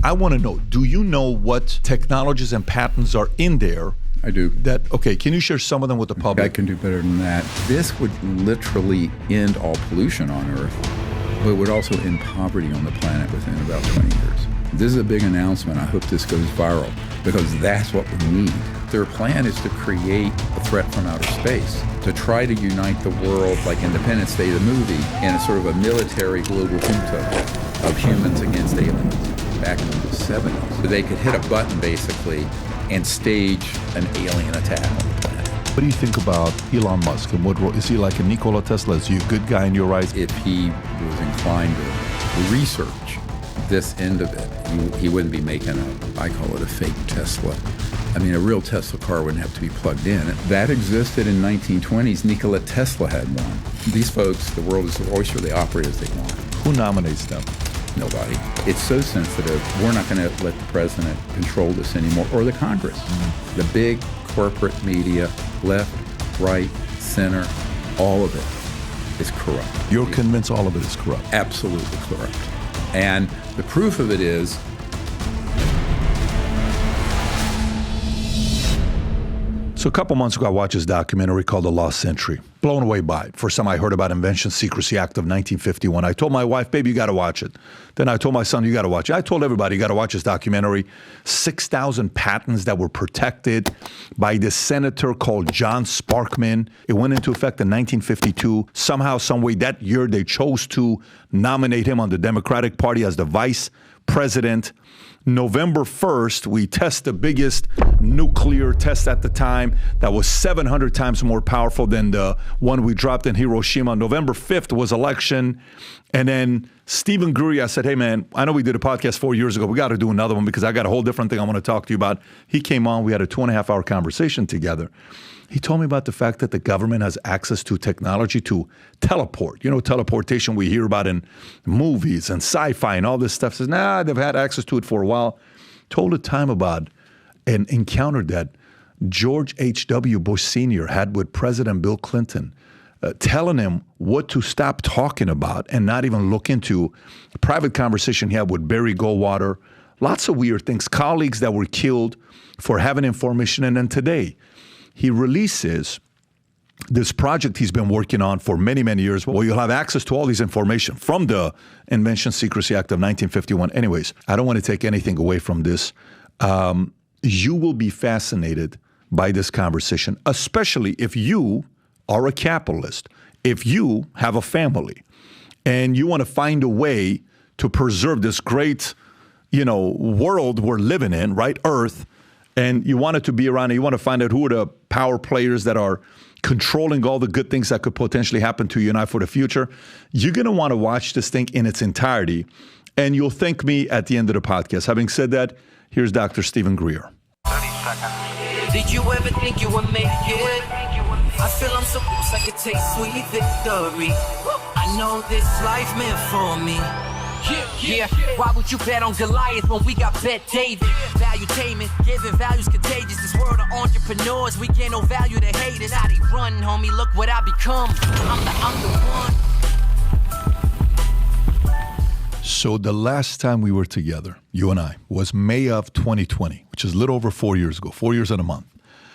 I want to know, do you know what technologies and patents are in there? I do. Okay, can you share some of them with the public? I can do better than that. This would literally end all pollution on Earth, but it would also end poverty on the planet within about 20 years. This is a big announcement. I hope this goes viral because that's what we need. Their plan is to create a threat from outer space, to try to unite the world like Independence Day, the movie, in a sort of a military global junta of humans against aliens back in the 70s. So they could hit a button, basically, and stage an alien attack on the planet. What do you think about Elon Musk? And what role, is he like a Nikola Tesla? Is he a good guy in your eyes? If he was inclined to research this end of it, he wouldn't be making I call it a fake Tesla. I mean, a real Tesla car wouldn't have to be plugged in. That existed in 1920s. Nikola Tesla had one. These folks, the world is the oyster. They operate as they want. Who nominates them? Nobody. It's so sensitive. We're not going to let the president control this anymore, or the Congress. The big corporate media, left, right, center, all of it is corrupt. You're convinced all of it is corrupt? Absolutely corrupt. And the proof of it is, so a couple months ago, I watched this documentary called The Lost Century. Blown away by it. First time I heard about Invention Secrecy Act of 1951. I told my wife, baby, you got to watch it. Then I told my son, you got to watch it. I told everybody, you got to watch this documentary. 6,000 patents that were protected by this senator called John Sparkman. It went into effect in 1952. Somehow, some way, that year, they chose to nominate him on the Democratic Party as the vice president. November 1st, we test the biggest nuclear test at the time that was 700 times more powerful than the one we dropped in Hiroshima. November 5th was election. And then Steven Greer, I said, hey, man, I know we did a podcast 4 years ago. We got to do another one because I got a whole different thing I want to talk to you about. He came on. We had a 2.5-hour conversation together. He told me about the fact that the government has access to technology to teleport. You know, teleportation we hear about in movies and sci-fi and all this stuff. Says, nah, they've had access to it for a while. Told a time about an encounter that George H.W. Bush Sr. had with President Bill Clinton, telling him what to stop talking about and not even look into. A private conversation he had with Barry Goldwater. Lots of weird things. Colleagues that were killed for having information. And then today, he releases this project he's been working on for many, many years, where you'll have access to all these information from the Invention Secrecy Act of 1951. Anyways, I don't want to take anything away from this. You will be fascinated by this conversation, especially if you are a capitalist, if you have a family, and you want to find a way to preserve this great, world we're living in, right, Earth, and you want it to be around, and you want to find out who are the power players that are controlling all the good things that could potentially happen to you and I for the future, you're going to want to watch this thing in its entirety, and you'll thank me at the end of the podcast. Having said that, here's Dr. Steven Greer. 30 seconds. Did you ever think you would make it? I feel I'm so close I could taste sweet victory. I know this life meant for me. Yeah, why would you bet on Goliath when we got bet David? Valuetainment, giving values contagious. This world of entrepreneurs, we get no value to haters. How they run, homie, look what I become. I'm the one. So the last time we were together, you and I, was May of 2020, which is a little over 4 years ago, 4 years and a month.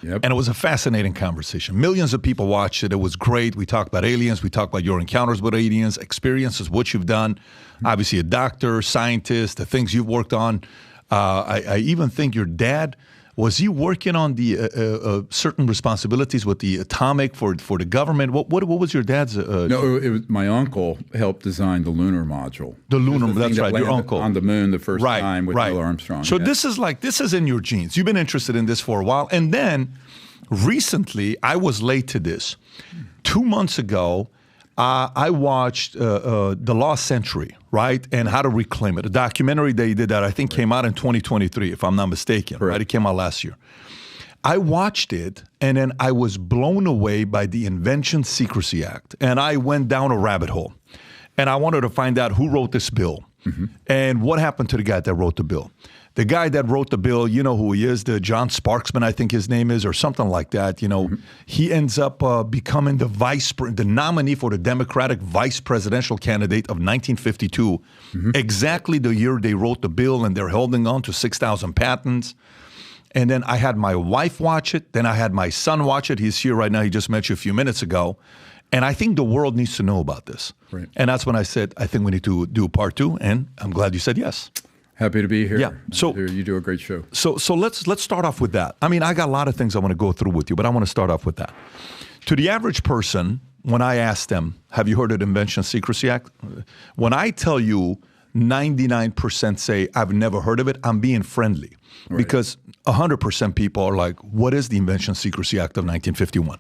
Yep. And it was a fascinating conversation. Millions of people watched it. It was great. We talked about aliens. We talked about your encounters with aliens, experiences, what you've done. Obviously a doctor, scientist, the things you've worked on. I even think your dad, was he working on the certain responsibilities with the atomic for the government? What was your dad's? No, it was my uncle helped design the lunar module. The lunar, that's right, your uncle. On the moon the first time with Neil Armstrong. So this is in your genes. You've been interested in this for a while. And then recently, I was late to this. 2 months ago, I watched The Lost Century, right? And How to Reclaim It. A documentary they did that I think came out in 2023, if I'm not mistaken. Correct. Right? It came out last year. I watched it, and then I was blown away by the Invention Secrecy Act. And I went down a rabbit hole. And I wanted to find out who wrote this bill. And what happened to the guy that wrote the bill? The guy that wrote the bill, you know who he is, the John Sparksman, I think his name is, or something like that. He ends up becoming the nominee for the Democratic vice presidential candidate of 1952, exactly the year they wrote the bill, and they're holding on to 6,000 patents. And then I had my wife watch it. Then I had my son watch it. He's here right now. He just met you a few minutes ago. And I think the world needs to know about this. Right. And that's when I said, I think we need to do part 2. And I'm glad you said yes. Happy to be here. Yeah. So you do a great show. So let's start off with that. I mean, I got a lot of things I want to go through with you, but I want to start off with that. To the average person, when I ask them, have you heard of the Invention Secrecy Act? When I tell you 99% say, I've never heard of it, I'm being friendly. Right. Because 100% people are like, what is the Invention Secrecy Act of 1951?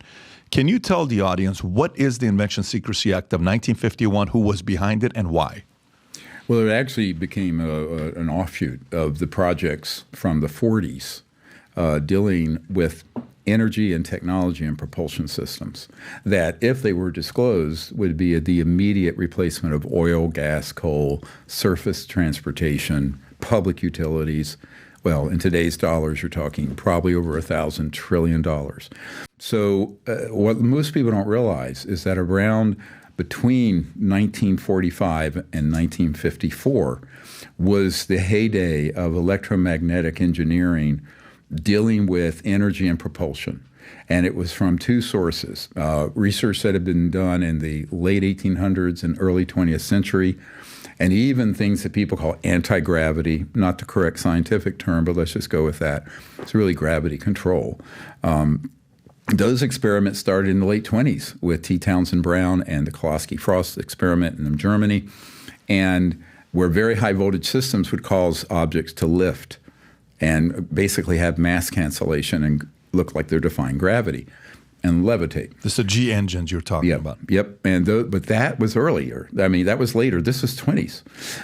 Can you tell the audience what is the Invention Secrecy Act of 1951, who was behind it, and why? Well, it actually became an offshoot of the projects from the 40s dealing with energy and technology and propulsion systems that, if they were disclosed, would be the immediate replacement of oil, gas, coal, surface transportation, public utilities. Well, in today's dollars, you're talking probably over $1,000 trillion. So what most people don't realize is that around between 1945 and 1954 was the heyday of electromagnetic engineering dealing with energy and propulsion. And it was from 2 sources. Research that had been done in the late 1800s and early 20th century, and even things that people call anti-gravity, not the correct scientific term, but let's just go with that. It's really gravity control. Those experiments started in the late 20s with T. Townsend Brown and the Kolosky-Frost experiment in Germany, and where very high voltage systems would cause objects to lift and basically have mass cancellation and look like they're defying gravity and levitate. This is the G engines you're talking about. Yep. But that was earlier. I mean, that was later. This was 20s.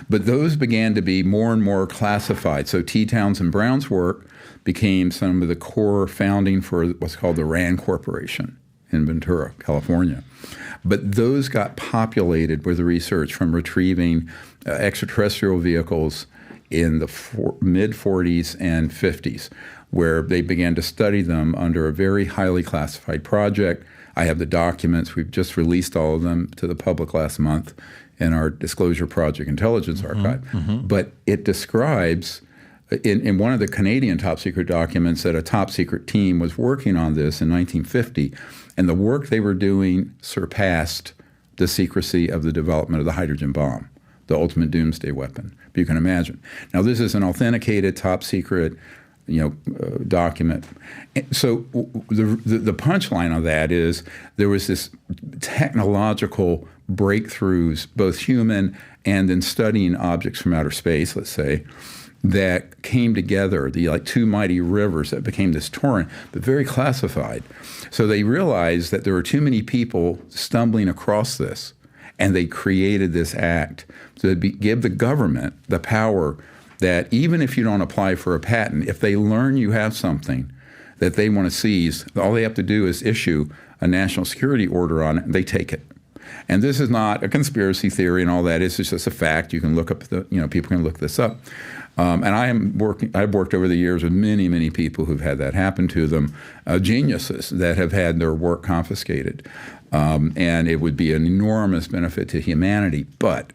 But those began to be more and more classified. So T. Townsend Brown's work became some of the core founding for what's called the RAND Corporation in Ventura, California. But those got populated with the research from retrieving extraterrestrial vehicles in the mid-40s and 50s, where they began to study them under a very highly classified project. I have the documents. We've just released all of them to the public last month in our Disclosure Project Intelligence Archive. But it describes, in one of the Canadian top secret documents, that a top secret team was working on this in 1950, and the work they were doing surpassed the secrecy of the development of the hydrogen bomb, the ultimate doomsday weapon, if you can imagine. Now, this is an authenticated top secret document. So the punchline of that is there was this technological breakthroughs, both human and in studying objects from outer space, let's say, that came together, the 2 mighty rivers that became this torrent, but very classified. So they realized that there were too many people stumbling across this, and they created this act to give the government the power that even if you don't apply for a patent, if they learn you have something that they want to seize, all they have to do is issue a national security order on it, and they take it. And this is not a conspiracy theory and all that. It's just a fact. You can look up people can look this up. And I've worked over the years with many, many people who've had that happen to them, geniuses that have had their work confiscated. And it would be an enormous benefit to humanity. But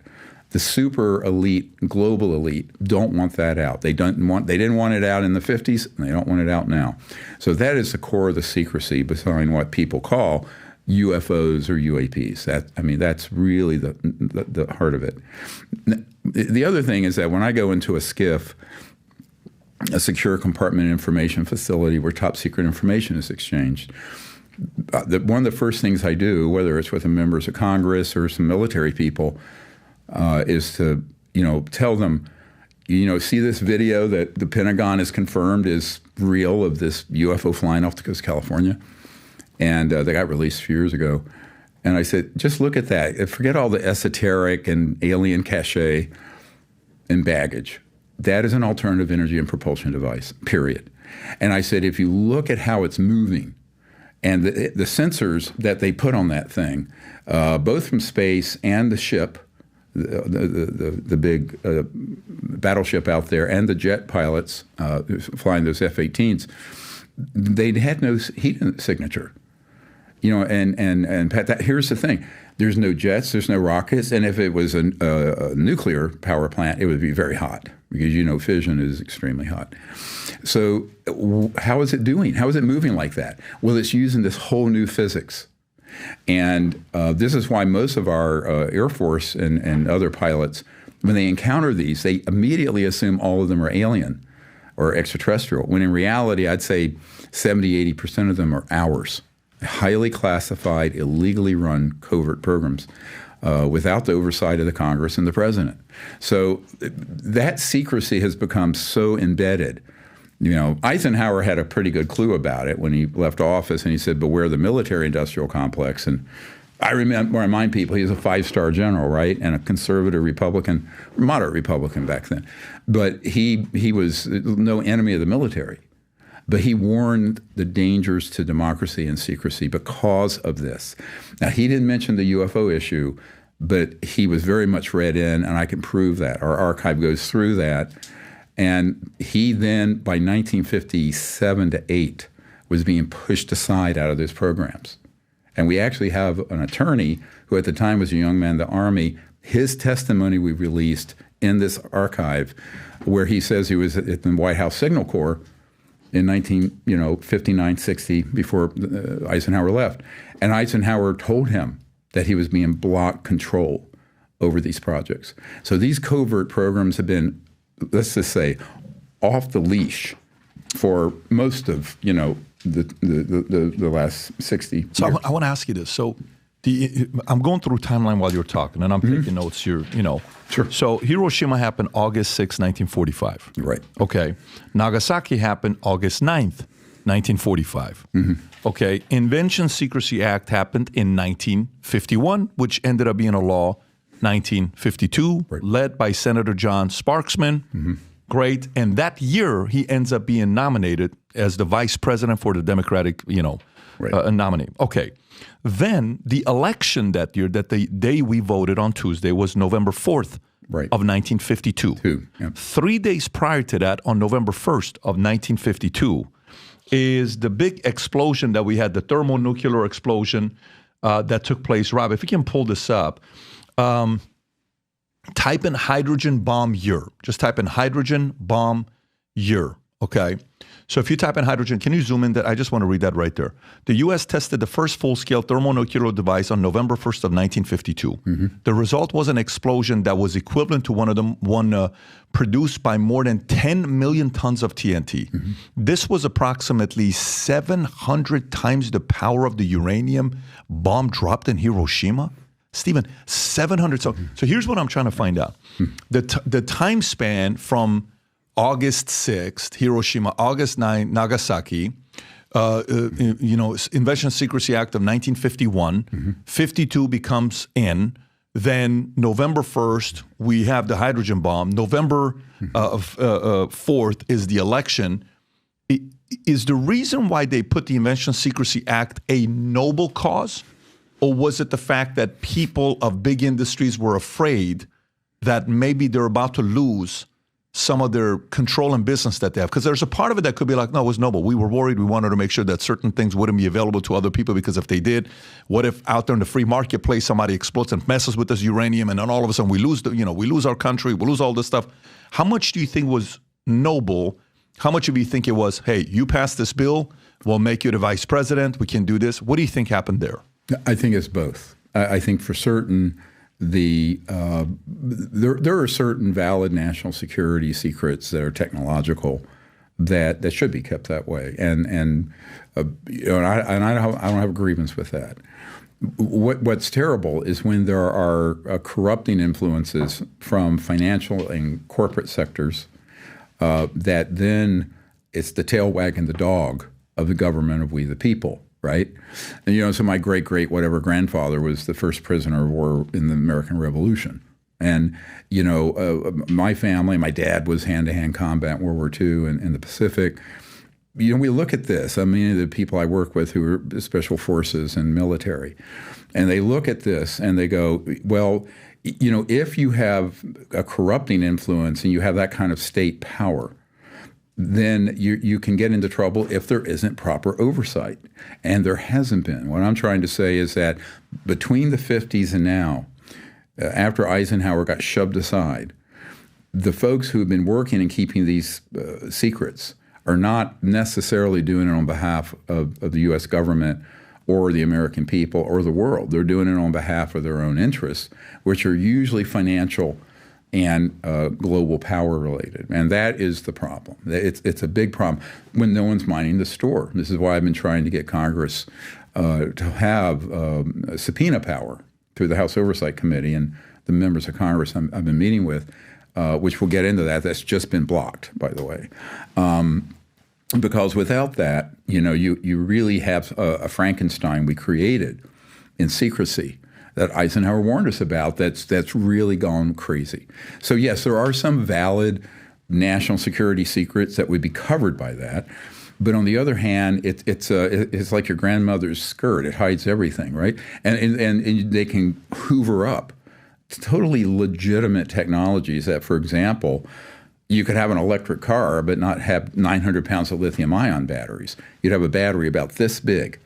the super elite, global elite, don't want that out. They didn't want it out in the 50s, and they don't want it out now. So that is the core of the secrecy behind what people call UFOs or UAPs. That's really the heart of it. The other thing is that when I go into a SCIF, a secure compartment information facility where top secret information is exchanged, one of the first things I do, whether it's with the members of Congress or some military people, is to tell them, see this video that the Pentagon has confirmed is real of this UFO flying off the coast of California, and they got released a few years ago. And I said, just look at that. Forget all the esoteric and alien cachet and baggage. That is an alternative energy and propulsion device, period. And I said, if you look at how it's moving and the sensors that they put on that thing, both from space and the ship, the big battleship out there, and the jet pilots flying those F-18s, they had no heat signature. And Pat, here's the thing. There's no jets, there's no rockets, and if it was a nuclear power plant, it would be very hot because, fission is extremely hot. So how is it doing? How is it moving like that? Well, it's using this whole new physics. And this is why most of our Air Force and other pilots, when they encounter these, they immediately assume all of them are alien or extraterrestrial, when in reality, I'd say 70, 80% of them are ours. Highly classified, illegally run covert programs without the oversight of the Congress and the president. So that secrecy has become so embedded. Eisenhower had a pretty good clue about it when he left office, and he said, beware the military-industrial complex. And I remind people he was a 5-star general, right, and a conservative Republican, moderate Republican back then. But he was no enemy of the military. But he warned the dangers to democracy and secrecy because of this. Now, he didn't mention the UFO issue, but he was very much read in, and I can prove that. Our archive goes through that. And he then, by 1957 to 8, was being pushed aside out of those programs. And we actually have an attorney who at the time was a young man in the Army. His testimony we released in this archive, where he says he was at the White House Signal Corps in 1959, 60, before Eisenhower left. And Eisenhower told him that he was being blocked control over these projects. So these covert programs have been, let's just say, off the leash for most of, the last 60 years. So I want to ask you this. So I'm going through timeline while you're talking, and I'm taking notes here, Sure. So Hiroshima happened August 6, 1945. Right. Okay. Nagasaki happened August 9th, 1945. Okay. Invention Secrecy Act happened in 1951, which ended up being a law 1952, led by Senator John Sparksman. Great. And that year, he ends up being nominated as the vice president for the Democratic, nominee. Okay. Then the election that year, that the day we voted on Tuesday, was November 4th of 1952. 3 days prior to that, on November 1st of 1952, is the big explosion that we had, the thermonuclear explosion that took place. Rob, if you can pull this up, type in hydrogen bomb year. Just type in hydrogen bomb year, okay? So if you type in hydrogen, can you zoom in that? I just want to read that right there. The U.S. tested the first full-scale thermonuclear device on November 1st of 1952. The result was an explosion that was equivalent to one produced by more than 10 million tons of TNT. This was approximately 700 times the power of the uranium bomb dropped in Hiroshima. Stephen, 700. So here's what I'm trying to find out. The time span from August 6th, Hiroshima, August 9th, Nagasaki, Invention Secrecy Act of 1951, 52 becomes in, then November 1st, we have the hydrogen bomb, November 4th is the election. Is the reason why they put the Invention Secrecy Act a noble cause, or was it the fact that people of big industries were afraid that maybe they're about to lose some of their control and business that they have? Because there's a part of it that could be like, no, it was noble. We were worried. We wanted to make sure that certain things wouldn't be available to other people, because if they did, what if out there in the free marketplace somebody explodes and messes with this uranium, and then all of a sudden we lose we lose our country, we lose all this stuff. How much do you think was noble? How much do you think it was, hey, you passed this bill, we'll make you the vice president, we can do this? What do you think happened there? I think it's both. I think for certain there are certain valid national security secrets that are technological that should be kept that way, and I don't have a grievance with that. What's terrible is when there are corrupting influences from financial and corporate sectors that then it's the tail wagging the dog of the government of we the people. Right? And, so my great-whatever grandfather was the first prisoner of war in the American Revolution. And, my family, my dad was hand-to-hand combat in World War II in the Pacific. We look at this. I mean, the people I work with who are special forces and military, and they look at this and they go, well, if you have a corrupting influence and you have that kind of state power, then you can get into trouble if there isn't proper oversight. And there hasn't been. What I'm trying to say is that between the 50s and now, after Eisenhower got shoved aside, the folks who have been working and keeping these secrets are not necessarily doing it on behalf of the U.S. government or the American people or the world. They're doing it on behalf of their own interests, which are usually financial and global power related. And that is the problem. It's a big problem when no one's minding the store. This is why I've been trying to get Congress to have subpoena power through the House Oversight Committee and the members of Congress I've been meeting with, which we'll get into that. That's just been blocked, by the way. Because without that, you really have a Frankenstein we created in secrecy that Eisenhower warned us about that's really gone crazy. So yes, there are some valid national security secrets that would be covered by that. But on the other hand, it's like your grandmother's skirt. It hides everything, right? And they can hoover up totally legitimate technologies that, for example, you could have an electric car but not have 900 pounds of lithium-ion batteries. You'd have a battery about this big,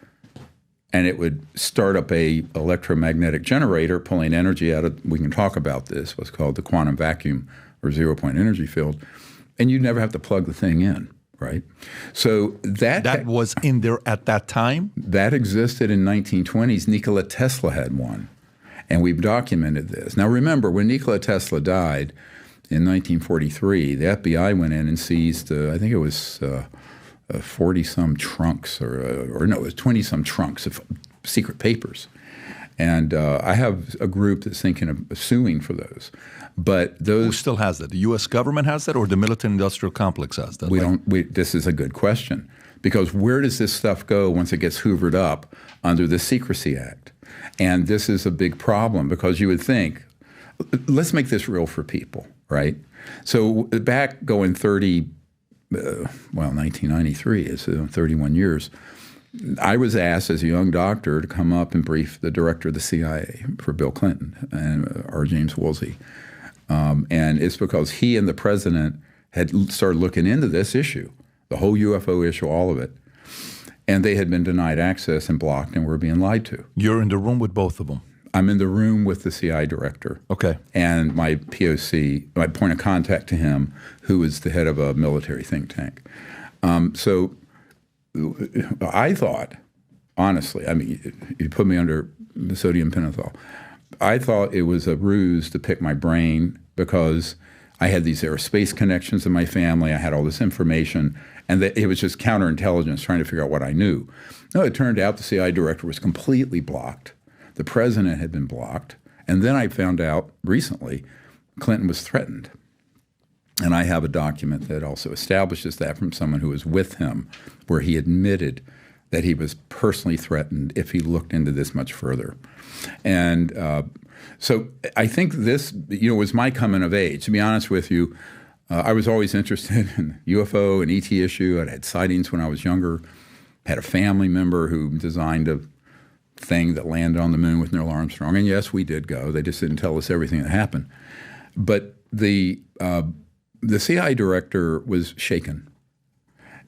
and it would start up a electromagnetic generator pulling energy out of, we can talk about this, what's called the quantum vacuum or zero-point energy field, and you'd never have to plug the thing in, right? So that was in there at that time? That existed in 1920s. Nikola Tesla had one, and we've documented this. Now remember, when Nikola Tesla died in 1943, the FBI went in and seized, I think it was 40-some trunks, or no, it was 20-some trunks of secret papers. And I have a group that's thinking of suing for those. But those— Who still has that? The U.S. government has that, or the military-industrial complex has that? This is a good question. Because where does this stuff go once it gets hoovered up under the Secrecy Act? And this is a big problem because you would think, let's make this real for people, right? So back going 1993 is 31 years. I was asked as a young doctor to come up and brief the director of the CIA for Bill Clinton and R. James Woolsey. And it's because he and the president had started looking into this issue, the whole UFO issue, all of it. And they had been denied access and blocked and were being lied to. You're in the room with both of them? I'm in the room with the CIA director. Okay. And my POC, my point of contact to him, who is the head of a military think tank. So I thought, honestly, I mean, you put me under the sodium pentothal. I thought it was a ruse to pick my brain because I had these aerospace connections in my family. I had all this information, and that it was just counterintelligence trying to figure out what I knew. No, it turned out the CIA director was completely blocked. The president had been blocked. And then I found out recently Clinton was threatened. And I have a document that also establishes that from someone who was with him, where he admitted that he was personally threatened if he looked into this much further. And so I think this, was my coming of age. To be honest with you, I was always interested in UFO and ET issue. I'd had sightings when I was younger. Had a family member who designed a thing that landed on the moon with Neil Armstrong. And yes, we did go. They just didn't tell us everything that happened. But the CIA director was shaken.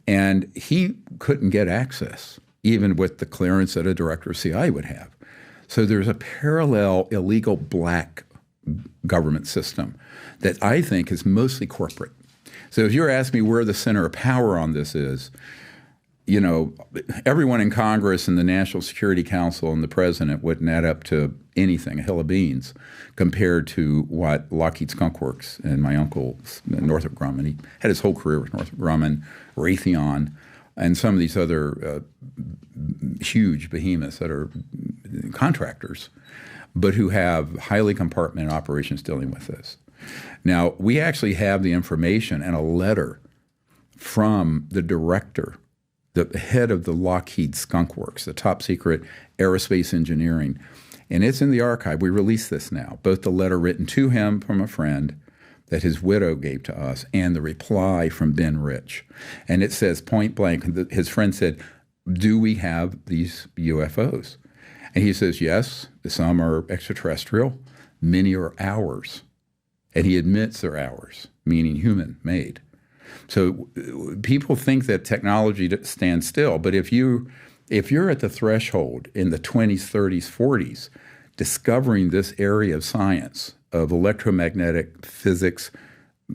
And he couldn't get access, even with the clearance that a director of CIA would have. So there's a parallel illegal black government system that I think is mostly corporate. So if you're asking me where the center of power on this is, everyone in Congress and the National Security Council and the president wouldn't add up to anything, a hill of beans, compared to what Lockheed Skunk Works and my uncle, Northrop Grumman, he had his whole career with Northrop Grumman, Raytheon, and some of these other huge behemoths that are contractors, but who have highly compartmented operations dealing with this. Now, we actually have the information and a letter from the director, the head of the Lockheed Skunk Works, the top secret aerospace engineering. And it's in the archive. We release this now, both the letter written to him from a friend that his widow gave to us and the reply from Ben Rich. And it says point blank, his friend said, do we have these UFOs? And he says, yes, some are extraterrestrial. Many are ours. And he admits they're ours, meaning human-made. So people think that technology stands still, but if you're at the threshold in the 20s, 30s, 40s, discovering this area of science, of electromagnetic physics,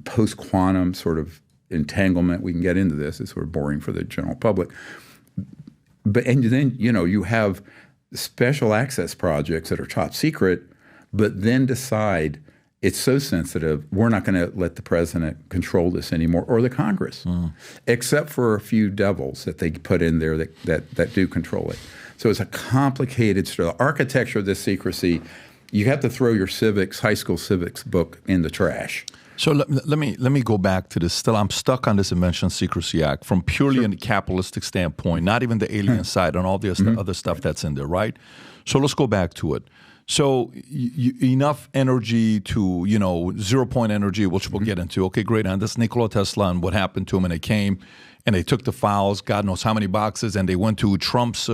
post-quantum sort of entanglement, we can get into this, it's sort of boring for the general public. And then, you have special access projects that are top secret, but then decide it's so sensitive, we're not going to let the president control this anymore, or the Congress, except for a few devils that they put in there that do control it. So it's a complicated story. The architecture of this secrecy, you have to throw your high school civics book in the trash. So let me go back to this. Still, I'm stuck on this Invention Secrecy Act from purely a capitalistic standpoint, not even the alien side and all the other stuff that's in there, right? So let's go back to it. So enough energy to, 0 point energy, which we'll get into. Okay, great. And that's Nikola Tesla and what happened to him. And they came and they took the files, God knows how many boxes, and they went to Trump's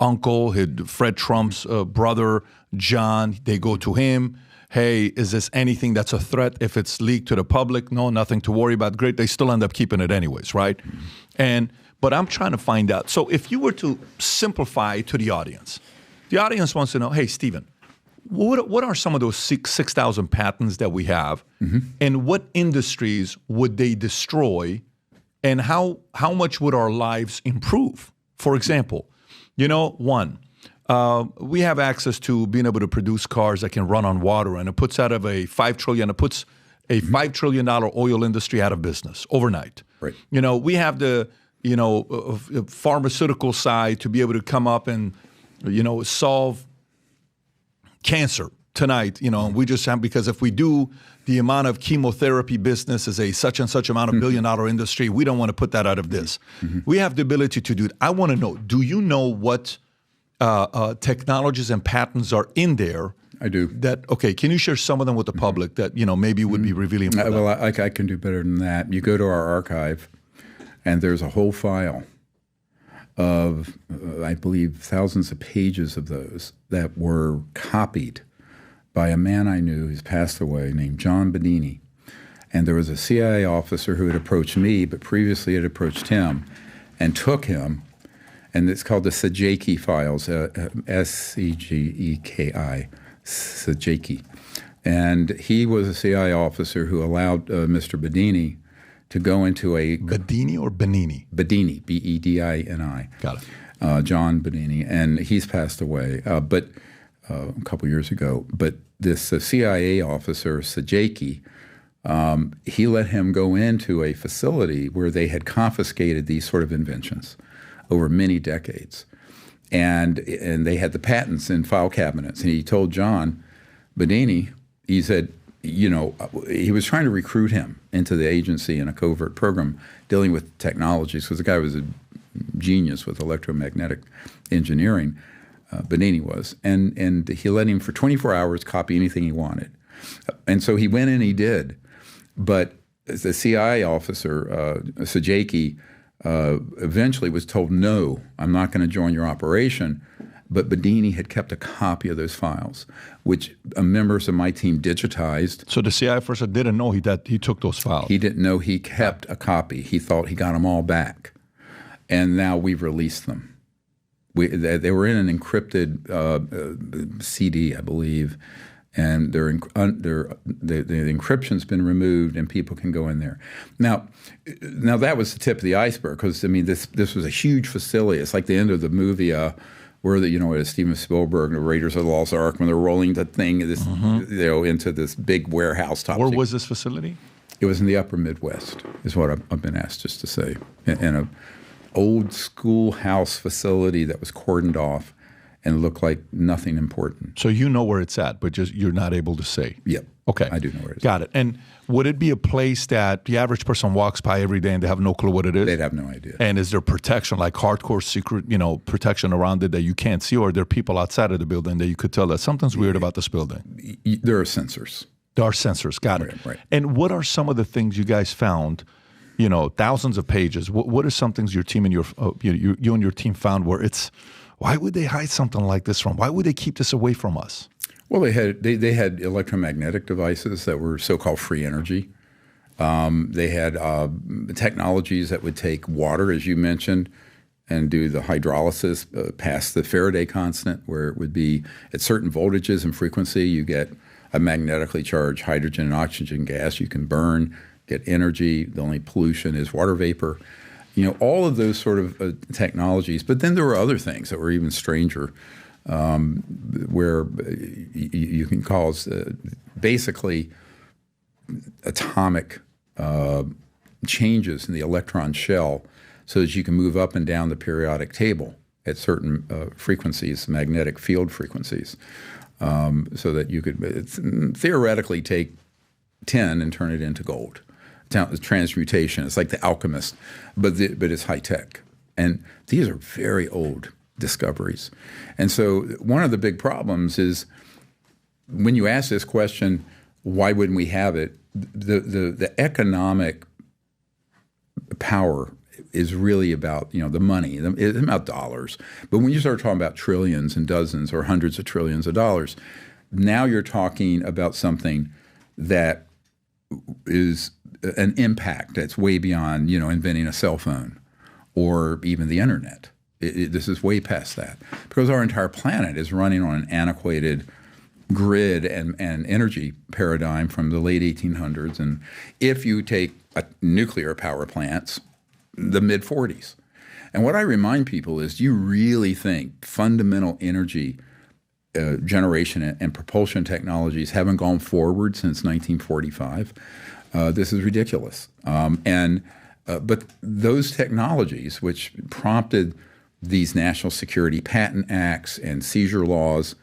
uncle, Fred Trump's brother, John. They go to him. Hey, is this anything that's a threat if it's leaked to the public? No, nothing to worry about. Great. They still end up keeping it anyways, right? But I'm trying to find out. So if you were to simplify to the audience wants to know, hey, Steven, what are some of those 6,000 patents that we have, and what industries would they destroy, and how much would our lives improve? For example, one, we have access to being able to produce cars that can run on water, and it puts a $5 trillion oil industry out of business overnight. Right. We have the pharmaceutical side to be able to come up and solve cancer tonight, we just have, because if we do, the amount of chemotherapy business is a such and such amount of $1 billion industry. We don't want to put that out of this. We have the ability to do it. I want to know, do you know what technologies and patents are in there? I do. Can you share some of them with the public that, maybe would be revealing? Well, I can do better than that. You go to our archive, and there's a whole file of, I believe, thousands of pages of those that were copied by a man I knew who's passed away named John Bedini. And there was a CIA officer who had approached me, but previously had approached him and took him, and it's called the Secrecy files, S-C-G-E-K-I, Secrecy. And he was a CIA officer who allowed Mr. Bedini to go into a... Bedini or Benini? Bedini, B-E-D-I-N-I. Got it. John Bedini, and he's passed away, but a couple years ago. But this CIA officer, Secrecy, he let him go into a facility where they had confiscated these sort of inventions over many decades. And they had the patents in file cabinets. And he told John Bedini, he said, he was trying to recruit him into the agency in a covert program dealing with technologies, because the guy was a genius with electromagnetic engineering, Bedini was. And he let him for 24 hours copy anything he wanted. And so he went in, he did. But the CIA officer, Secrecy, eventually was told, no, I'm not going to join your operation. But Bedini had kept a copy of those files, which members of my team digitized. So the CIA officer didn't know he took those files? He didn't know he kept a copy. He thought he got them all back. And now we've released them. They were in an encrypted CD, I believe, and the encryption's been removed, and people can go in there. Now that was the tip of the iceberg, because this was a huge facility. It's like the end of the movie where Steven Spielberg, the Raiders of the Lost Ark, when they're rolling the thing into this big warehouse top. Where was this facility? It was in the upper Midwest, is what I've been asked just to say, in a old schoolhouse facility that was cordoned off and looked like nothing important. So you know where it's at, but just you're not able to say. Yep. Okay. I do know where it is. Got it. And would it be a place that the average person walks by every day and they have no clue what it is? They'd have no idea. And is there protection, like hardcore secret, protection around it that you can't see, or are there people outside of the building that you could tell that something's weird about this building? There are sensors. There are sensors. Got it. Right. And what are some of the things you guys found? Thousands of pages. What are some things your team and you and your team found where it's, why would they hide something like this from? Why would they keep this away from us? Well, they had electromagnetic devices that were so-called free energy. They had technologies that would take water, as you mentioned, and do the hydrolysis past the Faraday constant, where it would be at certain voltages and frequency, you get a magnetically charged hydrogen and oxygen gas you can burn, get energy. The only pollution is water vapor. All of those sort of technologies. But then there were other things that were even stranger, where you can cause basically atomic changes in the electron shell so that you can move up and down the periodic table at certain frequencies, magnetic field frequencies, so that you could theoretically take tin and turn it into gold. Transmutation. It's like the alchemist, but it's high tech. And these are very old discoveries. And so one of the big problems is when you ask this question, why wouldn't we have it? The economic power is really about the money. It's about dollars. But when you start talking about trillions and dozens or hundreds of trillions of dollars, now you're talking about something that is an impact that's way beyond inventing a cell phone or even the internet. This is way past that, because our entire planet is running on an antiquated grid and energy paradigm from the late 1800s. And if you take nuclear power plants, the mid-40s. And what I remind people is, do you really think fundamental energy generation and propulsion technologies haven't gone forward since 1945? This is ridiculous. But those technologies, which prompted these national security patent acts and seizure laws,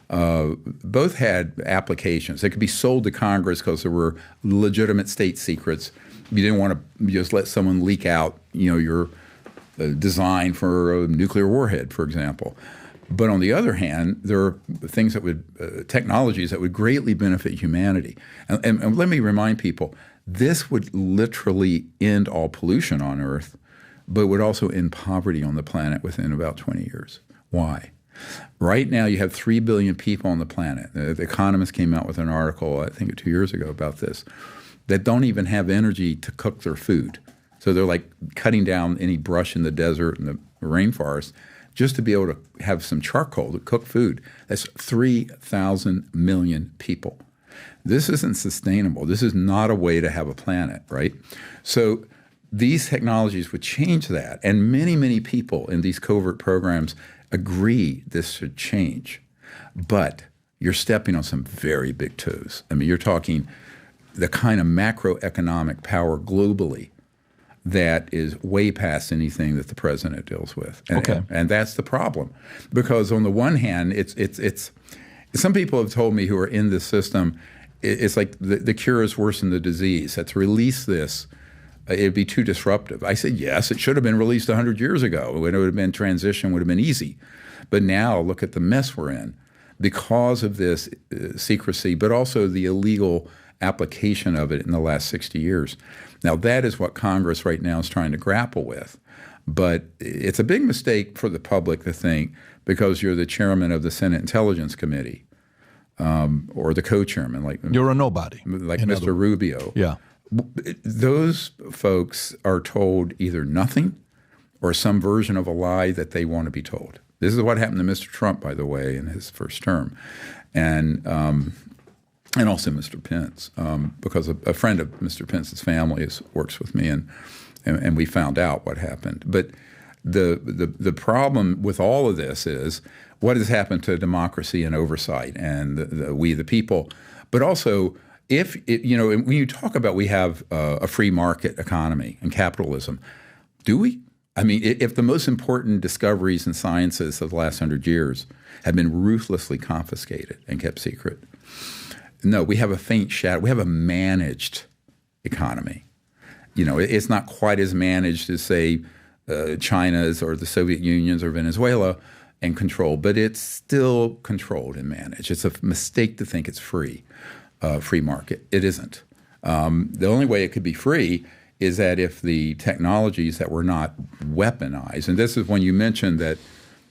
both had applications. They could be sold to Congress because there were legitimate state secrets. You didn't want to just let someone leak out, your design for a nuclear warhead, for example. But on the other hand, there are things that would, technologies that would greatly benefit humanity. And let me remind people, this would literally end all pollution on Earth, but would also end poverty on the planet within about 20 years. Why? Right now, you have 3 billion people on the planet. The Economist came out with an article, I think 2 years ago, about this, that don't even have energy to cook their food. So they're like cutting down any brush in the desert and the rainforest just to be able to have some charcoal to cook food. That's 3,000 million people. This isn't sustainable. This is not a way to have a planet, right? So these technologies would change that. And many, many people in these covert programs agree this should change. But you're stepping on some very big toes. I mean, you're talking the kind of macroeconomic power globally that is way past anything that the president deals with. And that's the problem. Because on the one hand, it's some people have told me who are in this system, it's like the cure is worse than the disease. That to release this, it'd be too disruptive. I said, yes, it should have been released 100 years ago. When it would have been transition, would have been easy. But now look at the mess we're in because of this secrecy, but also the illegal application of it in the last 60 years. Now, that is what Congress right now is trying to grapple with. But it's a big mistake for the public to think because you're the chairman of the Senate Intelligence Committee or the co-chairman. Like you're a nobody. Like Mr. Rubio. Yeah. Those folks are told either nothing or some version of a lie that they want to be told. This is what happened to Mr. Trump, by the way, in his first term. And also Mr. Pence, because a friend of Mr. Pence's family works with me, and we found out what happened. But the problem with all of this is what has happened to democracy and oversight and we the people. But also, when you talk about we have a free market economy and capitalism, do we? I mean, if the most important discoveries in sciences of the last 100 years have been ruthlessly confiscated and kept secret, no, we have a faint shadow. We have a managed economy. It's not quite as managed as, say, China's or the Soviet Union's or Venezuela and controlled, but it's still controlled and managed. It's a mistake to think it's free market. It isn't. The only way it could be free is that if the technologies that were not weaponized, and this is when you mentioned that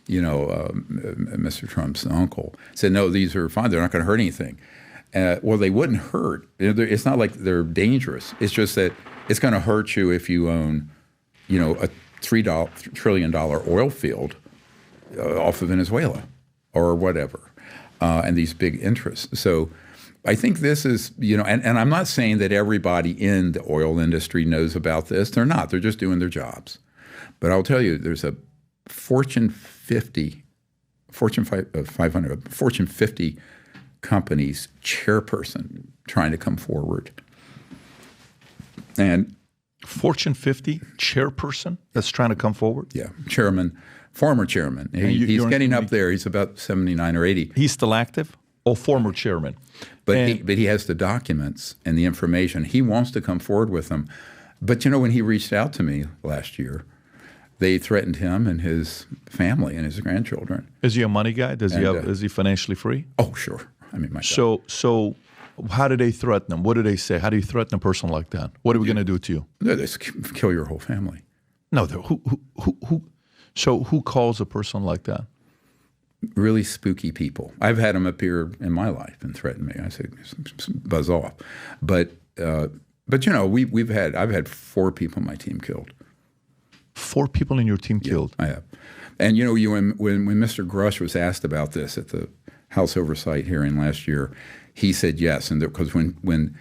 Mr. Trump's uncle, said, no, these are fine. They're not going to hurt anything. Well, they wouldn't hurt. It's not like they're dangerous. It's just that it's going to hurt you if you own, a $3 trillion oil field off of Venezuela or whatever, and these big interests. So I think this is, and I'm not saying that everybody in the oil industry knows about this. They're not. They're just doing their jobs. But I'll tell you, there's a Fortune 50 companies chairperson trying to come forward. And Fortune 50 chairperson that's trying to come forward? Yeah, former chairman. He's getting up there. He's about 79 or 80. He's still active? Oh, former chairman. But he has the documents and the information. He wants to come forward with them. But when he reached out to me last year, they threatened him and his family and his grandchildren. Is he a money guy? Is he financially free? Oh, sure. I mean, my God. So how do they threaten him? What do they say? How do you threaten a person like that? What are we going to do to you? They just kill your whole family. No, who calls a person like that? Really spooky people. I've had them appear in my life and threaten me. I say, buzz off. But I've had 4 people on my team killed. 4 people in your team killed? I have. And when Mr. Grush was asked about this at the House Oversight hearing last year, he said yes. And because when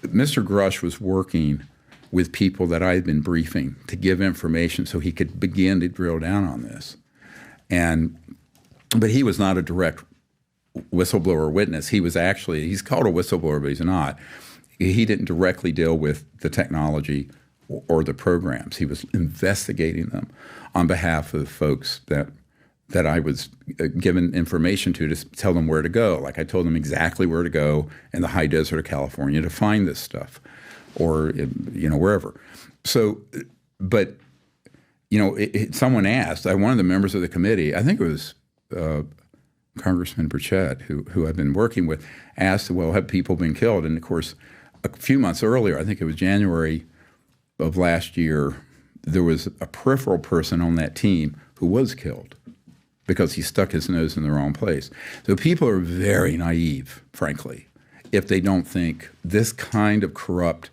Mr. Grush was working with people that I had been briefing to give information so he could begin to drill down on this, but he was not a direct whistleblower witness. He's called a whistleblower, but he's not. He didn't directly deal with the technology or the programs. He was investigating them on behalf of folks that I was given information to tell them where to go. Like I told them exactly where to go in the high desert of California to find this stuff, or wherever. So, but someone asked. One of the members of the committee, I think it was Congressman Burchett, who I've been working with, asked, well, have people been killed? And of course, a few months earlier, I think it was January of last year, there was a peripheral person on that team who was killed because he stuck his nose in the wrong place. So people are very naive, frankly, if they don't think this kind of corrupt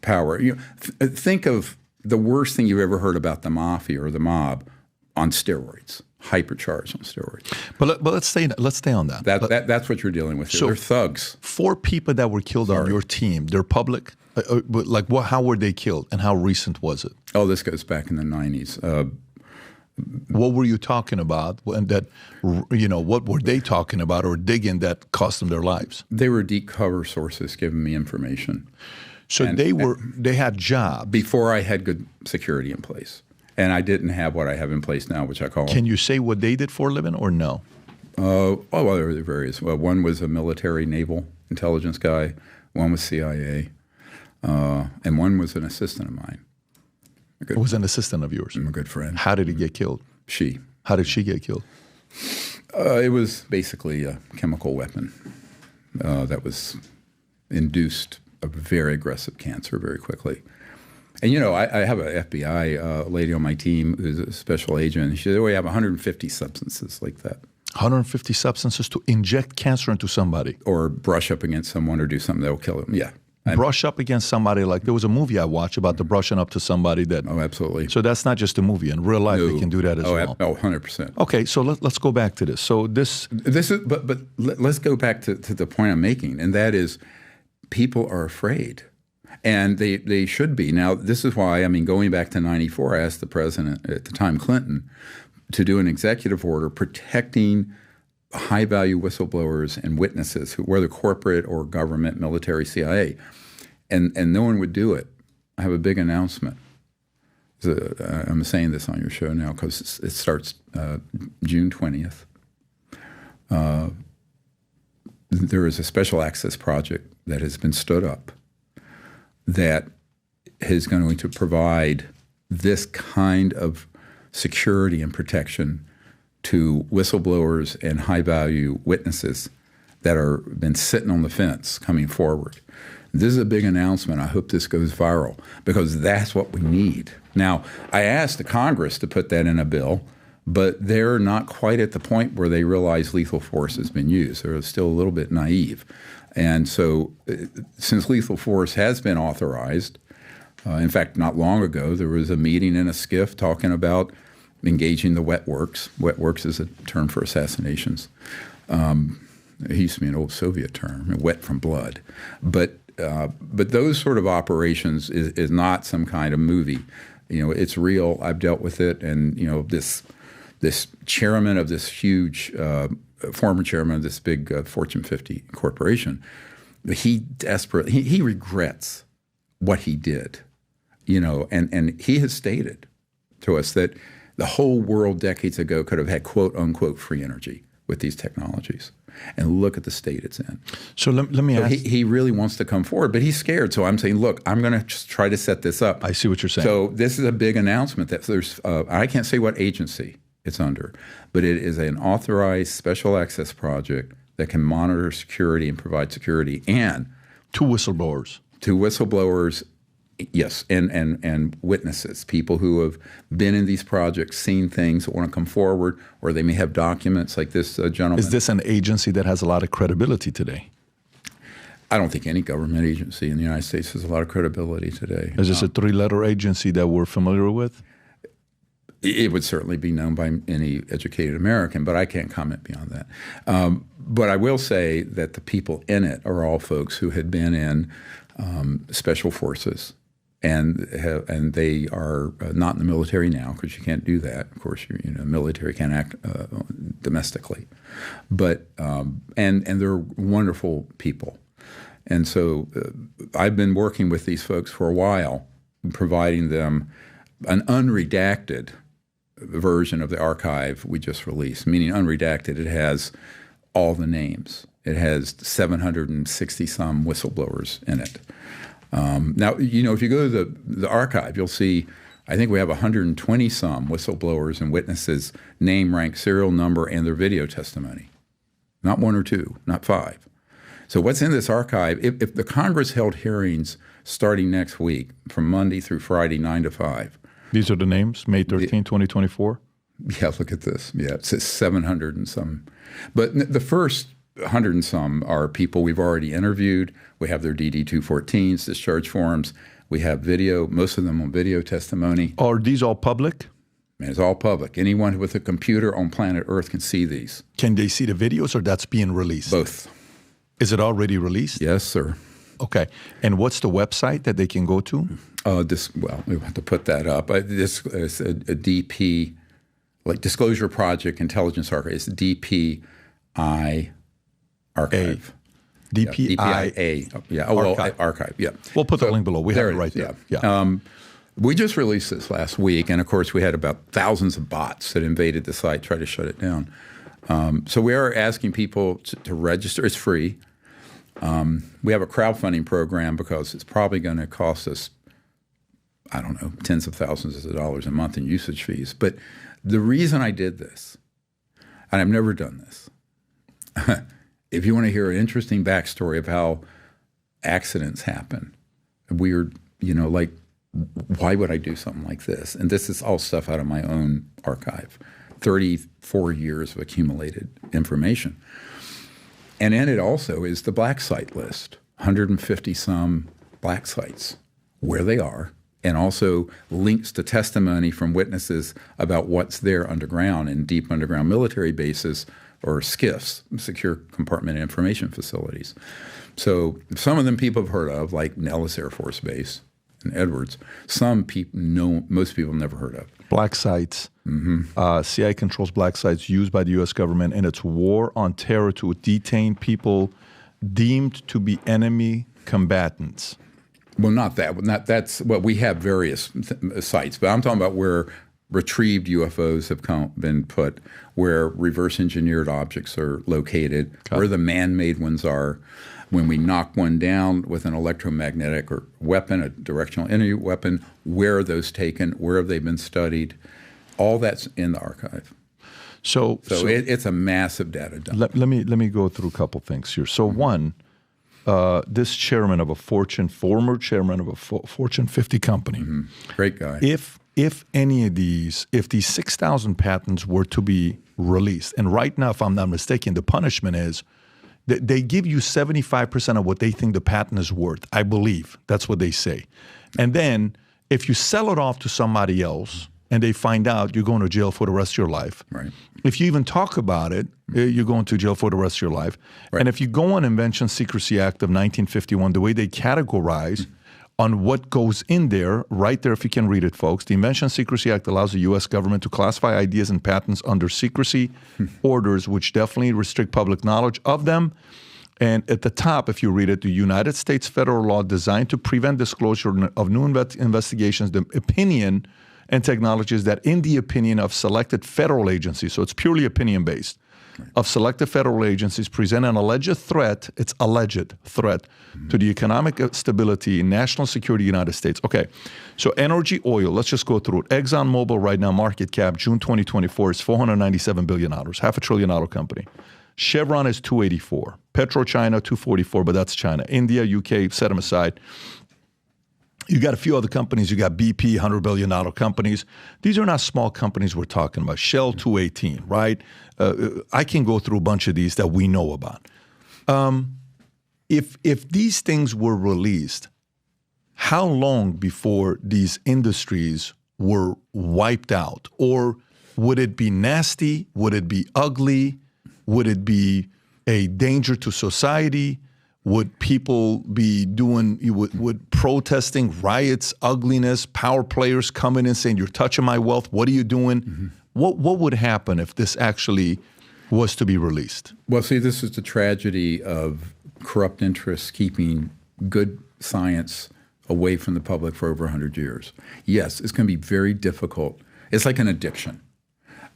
power. Think of the worst thing you've ever heard about the mafia or the mob on steroids. Hypercharged on steroids. But let's stay on that. That's what you're dealing with here. So they're thugs. 4 people that were killed on your team, they're public? How were they killed and how recent was it? Oh, this goes back in the 90s. What were you talking about? And what were they talking about or digging that cost them their lives? They were deep cover sources giving me information. So they had jobs. Before I had good security in place. And I didn't have what I have in place now, which I call. Can you say what they did for a living or no? Well, there were various. Well, one was a military naval intelligence guy. One was CIA. And one was an assistant of mine. It was an assistant of yours? I'm a good friend. How did he get killed? She. How did she get killed? It was basically a chemical weapon that was induced a very aggressive cancer very quickly. And, I have an FBI lady on my team who's a special agent. And she said, we have 150 substances like that. 150 substances to inject cancer into somebody? Or brush up against someone or do something that will kill them, yeah. Brush up against somebody, like there was a movie I watched about the brushing up to somebody that... Oh, absolutely. So that's not just a movie. In real life, they can do that as well. Oh, 100%. Okay, so let's go back to this. So this is, but let's go back to the point I'm making, and that is people are afraid. And they should be. Now, this is why, going back to 94, I asked the president at the time, Clinton, to do an executive order protecting high-value whistleblowers and witnesses, whether corporate or government, military, CIA. And no one would do it. I have a big announcement. I'm saying this on your show now because it starts June 20th. There is a special access project that has been stood up that is going to provide this kind of security and protection to whistleblowers and high-value witnesses that are been sitting on the fence coming forward. This is a big announcement. I hope this goes viral because that's what we need. Now, I asked the Congress to put that in a bill. but they're not quite at the point where they realize lethal force has been used. They're still a little bit naive. And so since lethal force has been authorized, in fact, not long ago, there was a meeting in a skiff talking about engaging the wet works. Wet works is a term for assassinations. It used to be an old Soviet term, wet from blood. But those sort of operations is not some kind of movie. It's real. I've dealt with it. And, this chairman of this huge, former chairman of this big Fortune 50 corporation, he regrets what he did, and he has stated to us that the whole world decades ago could have had quote unquote free energy with these technologies. And look at the state it's in. So let me ask. He really wants to come forward, but he's scared. So I'm saying, look, I'm going to just try to set this up. I see what you're saying. So this is a big announcement that there's, I can't say what agency it's under, but it is an authorized special access project that can monitor security and provide security. And two whistleblowers. Yes, and witnesses, people who have been in these projects, seen things that want to come forward, or they may have documents like this gentleman. Is this an agency that has a lot of credibility today? I don't think any government agency in the United States has a lot of credibility today. Is this a three-letter agency that we're familiar with? It would certainly be known by any educated American, but I can't comment beyond that. But I will say that the people in it are all folks who had been in special forces. And they are not in the military now, because you can't do that. Of course, military can't act domestically, but and they're wonderful people. And so I've been working with these folks for a while, providing them an unredacted version of the archive we just released. Meaning unredacted, it has all the names. It has 760 some whistleblowers in it. Now, if you go to the archive, you'll see, I think we have 120 some whistleblowers and witnesses, name, rank, serial number, and their video testimony. Not one or two, not five. So what's in this archive, if the Congress held hearings starting next week from Monday through Friday, 9 to 5. These are the names, May 13, 2024? Yeah, look at this. Yeah, it says 700 and some. But the first 100 and some are people we've already interviewed. We have their DD-214s, discharge forms. We have video, most of them on video testimony. Are these all public? And it's all public. Anyone with a computer on planet Earth can see these. Can they see the videos, or that's being released? Both. Is it already released? Yes, sir. Okay. And what's the website that they can go to? We have to put that up. This is a DP, like Disclosure Project Intelligence Archive. It's DPI Archive. DPIA. Yeah. Archive. Archive. Yeah. We'll put the link below. We have it right there. Yeah. We just released this last week, and of course we had about thousands of bots that invaded the site, tried to shut it down. So we are asking people to register. It's free. We have a crowdfunding program because it's probably going to cost us, I don't know, tens of thousands of dollars a month in usage fees. But the reason I did this, and I've never done this, if you want to hear an interesting backstory of how accidents happen, weird, like, why would I do something like this? And this is all stuff out of my own archive, 34 years of accumulated information. And in it also is the black site list, 150 some black sites, where they are, and also links to testimony from witnesses about what's there underground in deep underground military bases or SCIFs, secure compartment information facilities. So some of them people have heard of, like Nellis Air Force Base and Edwards. Some people most people never heard of. Black sites. Mm-hmm. CIA controls black sites used by the U.S. government in its war on terror to detain people deemed to be enemy combatants. Well, not that. That's well, we have various sites, but I'm talking about where retrieved UFOs have been put, where reverse engineered objects are located, where the man-made ones are. When we knock one down with an electromagnetic or weapon, a directional energy weapon, where are those taken? Where have they been studied? All that's in the archive. So it's a massive data dump. Let me go through a couple things here. So one, this chairman of a former chairman of a Fortune 50 company. Great guy. if these 6,000 patents were to be released, and right now, if I'm not mistaken, the punishment is that they give you 75% of what they think the patent is worth. I believe that's what they say. And then if you sell it off to somebody else and they find out, you're going to jail for the rest of your life. Right. If you even talk about it, you're going to jail for the rest of your life. Right. And if you go on Invention Secrecy Act of 1951, the way they categorize on what goes in there, right there, if you can read it, folks, the Invention Secrecy Act allows the U.S. government to classify ideas and patents under secrecy orders, which definitely restrict public knowledge of them. And at the top, if you read it, the United States federal law designed to prevent disclosure of new investigations, the opinion and technologies that in the opinion of selected federal agencies, so it's purely opinion-based, of selected federal agencies present an alleged threat, it's alleged threat, to the economic stability and national security of the United States. Okay, so energy, oil, let's just go through it. ExxonMobil right now, market cap, June 2024 is $497 billion, $500 billion company. Chevron is 284. PetroChina, 244, but that's China. India, UK, set them aside. You got a few other companies. You got BP, $100 billion companies. These are not small companies we're talking about. Shell, 218, right? I can go through a bunch of these that we know about. If these things were released, how long before these industries were wiped out? Or would it be nasty? Would it be ugly? Would it be a danger to society? Would people be doing, would protesting, riots, ugliness, power players coming in saying, you're touching my wealth, what are you doing? Mm-hmm. What would happen if this actually was to be released? Well, see, this is the tragedy of corrupt interests keeping good science away from the public for over 100 years. Yes, it's going to be very difficult. It's like an addiction.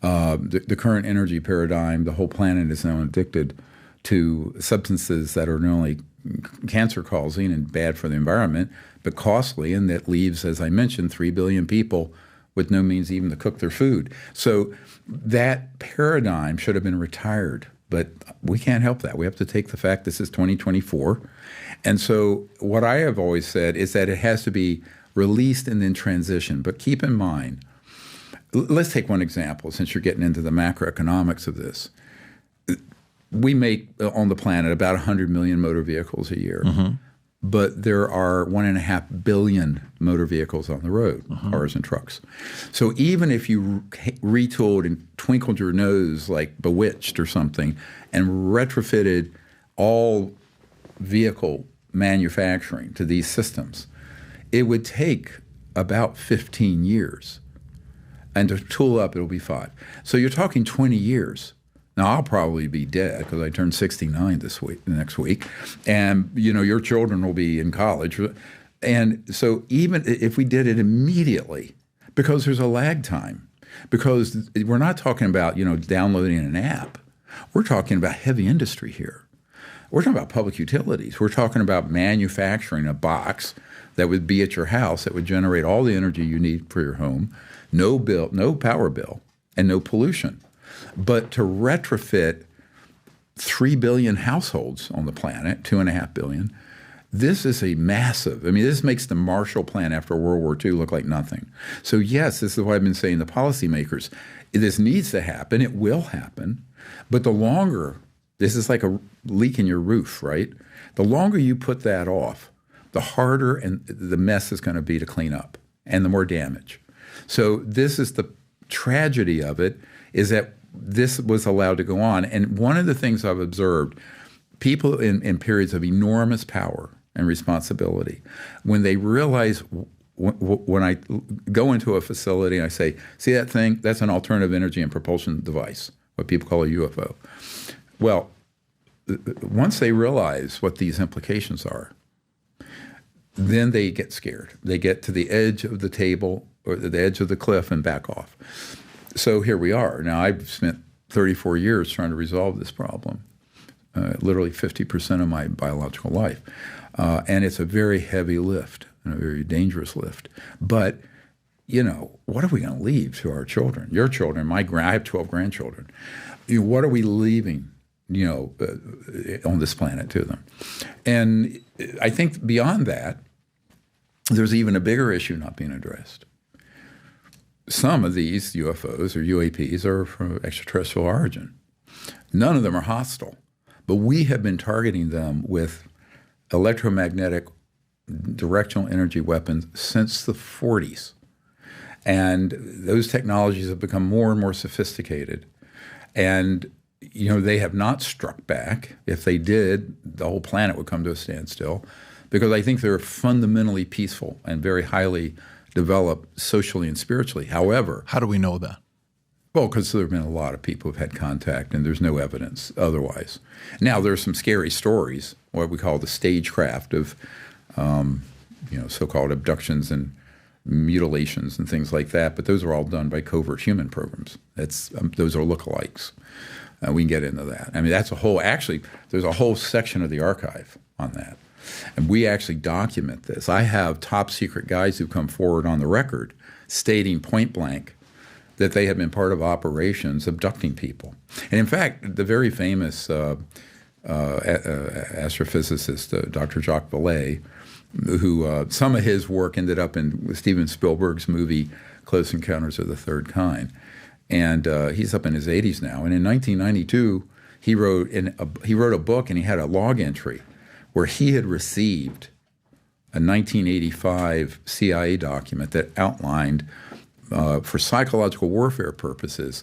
The current energy paradigm, the whole planet is now addicted to substances that are not only cancer-causing and bad for the environment, but costly, and that leaves, as I mentioned, 3 billion people with no means even to cook their food. So that paradigm should have been retired, but we can't help that. We have to take the fact this is 2024. And so what I have always said is that it has to be released and then transition. But keep in mind, let's take one example, since you're getting into the macroeconomics of this. We make on the planet about 100 million motor vehicles a year, but there are 1.5 billion motor vehicles on the road, cars and trucks. So even if you retooled and twinkled your nose like Bewitched or something and retrofitted all vehicle manufacturing to these systems, it would take about 15 years. And to tool up, it'll be 5. So you're talking 20 years. Now, I'll probably be dead because I turned 69 next week. And, you know, your children will be in college. And so even if we did it immediately, because there's a lag time, because we're not talking about, you know, downloading an app. We're talking about heavy industry here. We're talking about public utilities. We're talking about manufacturing a box that would be at your house that would generate all the energy you need for your home, no bill, no power bill, and no pollution. But to retrofit 3 billion households on the planet, 2.5 billion, this is a massive, I mean, this makes the Marshall Plan after World War II look like nothing. So yes, this is what I've been saying to policymakers. This needs to happen. It will happen. But the longer, this is like a leak in your roof, right? The longer you put that off, the harder and the mess is going to be to clean up and the more damage. So this is the tragedy of it, is that this was allowed to go on. And one of the things I've observed, people in periods of enormous power and responsibility, when they realize, when I go into a facility and I say, see that thing? That's an alternative energy and propulsion device, what people call a UFO. Well, once they realize what these implications are, then they get scared. They get to the edge of the table or the edge of the cliff and back off. So here we are. Now, I've spent 34 years trying to resolve this problem, literally 50% of my biological life. And it's a very heavy lift and a very dangerous lift. But, you know, what are we going to leave to our children? Your children, I have 12 grandchildren. You know, what are we leaving, you know, on this planet to them? And I think beyond that, there's even a bigger issue not being addressed. some of these UFOs or UAPs are from extraterrestrial origin. None of them are hostile, but we have been targeting them with electromagnetic directional energy weapons since the 40s. And those technologies have become more and more sophisticated. And, they have not struck back. If they did, the whole planet would come to a standstill, because I think they're fundamentally peaceful and very highly developed socially and spiritually. However, How do we know that? well, because there have been a lot of people who've had contact, and there's no evidence otherwise. Now, there are some scary stories, what we call the stagecraft of, so-called abductions and mutilations and things like that. But those are all done by covert human programs. Those are lookalikes. We can get into that. I mean, there's a whole section of the archive on that. And we actually document this. I have top secret guys who come forward on the record stating point blank that they have been part of operations abducting people. And in fact, the very famous astrophysicist, Dr. Jacques Vallée, who some of his work ended up in Steven Spielberg's movie Close Encounters of the Third Kind. And he's up in his 80s now. And in 1992, he wrote a book, and he had a log entry where he had received a 1985 CIA document that outlined, for psychological warfare purposes,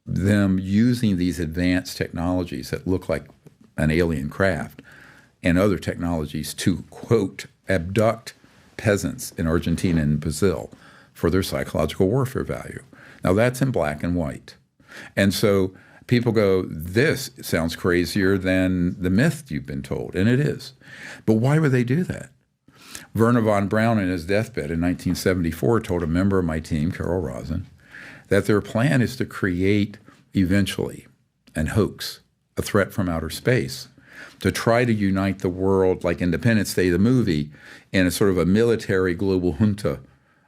them using these advanced technologies that look like an alien craft and other technologies to, quote, abduct peasants in Argentina and Brazil for their psychological warfare value. Now, that's in black and white. And so people go, this sounds crazier than the myth you've been told, and it is. But why would they do that? Werner von Braun, in his deathbed in 1974, told a member of my team, Carol Rosen, that their plan is to create, eventually, and hoax, a threat from outer space, to try to unite the world, like Independence Day, the movie, in a sort of a military global junta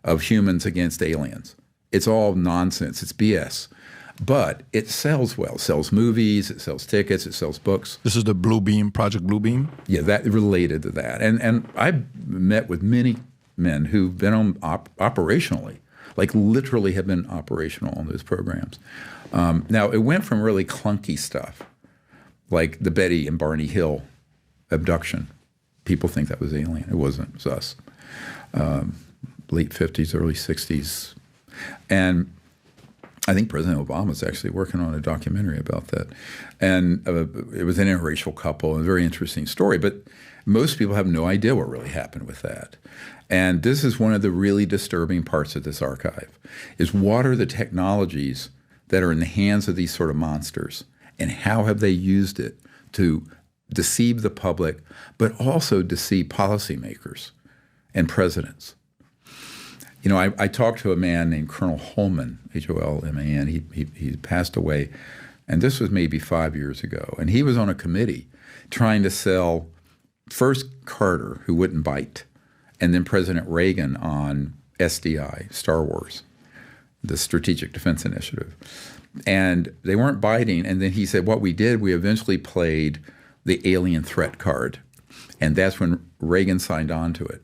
of humans against aliens. It's all nonsense. It's BS. But it sells well. It sells movies, it sells tickets, it sells books. This is the Blue Beam, Project Blue Beam? Yeah, that related to that. And I've met with many men who've been on operationally, like literally have been operational on those programs. Now, it went from really clunky stuff, like the Betty and Barney Hill abduction. People think that was alien. It wasn't. It was us. Late 50s, early 60s. And I think President Obama was actually working on a documentary about that. And it was an interracial couple, a very interesting story. But most people have no idea what really happened with that. And this is one of the really disturbing parts of this archive, is what are the technologies that are in the hands of these sort of monsters, and how have they used it to deceive the public, but also deceive policymakers and presidents. I talked to a man named Colonel Holman, Holman. He passed away, and this was maybe 5 years ago. And he was on a committee trying to sell first Carter, who wouldn't bite, and then President Reagan on SDI, Star Wars, the Strategic Defense Initiative. And they weren't biting. And then he said, what we did, we eventually played the alien threat card. And that's when Reagan signed on to it.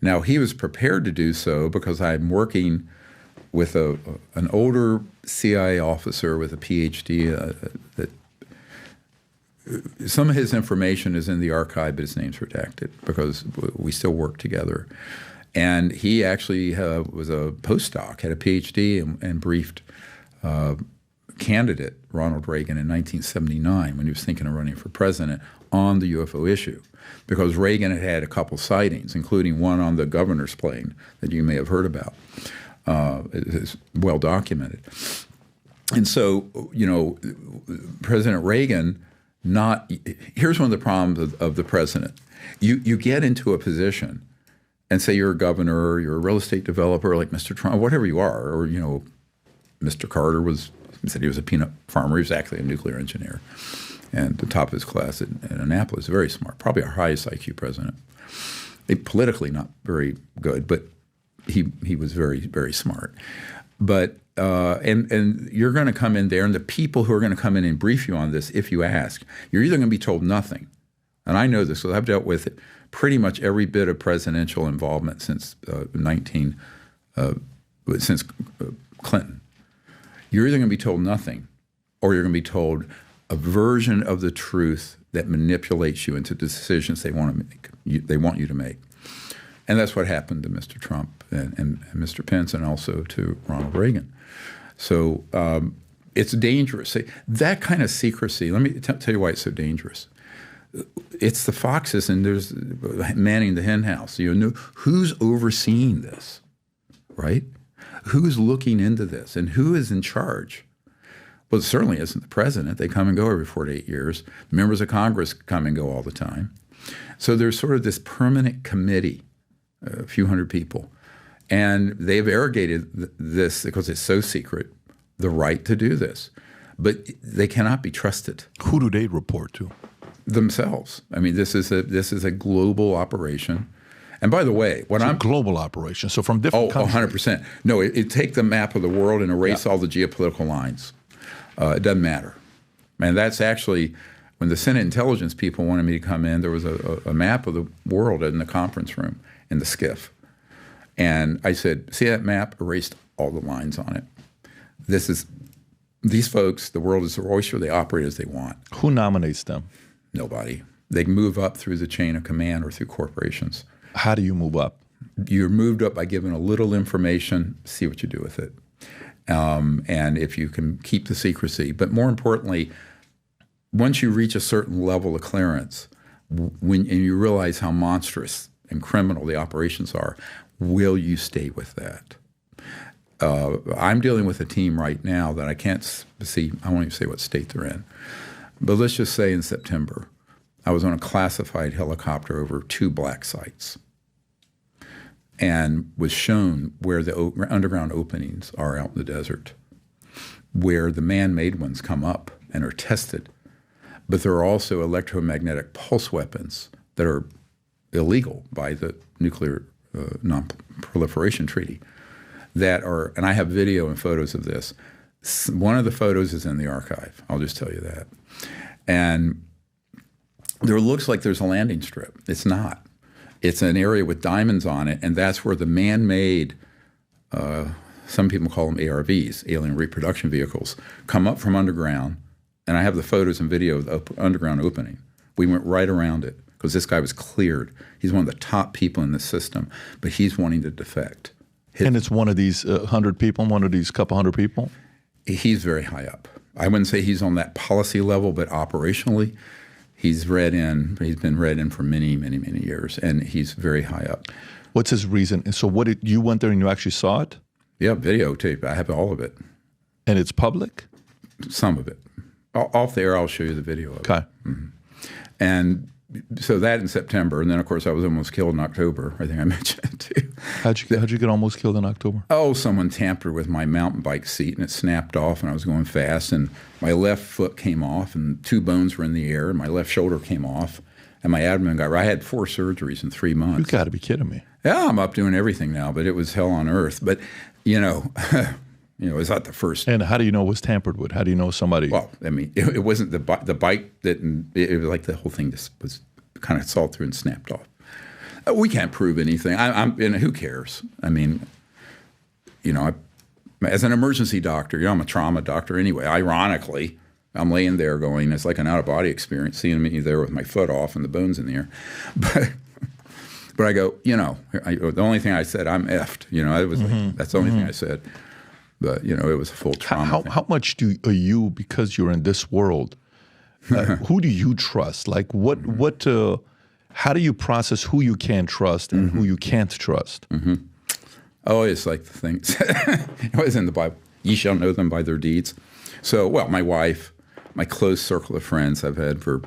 Now, he was prepared to do so because I'm working with an older CIA officer with a PhD. That some of his information is in the archive, but his name's redacted because we still work together. And he actually was a postdoc, had a PhD, and briefed candidate Ronald Reagan in 1979 when he was thinking of running for president on the UFO issue, because Reagan had had a couple sightings, including one on the governor's plane that you may have heard about. It's well documented. And so, President Reagan, here's one of the problems of the president. You get into a position and say you're a governor, or you're a real estate developer like Mr. Trump, whatever you are, or, Mr. Carter said he was a peanut farmer. He was actually a nuclear engineer and the top of his class at Annapolis. Very smart, probably our highest IQ president. Politically not very good, but he was very, very smart. But and you're going to come in there, and the people who are going to come in and brief you on this, if you ask, you're either going to be told nothing. And I know this because I've dealt with pretty much every bit of presidential involvement since since Clinton. You're either going to be told nothing, or you're going to be told a version of the truth that manipulates you into decisions they want to make. They want you to make, and that's what happened to Mr. Trump and Mr. Pence, and also to Ronald Reagan. So it's dangerous. That kind of secrecy. Let me tell you why it's so dangerous. It's the foxes, and there's manning the hen house. You know, who's overseeing this, right? Who's looking into this, and who is in charge? Well, it certainly isn't the president. They come and go every 4 to 8 years. Members of Congress come and go all the time. So there's sort of this permanent committee, a few hundred people, and they've arrogated this, because it's so secret, the right to do this. But they cannot be trusted. Who do they report to? Themselves. I mean, this is a global operation. And by the way, it's a global operation. So from different countries. 100%. No, it take the map of the world and erase all the geopolitical lines. It doesn't matter. And that's actually, when the Senate intelligence people wanted me to come in, there was a map of the world in the conference room in the skiff. And I said, see that map? Erased all the lines on it. These folks, the world is their oyster. They operate as they want. Who nominates them? Nobody. They move up through the chain of command or through corporations. How do you move up? You're moved up by giving a little information, see what you do with it. And if you can keep the secrecy. But more importantly, once you reach a certain level of clearance, and you realize how monstrous and criminal the operations are, will you stay with that? I'm dealing with a team right now that I can't see. I won't even say what state they're in. But let's just say in September, I was on a classified helicopter over 2 black sites and was shown where the underground openings are out in the desert, where the man-made ones come up and are tested. But there are also electromagnetic pulse weapons that are illegal by the Nuclear Non-Proliferation Treaty that are, and I have video and photos of this. One of the photos is in the archive. I'll just tell you that. And there looks like there's a landing strip. It's not. It's an area with diamonds on it, and that's where the man-made, some people call them ARVs, alien reproduction vehicles, come up from underground. And I have the photos and video of the underground opening. We went right around it because this guy was cleared. He's one of the top people in the system, but he's wanting to defect. And it's one of these 100 people, one of these couple hundred people? He's very high up. I wouldn't say he's on that policy level, but operationally, he's been read in for many, many, many years, and he's very high up. What's his reason? So you went there and you actually saw it? Yeah, videotape. I have all of it. And it's public? Some of it. Off the air, I'll show you the video of it. Okay. Mm-hmm. And so that in September, and then of course I was almost killed in October. I think I mentioned too. How'd you get almost killed in October? Oh, someone tampered with my mountain bike seat and it snapped off, and I was going fast, and my left foot came off, and 2 bones were in the air, and my left shoulder came off, and my abdomen got. I had 4 surgeries in 3 months. You got to be kidding me. Yeah, I'm up doing everything now, but it was hell on earth. But you know. It's not the first. And how do you know it was tampered with? How do you know somebody? Well, I mean, it wasn't the bike that. It was like the whole thing just was kind of sawed through and snapped off. We can't prove anything. And who cares? I mean, as an emergency doctor, I'm a trauma doctor anyway. Ironically, I'm laying there going, it's like an out-of-body experience, seeing me there with my foot off and the bones in the air. But I go, the only thing I said, I'm effed. It was like, that's the only thing I said. But, it was a full trauma. How much are you, because you're in this world, who do you trust? Like how do you process who you can trust and who you can't trust? Mm-hmm. Oh, it's like the things. It was in the Bible. Ye shall know them by their deeds. So, my wife, my close circle of friends I've had for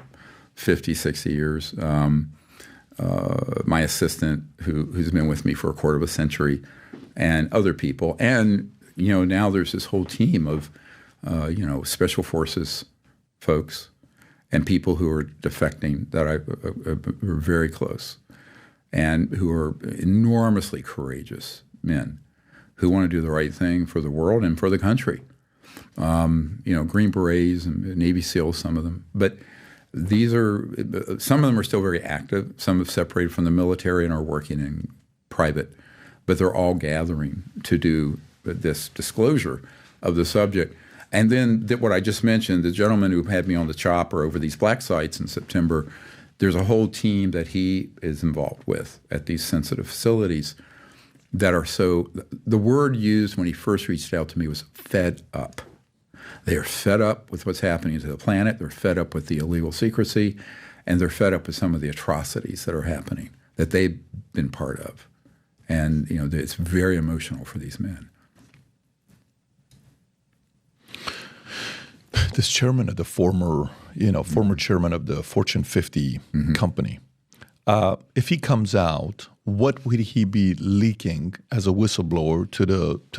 50, 60 years, my assistant who's been with me for a quarter of a century, and other people. And now there's this whole team of, special forces folks and people who are defecting that are very close and who are enormously courageous men who want to do the right thing for the world and for the country. Green Berets and Navy SEALs, some of them. But some of them are still very active. Some have separated from the military and are working in private. But they're all gathering to do this disclosure of the subject. And then what I just mentioned, the gentleman who had me on the chopper over these black sites in September, there's a whole team that he is involved with at these sensitive facilities that are so, the word used when he first reached out to me was fed up. They are fed up with what's happening to the planet. They're fed up with the illegal secrecy, and they're fed up with some of the atrocities that are happening that they've been part of. And, it's very emotional for these men. This chairman of the former chairman of the Fortune 50 company, if he comes out, what would he be leaking as a whistleblower to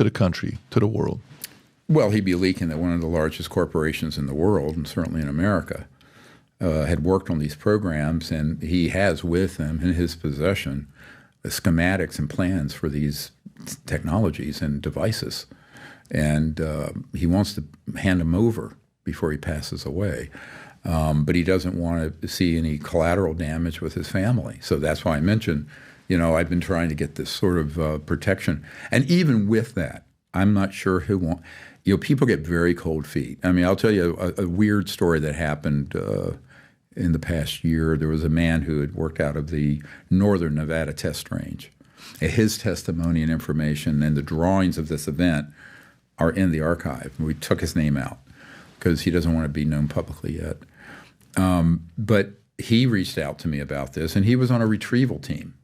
the country, to the world? Well, he'd be leaking that one of the largest corporations in the world, and certainly in America, had worked on these programs, and he has with him in his possession the schematics and plans for these technologies and devices. And he wants to hand them over before he passes away. But he doesn't want to see any collateral damage with his family. So that's why I mentioned, I've been trying to get this sort of protection. And even with that, I'm not sure who wants. People get very cold feet. I mean, I'll tell you a weird story that happened in the past year. There was a man who had worked out of the northern Nevada test range. His testimony and information and the drawings of this event are in the archive. We took his name out because he doesn't want to be known publicly yet. But he reached out to me about this, and he was on a retrieval team.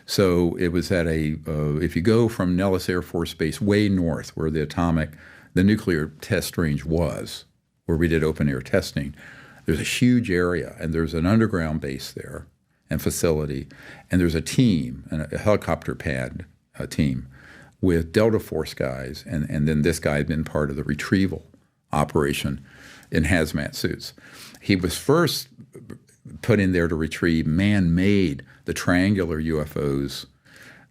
So it was at if you go from Nellis Air Force Base way north where the nuclear test range was, where we did open air testing, there's a huge area, and there's an underground base there and facility, and there's a team, a helicopter pad team with Delta Force guys, and then this guy had been part of the retrieval operation in hazmat suits. He was first put in there to retrieve man-made, the triangular UFOs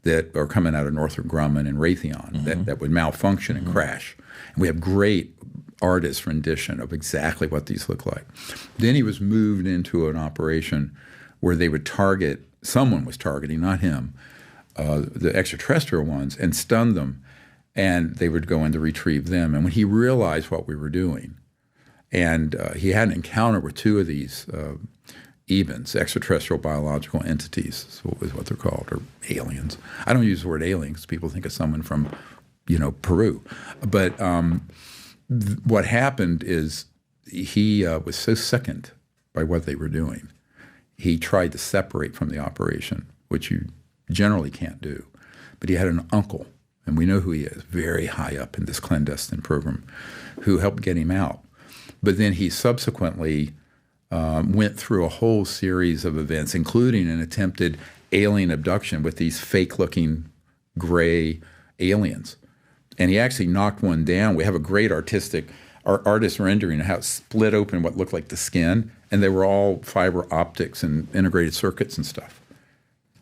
that are coming out of Northrop Grumman and Raytheon that would malfunction and crash. And we have great artist rendition of exactly what these look like. Then he was moved into an operation where they would target, someone was targeting, not him, the extraterrestrial ones, and stun them, and they would go in to retrieve them. And when he realized what we were doing, and he had an encounter with two of these EBINs, extraterrestrial biological entities, is what they're called, or aliens. I don't use the word alien because people think of someone from, Peru. But what happened is he was so sickened by what they were doing, he tried to separate from the operation, which you generally can't do. But he had an uncle, and we know who he is, very high up in this clandestine program, who helped get him out. But then he subsequently went through a whole series of events, including an attempted alien abduction with these fake-looking gray aliens. And he actually knocked one down. We have a great artist rendering of how it split open what looked like the skin, and they were all fiber optics and integrated circuits and stuff.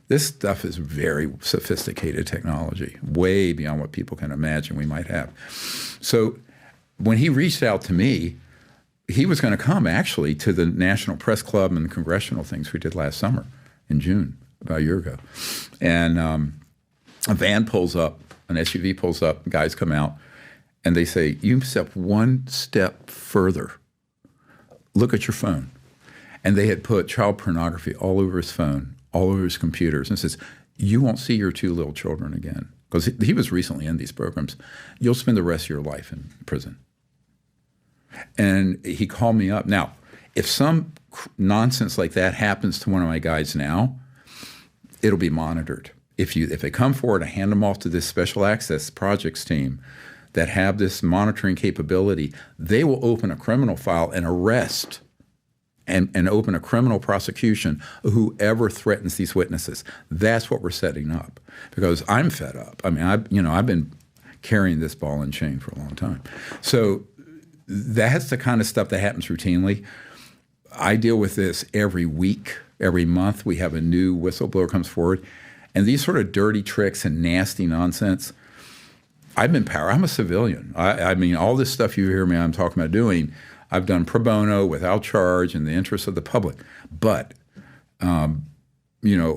This stuff is very sophisticated technology, way beyond what people can imagine we might have. So when he reached out to me, he was going to come, actually, to the National Press Club and congressional things we did last summer in June, about a year ago. And a van pulls up, an SUV pulls up, guys come out, and they say, you step one step further. Look at your phone. And they had put child pornography all over his phone, all over his computers, and says, you won't see your two little children again. Because he was recently in these programs. You'll spend the rest of your life in prison. And he called me up. Now, if some nonsense like that happens to one of my guys now, it'll be monitored. If they come forward, I hand them off to this special access projects team that have this monitoring capability. They will open a criminal file and arrest and open a criminal prosecution of whoever threatens these witnesses. That's what we're setting up, because I'm fed up. I mean, I've been carrying this ball and chain for a long time. So that's the kind of stuff that happens routinely. I deal with this every week, every month. We have a new whistleblower comes forward. And these sort of dirty tricks and nasty nonsense, I'm a civilian. I mean, all this stuff you hear me I'm talking about doing, I've done pro bono without charge in the interest of the public. But, there's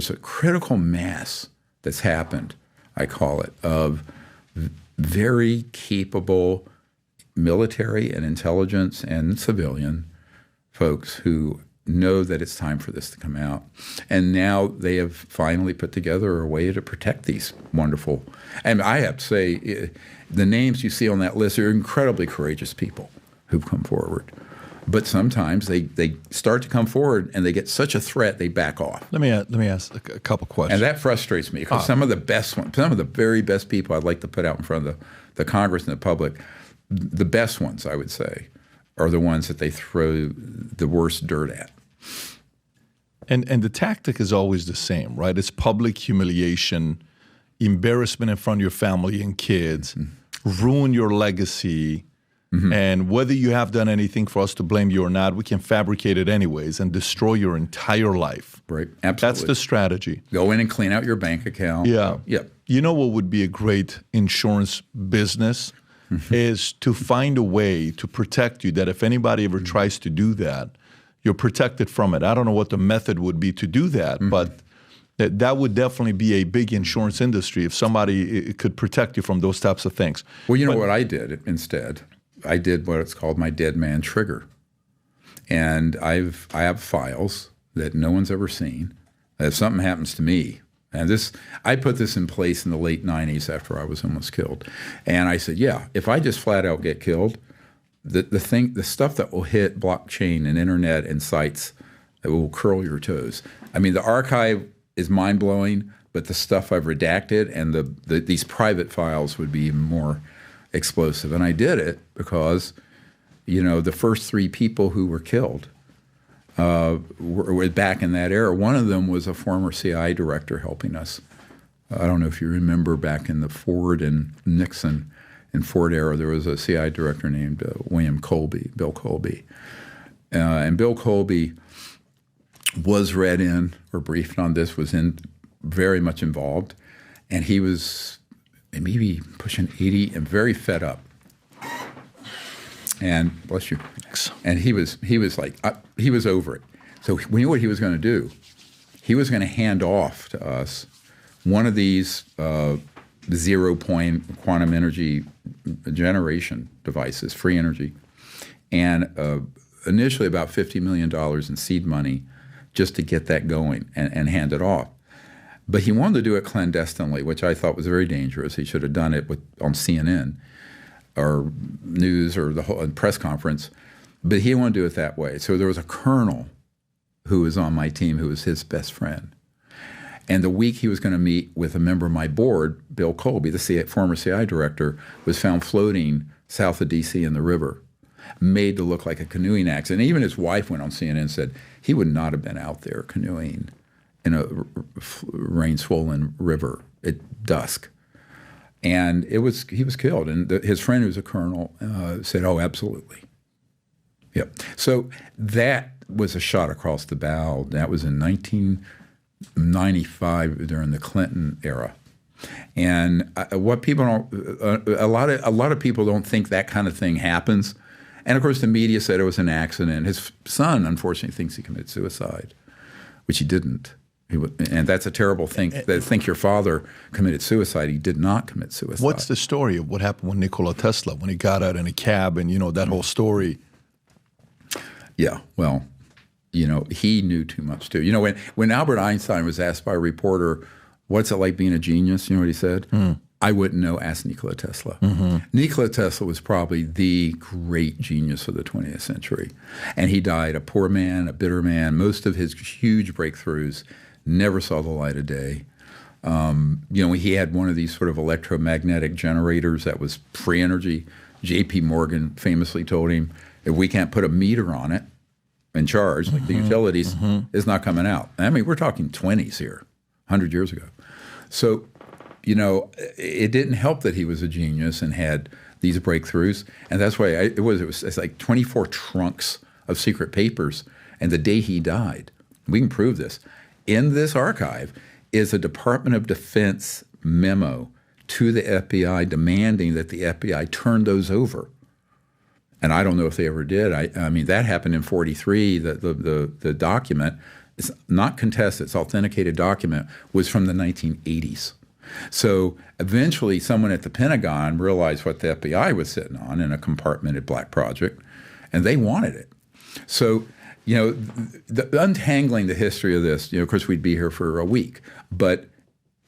a critical mass that's happened I call it, of very capable military and intelligence and civilian folks who know that it's time for this to come out. And now they have finally put together a way to protect these wonderful, and I have to say, the names you see on that list are incredibly courageous people who've come forward. But sometimes they start to come forward and they get such a threat, they back off. Let me ask a couple questions. And that frustrates me because some of the best ones, some of the very best people I'd like to put out in front of the Congress and the public, the best ones, I would say, are the ones that they throw the worst dirt at. And the tactic is always the same, right? It's public humiliation, embarrassment in front of your family and kids, ruin your legacy, and whether you have done anything for us to blame you or not, we can fabricate it anyways and destroy your entire life. Right, absolutely. That's the strategy. Go in and clean out your bank account. Yeah. Yep. You know what would be a great insurance business is to find a way to protect you that if anybody ever tries to do that, you're protected from it. I don't know what the method would be to do that, but that would definitely be a big insurance industry if somebody could protect you from those types of things. Well, you know what I did instead? I did what's called my dead man trigger. And I have files that no one's ever seen. If something happens to me, and I put this in place in the late 90s after I was almost killed. And I said, yeah, if I just flat out get killed, the stuff that will hit blockchain and internet and sites that will curl your toes. I mean, the archive is mind-blowing, but the stuff I've redacted and these private files would be even more explosive. And I did it because, the first 3 people who were killed were back in that era. One of them was a former CIA director helping us. I don't know if you remember back in the Ford and Nixon and Ford era, there was a CIA director named Bill Colby. And Bill Colby was read in or briefed on this, was very much involved. And he was maybe pushing 80 and very fed up. And bless you. Thanks. And he was like, he was over it. So we knew what he was going to do. He was going to hand off to us one of these 0-point quantum energy generation devices, free energy, and initially about $50 million in seed money just to get that going and hand it off. But he wanted to do it clandestinely, which I thought was very dangerous. He should have done it on CNN or news or the whole press conference. But he wanted to do it that way. So there was a colonel who was on my team who was his best friend. And the week he was going to meet with a member of my board, Bill Colby, the former CIA director, was found floating south of D.C. in the river, made to look like a canoeing accident. Even his wife went on CNN and said he would not have been out there canoeing in a rain-swollen river at dusk. And he was killed. And his friend, who was a colonel, said, oh, absolutely. Yep. So that was a shot across the bow. That was in 1995 during the Clinton era. And what people don't, a lot of people don't think that kind of thing happens. And of course, the media said it was an accident. His son, unfortunately, thinks he committed suicide, which he didn't. And that's a terrible thing. They think your father committed suicide. He did not commit suicide. What's the story of what happened with Nikola Tesla when he got out in a cab and, that whole story? Yeah, well, he knew too much too. When Albert Einstein was asked by a reporter, what's it like being a genius? You know what he said? I wouldn't know, ask Nikola Tesla. Nikola Tesla was probably the great genius of the 20th century. And he died a poor man, a bitter man. Most of his huge breakthroughs never saw the light of day. He had one of these sort of electromagnetic generators that was free energy. J.P. Morgan famously told him, if we can't put a meter on it and charge, like the utilities, it's not coming out. I mean, we're talking 20s here, 100 years ago. So, it didn't help that he was a genius and had these breakthroughs. And that's why it's like 24 trunks of secret papers. And the day he died, we can prove this, in this archive is a Department of Defense memo to the FBI demanding that the FBI turn those over. And I don't know if they ever did. I mean, that happened in 43. The document, it's not contested, it's authenticated document, was from the 1980s. So eventually someone at the Pentagon realized what the FBI was sitting on in a compartmented black project, and they wanted it. So, untangling the history of this, of course, we'd be here for a week, but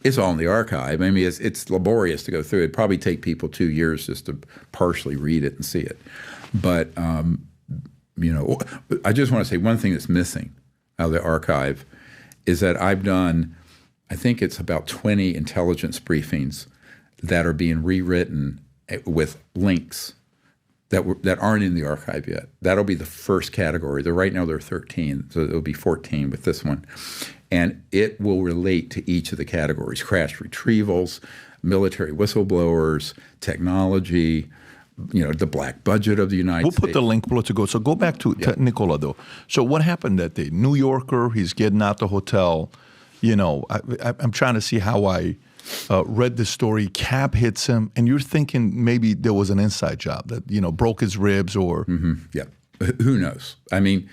it's all in the archive. I mean, it's laborious to go through. It'd probably take people 2 years just to partially read it and see it. But, I just want to say one thing that's missing out of the archive is that I've done, I think it's about 20 intelligence briefings that are being rewritten with links that aren't in the archive yet. That'll be the first category. Right now there are 13, so it'll be 14 with this one. And it will relate to each of the categories: crash retrievals, military whistleblowers, technology, the black budget of the United States. We'll put the link below to go. So go back to Nicola, though. So what happened that day? New Yorker, he's getting out the hotel. I'm trying to see how I read the story. Cab hits him, and you're thinking maybe there was an inside job that, broke his ribs or... Mm-hmm. Yeah. Who knows? I mean,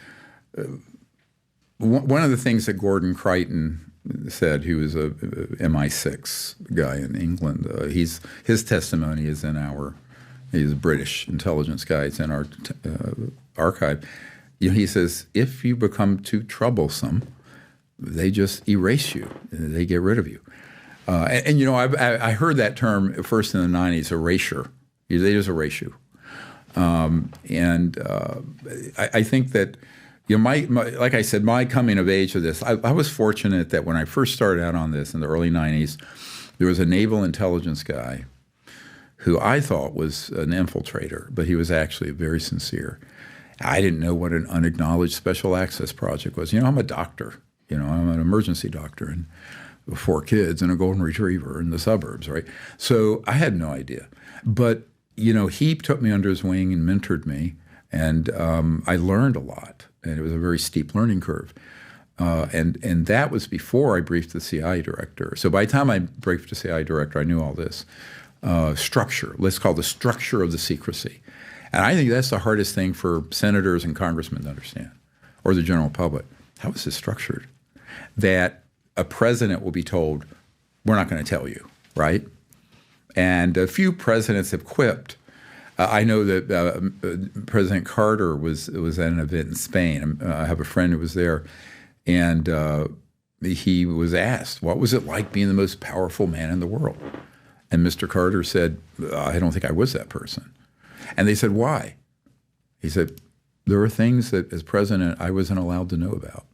one of the things that Gordon Crichton said, he was a MI6 guy in England, his testimony is in he's a British intelligence guy, it's in our archive. He says, if you become too troublesome, they just erase you. They get rid of you. I heard that term first in the 90s, erasure. They just erase you. I think that, like I said, my coming of age of this, I was fortunate that when I first started out on this in the early 90s, there was a naval intelligence guy who I thought was an infiltrator, but he was actually very sincere. I didn't know what an unacknowledged special access project was. I'm a doctor. I'm an emergency doctor and 4 kids and a golden retriever in the suburbs, right? So I had no idea. But, he took me under his wing and mentored me, and I learned a lot. And it was a very steep learning curve. And that was before I briefed the CIA director. So by the time I briefed the CIA director, I knew all this. Structure, let's call the structure of the secrecy. And I think that's the hardest thing for senators and congressmen to understand, or the general public. How is this structured? That a president will be told, we're not going to tell you, right? And a few presidents have quipped. I know that President Carter was at an event in Spain. I have a friend who was there, and he was asked, what was it like being the most powerful man in the world? And Mr. Carter said, I don't think I was that person. And they said, why? He said, there are things that as president I wasn't allowed to know about.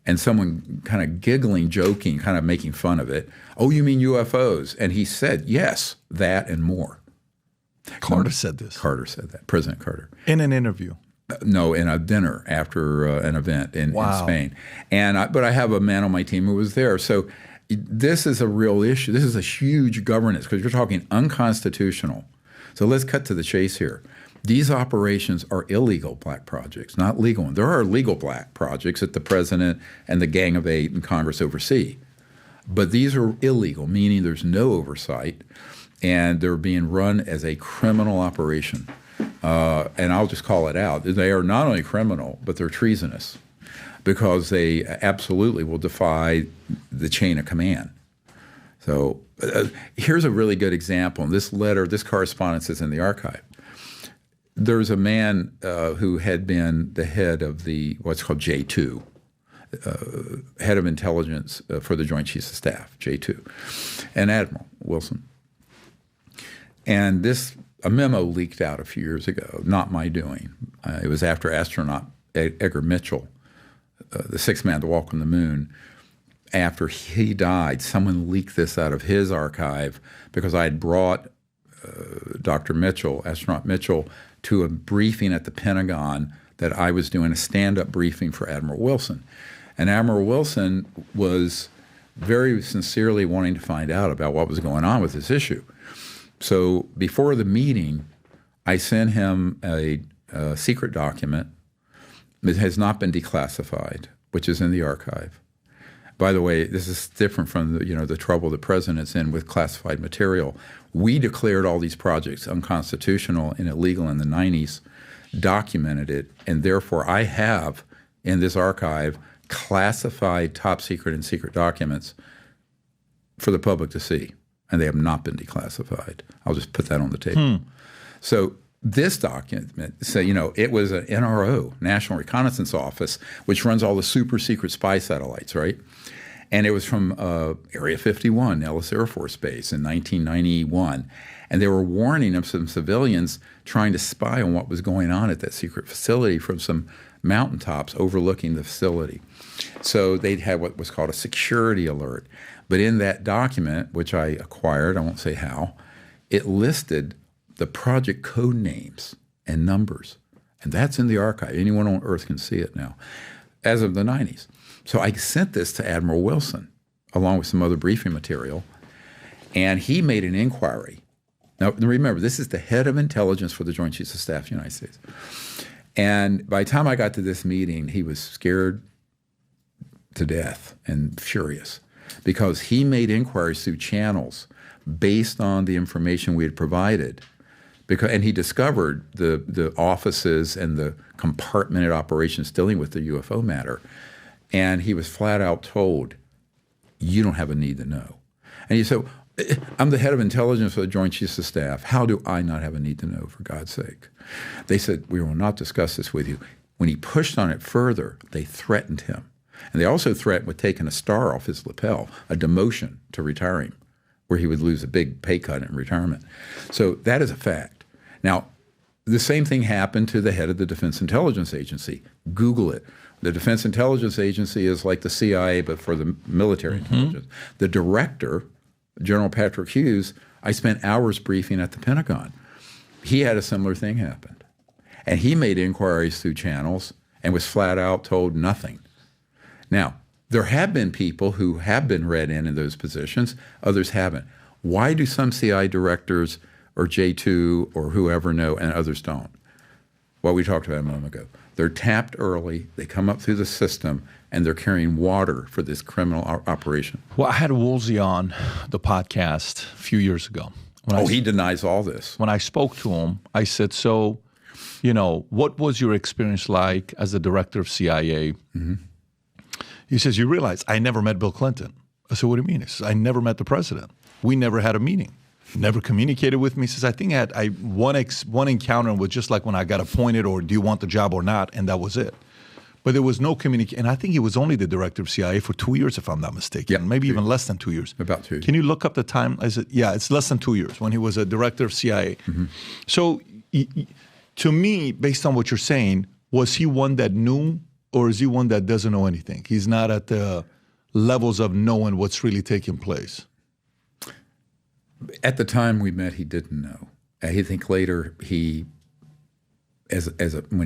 And someone kind of giggling, joking, kind of making fun of it. Oh, you mean UFOs? And he said, yes, that and more. Carter said this. Carter said that, President Carter. In an interview? No, in a dinner after an event in Spain. But I have a man on my team who was there. So this is a real issue. This is a huge governance because you're talking unconstitutional. So let's cut to the chase here. These operations are illegal black projects, not legal ones. There are legal black projects that the president and the Gang of Eight and Congress oversee. But these are illegal, meaning there's no oversight, and they're being run as a criminal operation. And I'll just call it out. They are not only criminal, but they're treasonous because they absolutely will defy the chain of command. So here's a really good example. This correspondence is in the archive. There's a man who had been the head of what's called J2, head of intelligence for the Joint Chiefs of Staff, J2, and Admiral Wilson. And a memo leaked out a few years ago, not my doing. It was after astronaut Edgar Mitchell, the 6th man to walk on the moon. After he died, someone leaked this out of his archive because I had brought Dr. Mitchell, astronaut Mitchell, to a briefing at the Pentagon that I was doing a stand-up briefing for Admiral Wilson. And Admiral Wilson was very sincerely wanting to find out about what was going on with this issue. So before the meeting, I sent him a secret document that has not been declassified, which is in the archive. By the way, this is different from the trouble the president's in with classified material. We declared all these projects unconstitutional and illegal in the 90s, documented it, and therefore I have in this archive classified top secret and secret documents for the public to see. and they have not been declassified. I'll just put that on the table. So this document, it was an NRO, National Reconnaissance Office, which runs all the super secret spy satellites, right? And it was from Area 51, Nellis Air Force Base in 1991. And they were warning of some civilians trying to spy on what was going on at that secret facility from some mountaintops overlooking the facility. So they'd had what was called a security alert. But in that document, which I acquired, I won't say how, it listed the project code names and numbers. And that's in the archive. Anyone on Earth can see it now, as of the 90s. So I sent this to Admiral Wilson, along with some other briefing material, and he made an inquiry. Now, remember, this is the head of intelligence for the Joint Chiefs of Staff of the United States. And by the time I got to this meeting, he was scared to death and furious because he made inquiries through channels based on the information we had provided. And he discovered the offices and the compartmented operations dealing with the UFO matter. And he was flat out told, you don't have a need to know. And he said, I'm the head of intelligence for the Joint Chiefs of Staff. How do I not have a need to know, for God's sake? They said, we will not discuss this with you. When he pushed on it further, they threatened him. And they also threatened with taking a star off his lapel, a demotion to retire him, where he would lose a big pay cut in retirement. So that is a fact. Now, the same thing happened to the head of the Defense Intelligence Agency. Google it. The Defense Intelligence Agency is like the CIA, but for the military intelligence. The director, General Patrick Hughes, I spent hours briefing at the Pentagon. He had a similar thing happen. And he made inquiries through channels and was flat out told nothing. Now, there have been people who have been read in those positions, others haven't. Why do some CI directors or J2 or whoever know and others don't? Well, we talked about a moment ago. They're tapped early, they come up through the system, and they're carrying water for this criminal operation. Well, I had Woolsey on the podcast a few years ago. He denies all this. When I spoke to him, I said, so, what was your experience like as the director of CIA? He says, you realize I never met Bill Clinton. I said, what do you mean? He says, I never met the president. We never had a meeting. Never communicated with me. He says, I think I had one encounter with just like when I got appointed or do you want the job or not, and that was it. But there was no communication. And I think he was only the director of CIA for 2 years, if I'm not mistaken. Yeah, maybe even less than 2 years. About 2 years. Can you look up the time? I said, yeah, it's less than 2 years when he was a director of CIA. So to me, based on what you're saying, was he one that knew or is he one that doesn't know anything? He's not at the levels of knowing what's really taking place. At the time we met, he didn't know. I think later when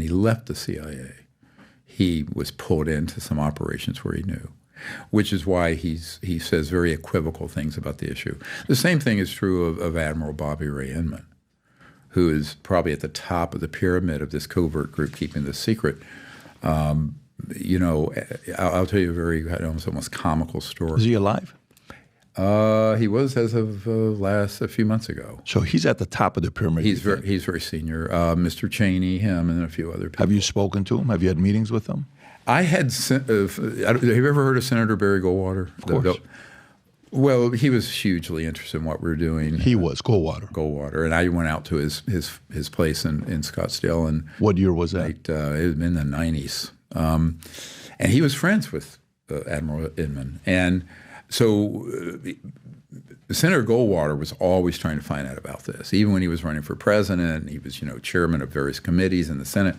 he left the CIA, he was pulled into some operations where he knew, which is why he says very equivocal things about the issue. The same thing is true of Admiral Bobby Ray Inman, who is probably at the top of the pyramid of this covert group keeping this secret. I'll tell you a very almost comical story. Is he alive? He was as of a few months ago. So he's at the top of the pyramid. He's very senior. Mr. Cheney, him, and a few other people. Have you spoken to him? Have you had meetings with him? I had. Have you ever heard of Senator Barry Goldwater? Of course. Well, he was hugely interested in what we were doing. He was Goldwater, and I went out to his place in Scottsdale. And what year was that? It was in the 90s, and he was friends with Admiral Inman, and so Senator Goldwater was always trying to find out about this. Even when he was running for president, he was chairman of various committees in the Senate,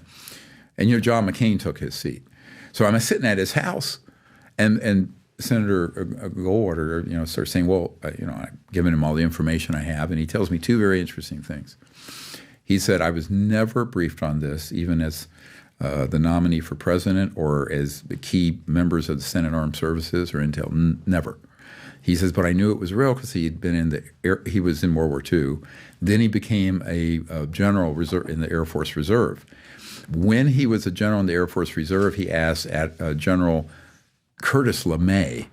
and John McCain took his seat. So I'm sitting at his house, and Senator Goldwater, starts saying, well, I've given him all the information I have, and he tells me two very interesting things. He said, I was never briefed on this, even as the nominee for president or as the key members of the Senate Armed Services or Intel, never. He says, but I knew it was real because he had been he was in World War II. Then he became a general in the Air Force Reserve. When he was a general in the Air Force Reserve, he asked General Curtis LeMay,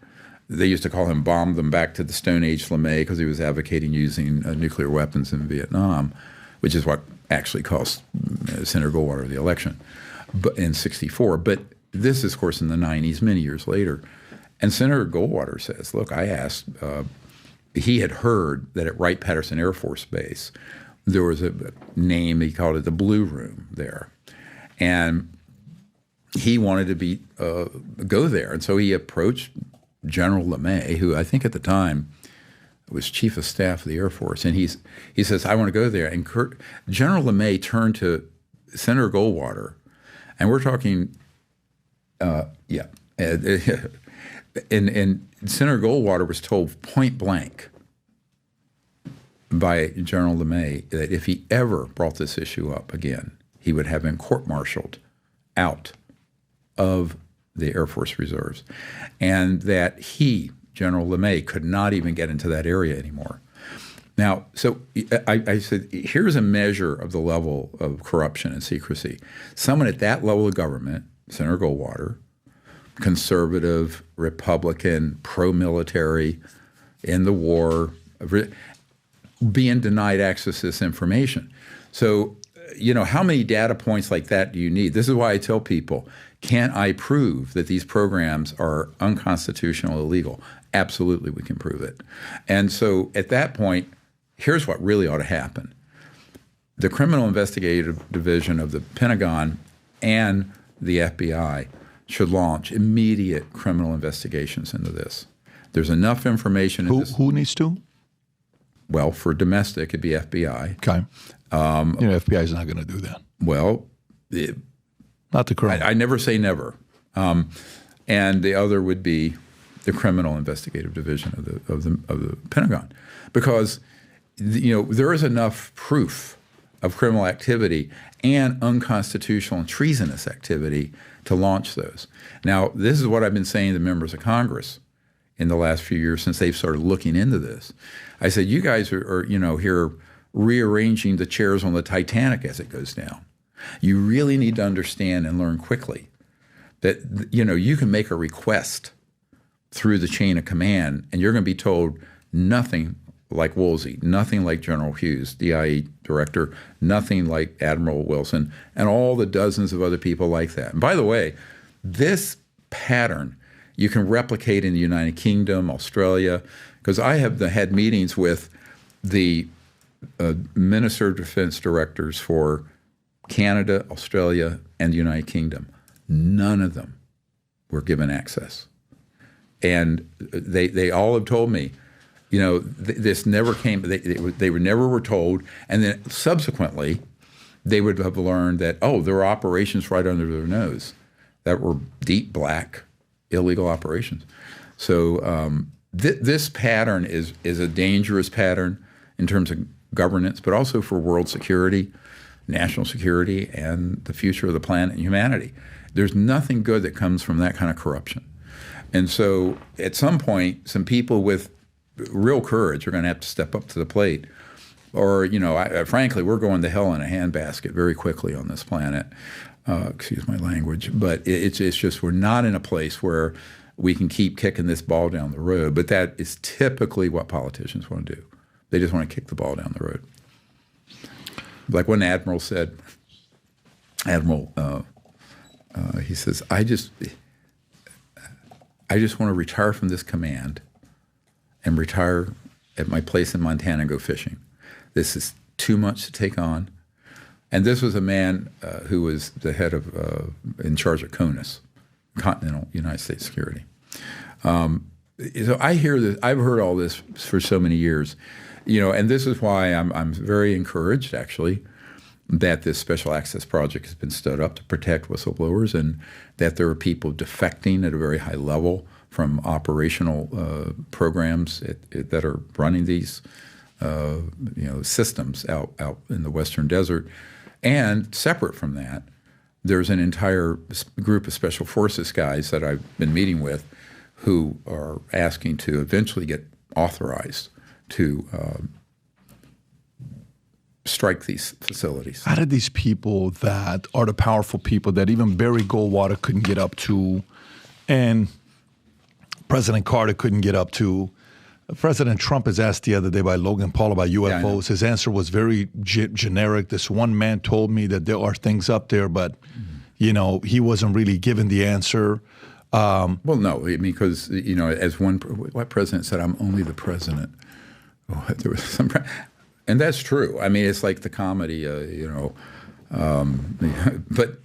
they used to call him Bomb Them Back to the Stone Age LeMay because he was advocating using nuclear weapons in Vietnam, which is what actually cost Senator Goldwater the election in '64. But this is, of course, in the 90s, many years later. And Senator Goldwater says, look, I asked he had heard that at Wright-Patterson Air Force Base, there was a name, he called it the Blue Room there. And he wanted to go there. And so he approached General LeMay, who I think at the time was Chief of Staff of the Air Force. And he says, I want to go there. And General LeMay turned to Senator Goldwater, and we're talking, and Senator Goldwater was told point blank by General LeMay that if he ever brought this issue up again, he would have him court-martialed out of the Air Force Reserves, and that he, General LeMay, could not even get into that area anymore. Now, so I said, here's a measure of the level of corruption and secrecy. Someone at that level of government, Senator Goldwater, conservative, Republican, pro-military, in the war, being denied access to this information. So, how many data points like that do you need? This is why I tell people, can I prove that these programs are unconstitutional, illegal? Absolutely, we can prove it. And so at that point, here's what really ought to happen. The Criminal Investigative Division of the Pentagon and the FBI should launch immediate criminal investigations into this. There's enough information. Who needs to? Well, for domestic, it'd be FBI. Okay. FBI is not going to do that. Well, not the criminal. I never say never. And the other would be the Criminal Investigative Division of the Pentagon, because there is enough proof of criminal activity and unconstitutional and treasonous activity to launch those. Now, this is what I've been saying to members of Congress in the last few years since they've started looking into this. I said, you guys are here rearranging the chairs on the Titanic as it goes down. You really need to understand and learn quickly that, you can make a request through the chain of command and you're going to be told nothing like Woolsey, nothing like General Hughes, DIE director, nothing like Admiral Wilson, and all the dozens of other people like that. And by the way, this pattern you can replicate in the United Kingdom, Australia, because I have had meetings with the Minister of Defense directors for Canada, Australia, and the United Kingdom. None of them were given access. And they all have told me, this never came, they never were told. And then subsequently, they would have learned that, there were operations right under their nose that were deep black, illegal operations. So this pattern is a dangerous pattern in terms of governance, but also for world security, national security, and the future of the planet and humanity. There's nothing good that comes from that kind of corruption. And so at some point, some people with real courage are going to have to step up to the plate. Or, frankly, we're going to hell in a handbasket very quickly on this planet. Excuse my language. But it's just we're not in a place where we can keep kicking this ball down the road. But that is typically what politicians want to do. They just want to kick the ball down the road. Like one admiral said, he says, I just want to retire from this command and retire at my place in Montana and go fishing. This is too much to take on. And this was a man who was the head of, in charge of CONUS, Continental United States Security. So I hear this, I've heard all this for so many years, and this is why I'm very encouraged, actually, that this special access project has been stood up to protect whistleblowers, and that there are people defecting at a very high level from operational programs that are running these systems out in the Western Desert. And separate from that, there's an entire group of special forces guys that I've been meeting with who are asking to eventually get authorized to strike these facilities. How did these people that are the powerful people that even Barry Goldwater couldn't get up to, and President Carter couldn't get up to? President Trump is asked the other day by Logan Paul about UFOs. Yeah, his answer was very generic. This one man told me that there are things up there, but he wasn't really given the answer. Well, no, because as what president said, I'm only the president. There was some, and that's true. I mean, it's like the comedy, but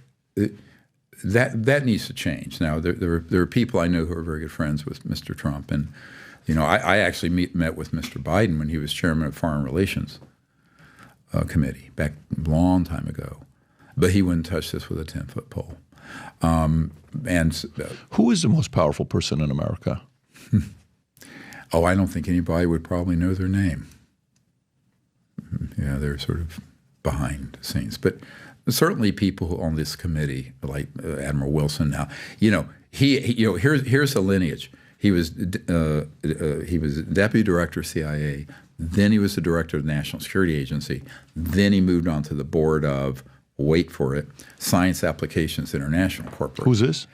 that needs to change. Now, there are people I know who are very good friends with Mr. Trump, and I actually met with Mr. Biden when he was chairman of Foreign Relations Committee back a long time ago, but he wouldn't touch this with a 10-foot pole. Who is the most powerful person in America? Oh, I don't think anybody would probably know their name. Yeah, they're sort of behind the scenes. But certainly people on this committee, like Admiral Wilson now, here's the lineage. He was deputy director of CIA, then he was the director of the National Security Agency, then he moved on to the board of, wait for it, Science Applications International Corporation. Who's this?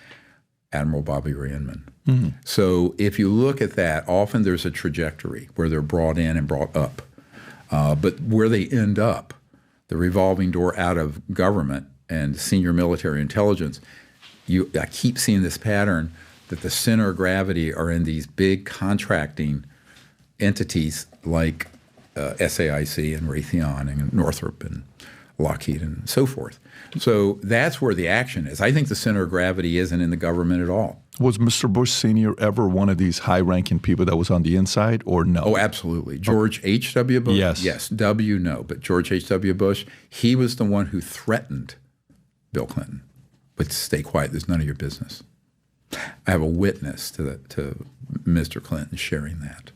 Admiral Bobby Randman. Mm-hmm. So if you look at that, often there's a trajectory where they're brought in and brought up. But where they end up, the revolving door out of government and senior military intelligence, I keep seeing this pattern that the center of gravity are in these big contracting entities like SAIC and Raytheon and Northrop and Lockheed and so forth. So that's where the action is. I think the center of gravity isn't in the government at all. Was Mr. Bush Sr. ever one of these high-ranking people that was on the inside, or no? Oh, absolutely. George H.W. Bush? Yes. Yes. W, no. But George H.W. Bush, he was the one who threatened Bill Clinton. But stay quiet. There's none of your business. I have a witness to Mr. Clinton sharing that.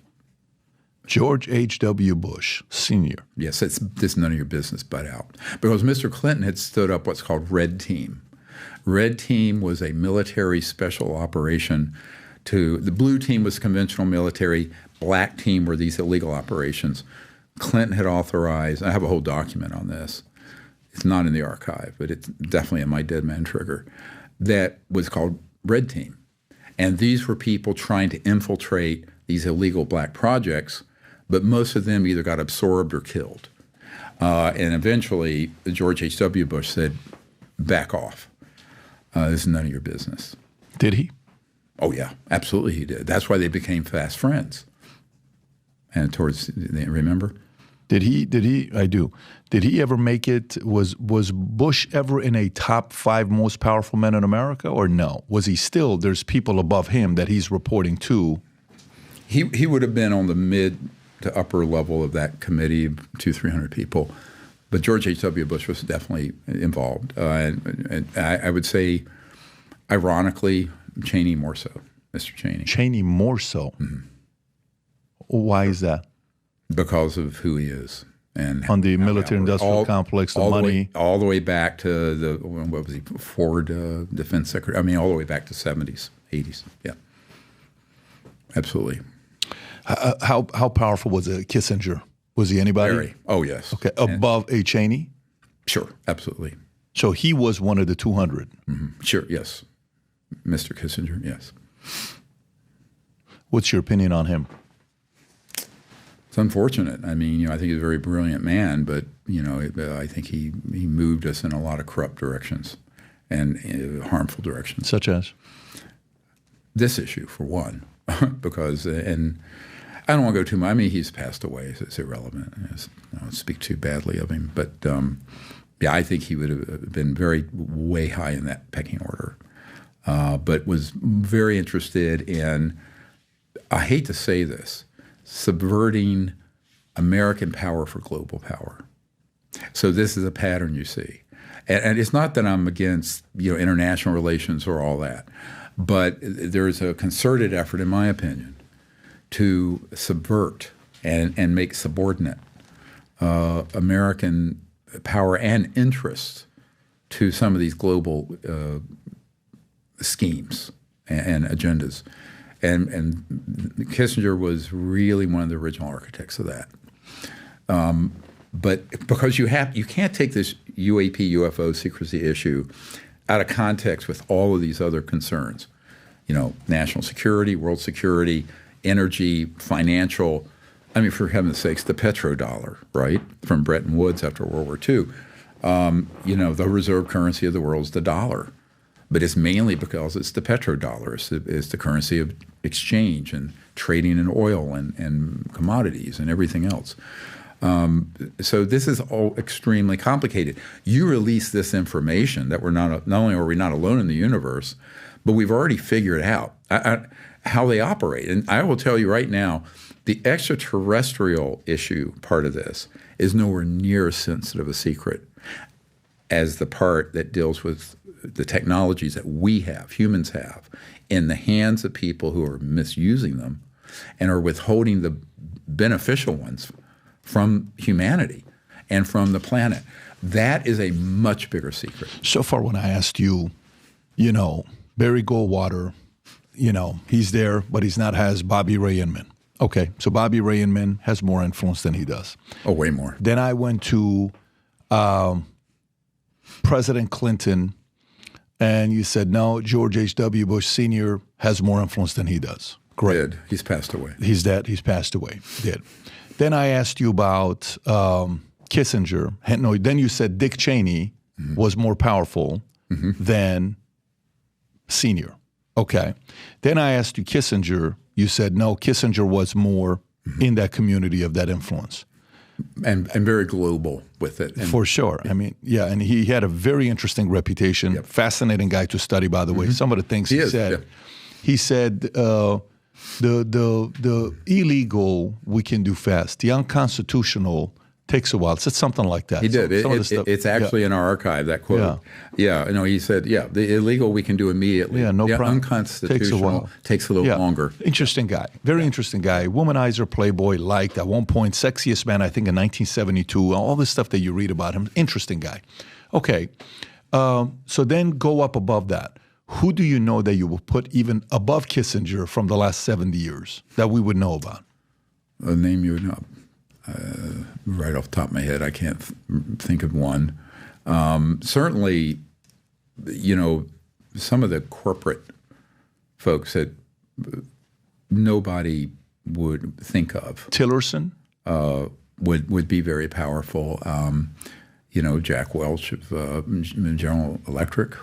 George H.W. Bush Sr. Yes, it's none of your business, butt out. Because Mr. Clinton had stood up what's called Red Team. Red Team was a military special operation the blue team was conventional military, black team were these illegal operations. Clinton had authorized, I have a whole document on this. It's not in the archive, but it's definitely in my dead man trigger, that was called Red Team. And these were people trying to infiltrate these illegal black projects, but most of them either got absorbed or killed. And eventually, George H.W. Bush said, back off. This is none of your business. Did he? Oh, yeah, absolutely he did. That's why they became fast friends. And remember? Did he? I do. Did he ever make it? Was Bush ever in a top 5 most powerful men in America, or no? Was he still? There's people above him that he's reporting to. He would have been on the mid to upper level of that committee, 200-300 people. But George H.W. Bush was definitely involved. And I would say, ironically, Cheney more so, Mr. Cheney. Cheney more so? Mm-hmm. Why is that? Because of who he is. And on the military-industrial complex, the money. All the way back to what was he, Ford Defense Secretary. I mean, all the way back to 70s, 80s. Yeah, absolutely. How powerful was Kissinger? Was he anybody? Very. Oh, yes. Okay, above a Cheney? Sure, absolutely. So he was one of the 200? Mm-hmm. Sure, yes. Mr. Kissinger, yes. What's your opinion on him? It's unfortunate. I mean, I think he's a very brilliant man, but, I think he moved us in a lot of corrupt directions and harmful directions. Such as? This issue, for one, because, and I don't want to go too much. I mean, he's passed away, so it's irrelevant. I don't speak too badly of him, but I think he would have been way high in that pecking order, but was very interested in, I hate to say this, subverting American power for global power. So this is a pattern you see. And it's not that I'm against international relations or all that, but there's a concerted effort, in my opinion, to subvert and make subordinate American power and interest to some of these global schemes and agendas. And Kissinger was really one of the original architects of that. But because you can't take this UAP, UFO secrecy issue out of context with all of these other concerns, national security, world security, energy, financial. I mean, for heaven's sakes, the petrodollar, right, from Bretton Woods after World War II. The reserve currency of the world is the dollar. But it's mainly because it's the petrodollar. It's the currency of exchange and trading in oil and commodities and everything else. So this is all extremely complicated. You release this information that we're not only are we not alone in the universe, but we've already figured out how they operate. And I will tell you right now, the extraterrestrial issue part of this is nowhere near as sensitive a secret as the part that deals with the technologies that we have, humans have, in the hands of people who are misusing them and are withholding the beneficial ones from humanity and from the planet. That is a much bigger secret. So far, when I asked you, Barry Goldwater, he's there, but he's not as Bobby Ray Inman. Okay, so Bobby Ray Inman has more influence than he does. Oh, way more. Then I went to President Clinton, and you said, no, George H.W. Bush Sr. has more influence than he does. Great. He's passed away. He's dead. He's passed away. Did. Then I asked you about Kissinger. No, then you said Dick Cheney was more powerful than Sr. Okay. Then I asked you Kissinger. You said, no, Kissinger was more in that community of that influence. And very global with it. And, for sure. I mean, yeah, and he had a very interesting reputation. Yep. Fascinating guy to study, by the way. Some of the things he said. Yeah. He said the illegal we can do fast. The unconstitutional takes a while. Said something like that. He did. It's actually in our archive, that quote. Yeah. He said, the illegal we can do immediately. Yeah, no problem. Unconstitutional takes a little longer. Interesting guy. Very interesting guy. Womanizer, playboy, liked at one point, sexiest man, I think, in 1972. All this stuff that you read about him. Interesting guy. Okay. So then go up above that. Who do you know that you will put even above Kissinger from the last 70 years that we would know about? A name you would know. Right off the top of my head, I can't think of one. Certainly, some of the corporate folks that nobody would think of. Tillerson? Would be very powerful. Jack Welch of General Electric.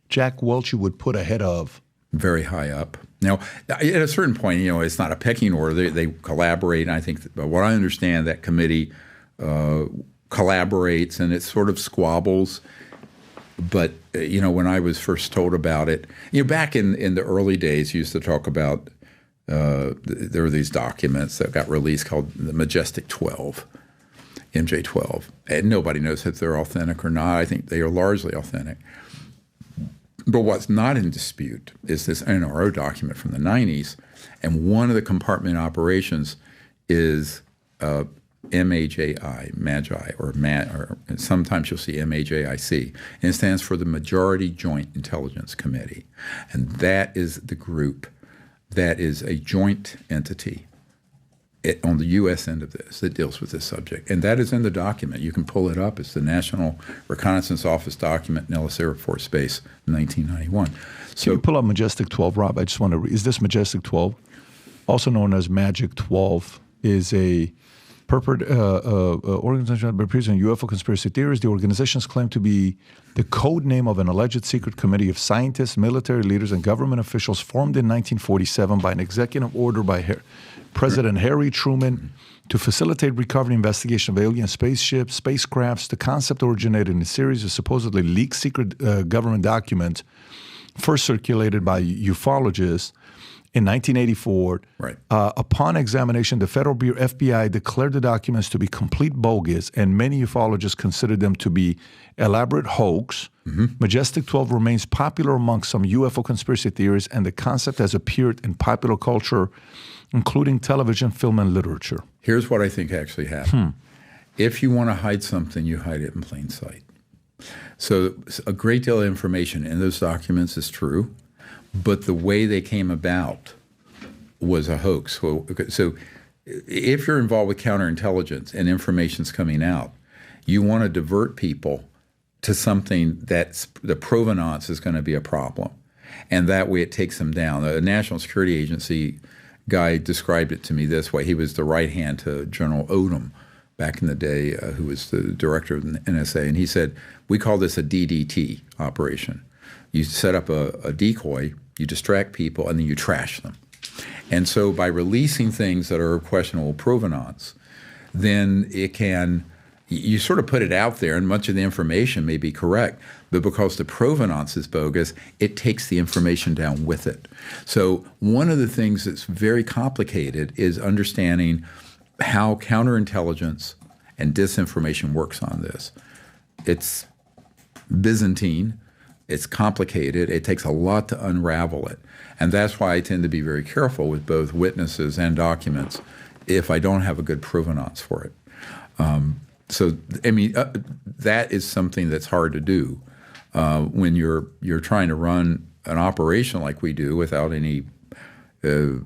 Jack Welch you would put ahead of? Very high up. Now, at a certain point, it's not a pecking order. They collaborate, and I think what I understand, that committee collaborates, and it sort of squabbles. But, when I was first told about it, back in the early days, you used to talk about, there were these documents that got released called the Majestic 12, MJ-12. And nobody knows if they're authentic or not. I think they are largely authentic. But what's not in dispute is this NRO document from the 90s, and one of the compartment operations is MAJI, MAGI, or sometimes you'll see MAJIC, and it stands for the Majority Joint Intelligence Committee. And that is the group that is a joint entity on the U.S. end of this that deals with this subject. And that is in the document. You can pull it up. It's the National Reconnaissance Office document, Nellis Air Force Base, 1991. So you pull up Majestic 12, Rob. I just want to read. Is this Majestic 12? Also known as Magic 12, is a purported organization that represents UFO conspiracy theories. The organizations claim to be the code name of an alleged secret committee of scientists, military leaders, and government officials formed in 1947 by an executive order by President Harry Truman to facilitate recovery and investigation of alien spaceships, spacecrafts. The concept originated in a series of supposedly leaked secret government documents first circulated by ufologists in 1984. Right. Upon examination, the Federal Bureau FBI declared the documents to be complete bogus, and many ufologists considered them to be elaborate hoax. Majestic 12 remains popular among some UFO conspiracy theories, and the concept has appeared in popular culture, including television, film, and literature. Here's what I think actually happened. If you want to hide something, you hide it in plain sight. So a great deal of information in those documents is true, but the way they came about was a hoax. So if you're involved with counterintelligence and information's coming out, you want to divert people to something that's the provenance is going to be a problem. And that way it takes them down. The National Security Agency guy described it to me this way. He was the right hand to General Odom back in the day, who was the director of the NSA. And he said, we call this a DDT operation. You set up a decoy, you distract people, and then you trash them. And so by releasing things that are of questionable provenance, then it can, you sort of put it out there, and much of the information may be correct, but because the provenance is bogus, it takes the information down with it. So one of the things that's very complicated is understanding how counterintelligence and disinformation works on this. It's Byzantine, it's complicated, it takes a lot to unravel it. And that's why I tend to be very careful with both witnesses and documents if I don't have a good provenance for it. So, I mean, that is something that's hard to do when you're trying to run an operation like we do without any, real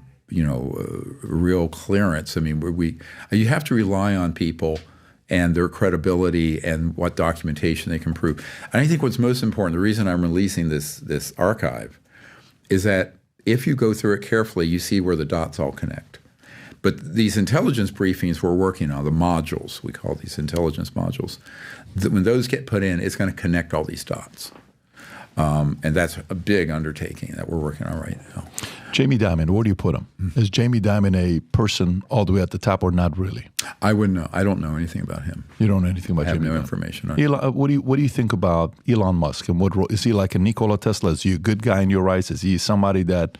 clearance. I mean, you have to rely on people and their credibility and what documentation they can prove. And I think what's most important, the reason I'm releasing this archive, is that if you go through it carefully, you see where the dots all connect. But these intelligence briefings we're working on, the modules, we call these intelligence modules, when those get put in, it's going to connect all these dots. And that's a big undertaking that we're working on right now. Jamie Dimon, where do you put him? Is Jamie Dimon a person all the way at the top or not really? I wouldn't know. I don't know anything about him. You don't know anything about Jamie Dimon? I have no information on Elon, what do you think about Elon Musk? And what role, is he like a Nikola Tesla? Is he a good guy in your eyes? Is he somebody that,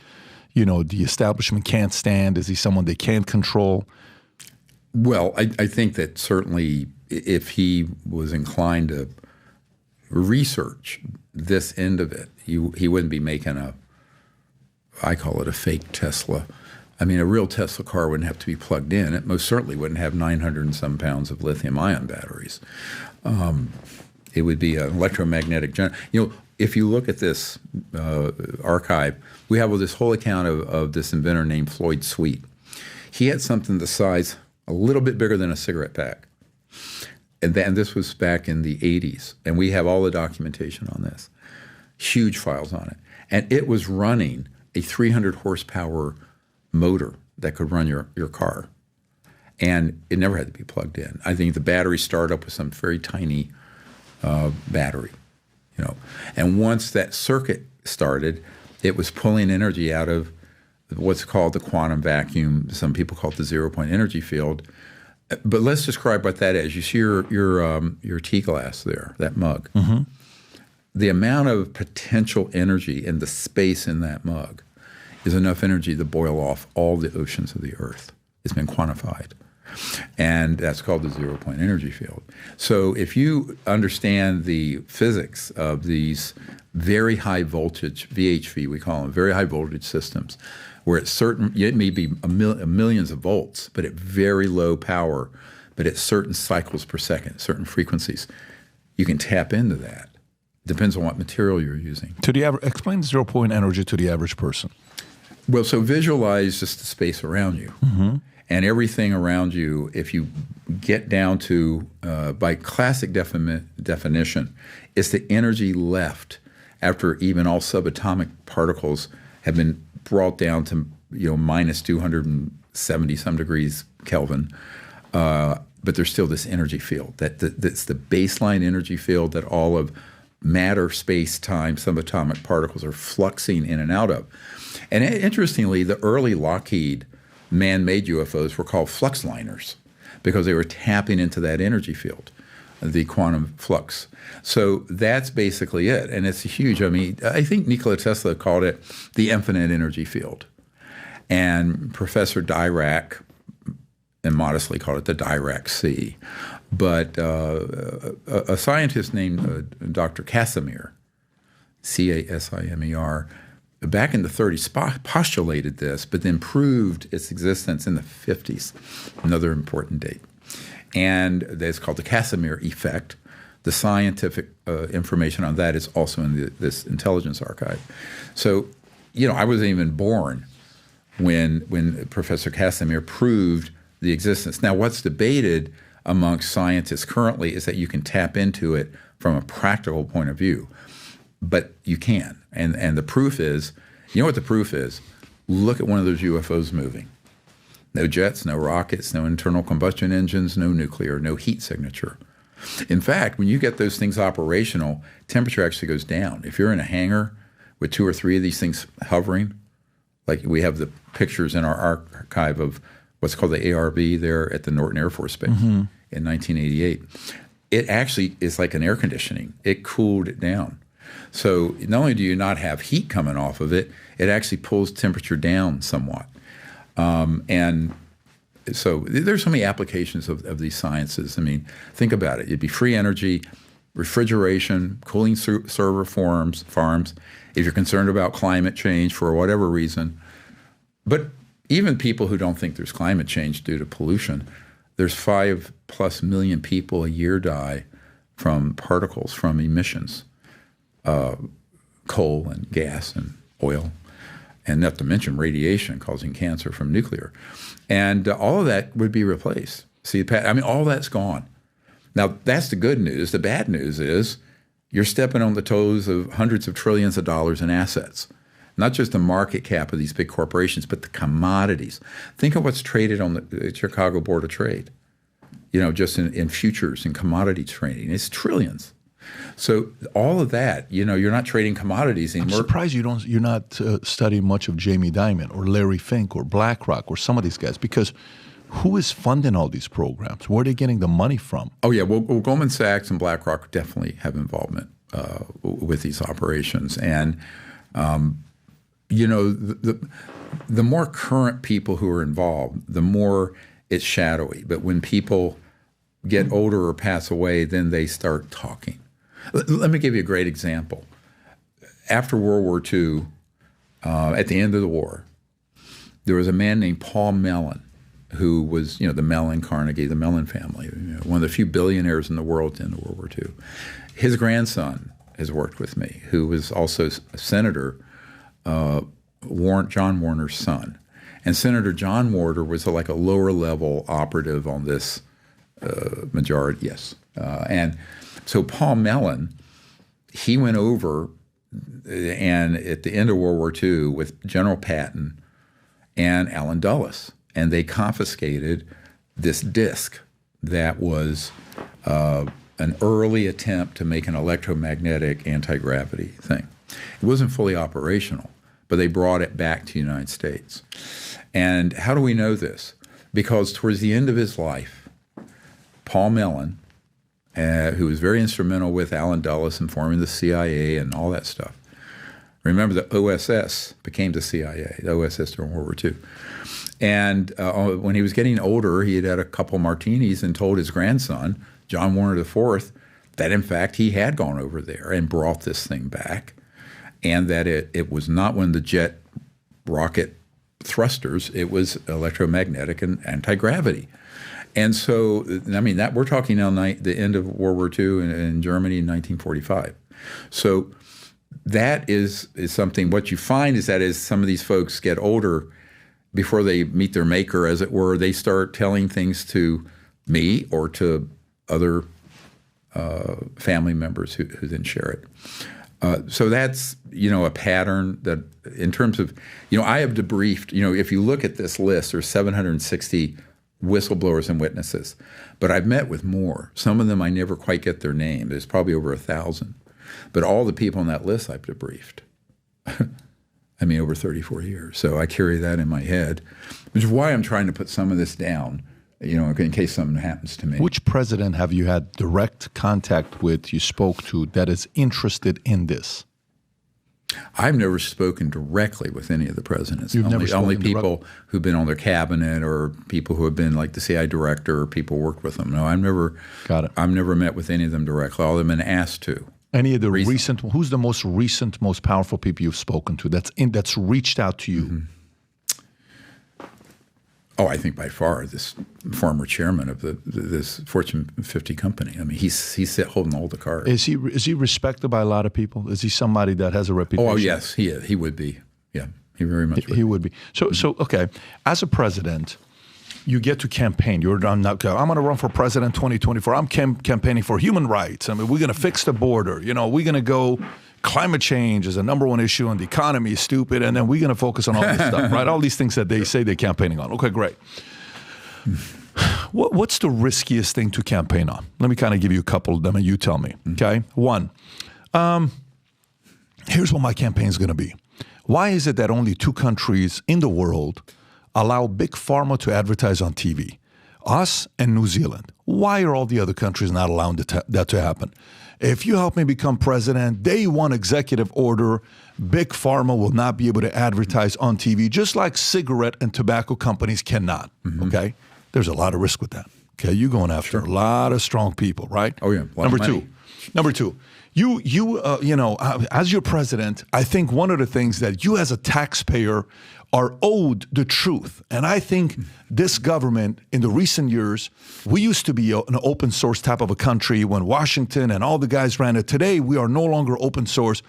the establishment can't stand? Is he someone they can't control? Well, I think that certainly if he was inclined to research this end of it, he wouldn't be making I call it a fake Tesla. I mean, a real Tesla car wouldn't have to be plugged in. It most certainly wouldn't have 900 and some pounds of lithium-ion batteries. It would be an electromagnetic generator. If you look at this archive, we have this whole account of this inventor named Floyd Sweet. He had something the size a little bit bigger than a cigarette pack. And this was back in the 80s. And we have all the documentation on this. Huge files on it. And it was running a 300 horsepower motor that could run your car. And it never had to be plugged in. I think the battery started up with some very tiny battery, And once that circuit started, it was pulling energy out of what's called the quantum vacuum. Some people call it the zero-point energy field. But let's describe what that is. You see your tea glass there, that mug. Mm-hmm. The amount of potential energy in the space in that mug is enough energy to boil off all the oceans of the Earth. It's been quantified. And that's called the zero-point energy field. So if you understand the physics of these very high voltage, VHV we call them, very high voltage systems, where it may be millions of volts, but at very low power, but at certain cycles per second, certain frequencies, you can tap into that. Depends on what material you're using. Explain zero-point energy to the average person. Well, so visualize just the space around you. Mm-hmm. And everything around you, if you get down to, by classic definition, it's the energy left after even all subatomic particles have been brought down to minus 270 some degrees Kelvin. But there's still this energy field. That's the baseline energy field that all of matter, space, time, subatomic particles are fluxing in and out of. And interestingly, the early Lockheed man-made UFOs were called flux liners because they were tapping into that energy field, the quantum flux. So that's basically it. And it's huge. I mean, I think Nikola Tesla called it the infinite energy field. And Professor Dirac, and modestly called it the Dirac Sea. But a scientist named Dr. Casimir, Casimer, back in the 30s postulated this, but then proved its existence in the 50s, another important date. And that's called the Casimir effect. The scientific information on that is also in this intelligence archive. So, I wasn't even born when Professor Casimir proved the existence. Now, what's debated amongst scientists currently is that you can tap into it from a practical point of view. But you can. And the proof is, you know what the proof is? Look at one of those UFOs moving. No jets, no rockets, no internal combustion engines, no nuclear, no heat signature. In fact, when you get those things operational, temperature actually goes down. If you're in a hangar with 2 or 3 of these things hovering, Like we have the pictures in our archive of what's called the ARB there at the Norton Air Force Base in 1988. It actually is like an air conditioning. It cooled it down. So not only do you not have heat coming off of it, it actually pulls temperature down somewhat. And so there's so many applications of these sciences. I mean, think about it. It'd be free energy, refrigeration, cooling server farms, if you're concerned about climate change for whatever reason. But even people who don't think there's climate change due to pollution, there's 5+ million people a year die from particles, from emissions, coal and gas and oil, and not to mention radiation causing cancer from nuclear. And all of that would be replaced. See, I mean, all that's gone. Now, that's the good news. The bad news is you're stepping on the toes of hundreds of trillions of dollars in assets. Not just the market cap of these big corporations, but the commodities. Think of what's traded on the Chicago Board of Trade, just in futures and commodity trading. It's trillions. So all of that, you're not trading commodities anymore. I'm surprised you're not studying much of Jamie Dimon or Larry Fink or BlackRock or some of these guys, because who is funding all these programs? Where are they getting the money from? Oh, yeah. Well, Goldman Sachs and BlackRock definitely have involvement with these operations. And the more current people who are involved, the more it's shadowy. But when people get older or pass away, then they start talking. Let me give you a great example. After World War II, at the end of the war, there was a man named Paul Mellon, who was, the Mellon, Carnegie, the Mellon family, one of the few billionaires in the world at the end of World War II. His grandson has worked with me, who was also a senator, John Warner's son. And Senator John Warner was like a lower level operative on this majority, yes. And so Paul Mellon, he went over and at the end of World War II with General Patton and Allen Dulles, and they confiscated this disc that was an early attempt to make an electromagnetic anti-gravity thing. It wasn't fully operational, but they brought it back to the United States. And how do we know this? Because towards the end of his life, Paul Mellon, who was very instrumental with Allen Dulles in forming the CIA and all that stuff. Remember, the OSS became the CIA, the OSS during World War II. And when he was getting older, he had a couple martinis and told his grandson, John Warner IV, that in fact he had gone over there and brought this thing back, and that it was not one of the jet rocket thrusters, it was electromagnetic and anti-gravity. And so, I mean, that we're talking now the end of World War II in Germany in 1945. So that is something. What you find is that as some of these folks get older, before they meet their maker, as it were, they start telling things to me or to other family members who then share it. So that's, a pattern that in terms of, I have debriefed, if you look at this list, there's 760 whistleblowers and witnesses, but I've met with more. Some of them I never quite get their name. There's probably over 1,000. But all the people on that list I've debriefed. Over 34 years. So I carry that in my head, which is why I'm trying to put some of this down, in case something happens to me. Which president have you had direct contact with, you spoke to, that is interested in this? I've never spoken directly with any of the presidents. You've never spoken only people who've been on their cabinet or people who have been like the CIA director or people worked with them. No, I've never met with any of them directly. All of them been asked to. Any of the recent, who's the most recent, most powerful people you've spoken to that's reached out to you? Mm-hmm. Oh, I think by far this former chairman of this Fortune 50 company. He's holding all the cards. Is he respected by a lot of people? Is he somebody that has a reputation? Oh, yes, he is. He would be. Yeah, he very much would. He would be. So okay, as a president, you get to campaign. I'm going to run for president 2024. I'm campaigning for human rights. We're going to fix the border. We're going to go. Climate change is a number one issue, and the economy is stupid, and then we're going to focus on all this stuff, right? All these things that they say they're campaigning on. Okay, great. What's the riskiest thing to campaign on? Let me kind of give you a couple of them, and you tell me, okay? One, here's what my campaign is going to be. Why is it that only 2 countries in the world allow big pharma to advertise on TV? Us and New Zealand. Why are all the other countries not allowing that to happen? If you help me become president, day one executive order, big pharma will not be able to advertise on TV, just like cigarette and tobacco companies cannot, okay? There's a lot of risk with that, okay? You're going after a lot of strong people, right? Oh, yeah. Number two, as your president, I think one of the things that you as a taxpayer are owed the truth. And I think this government in the recent years, we used to be an open source type of a country when Washington and all the guys ran it. Today, we are no longer open source.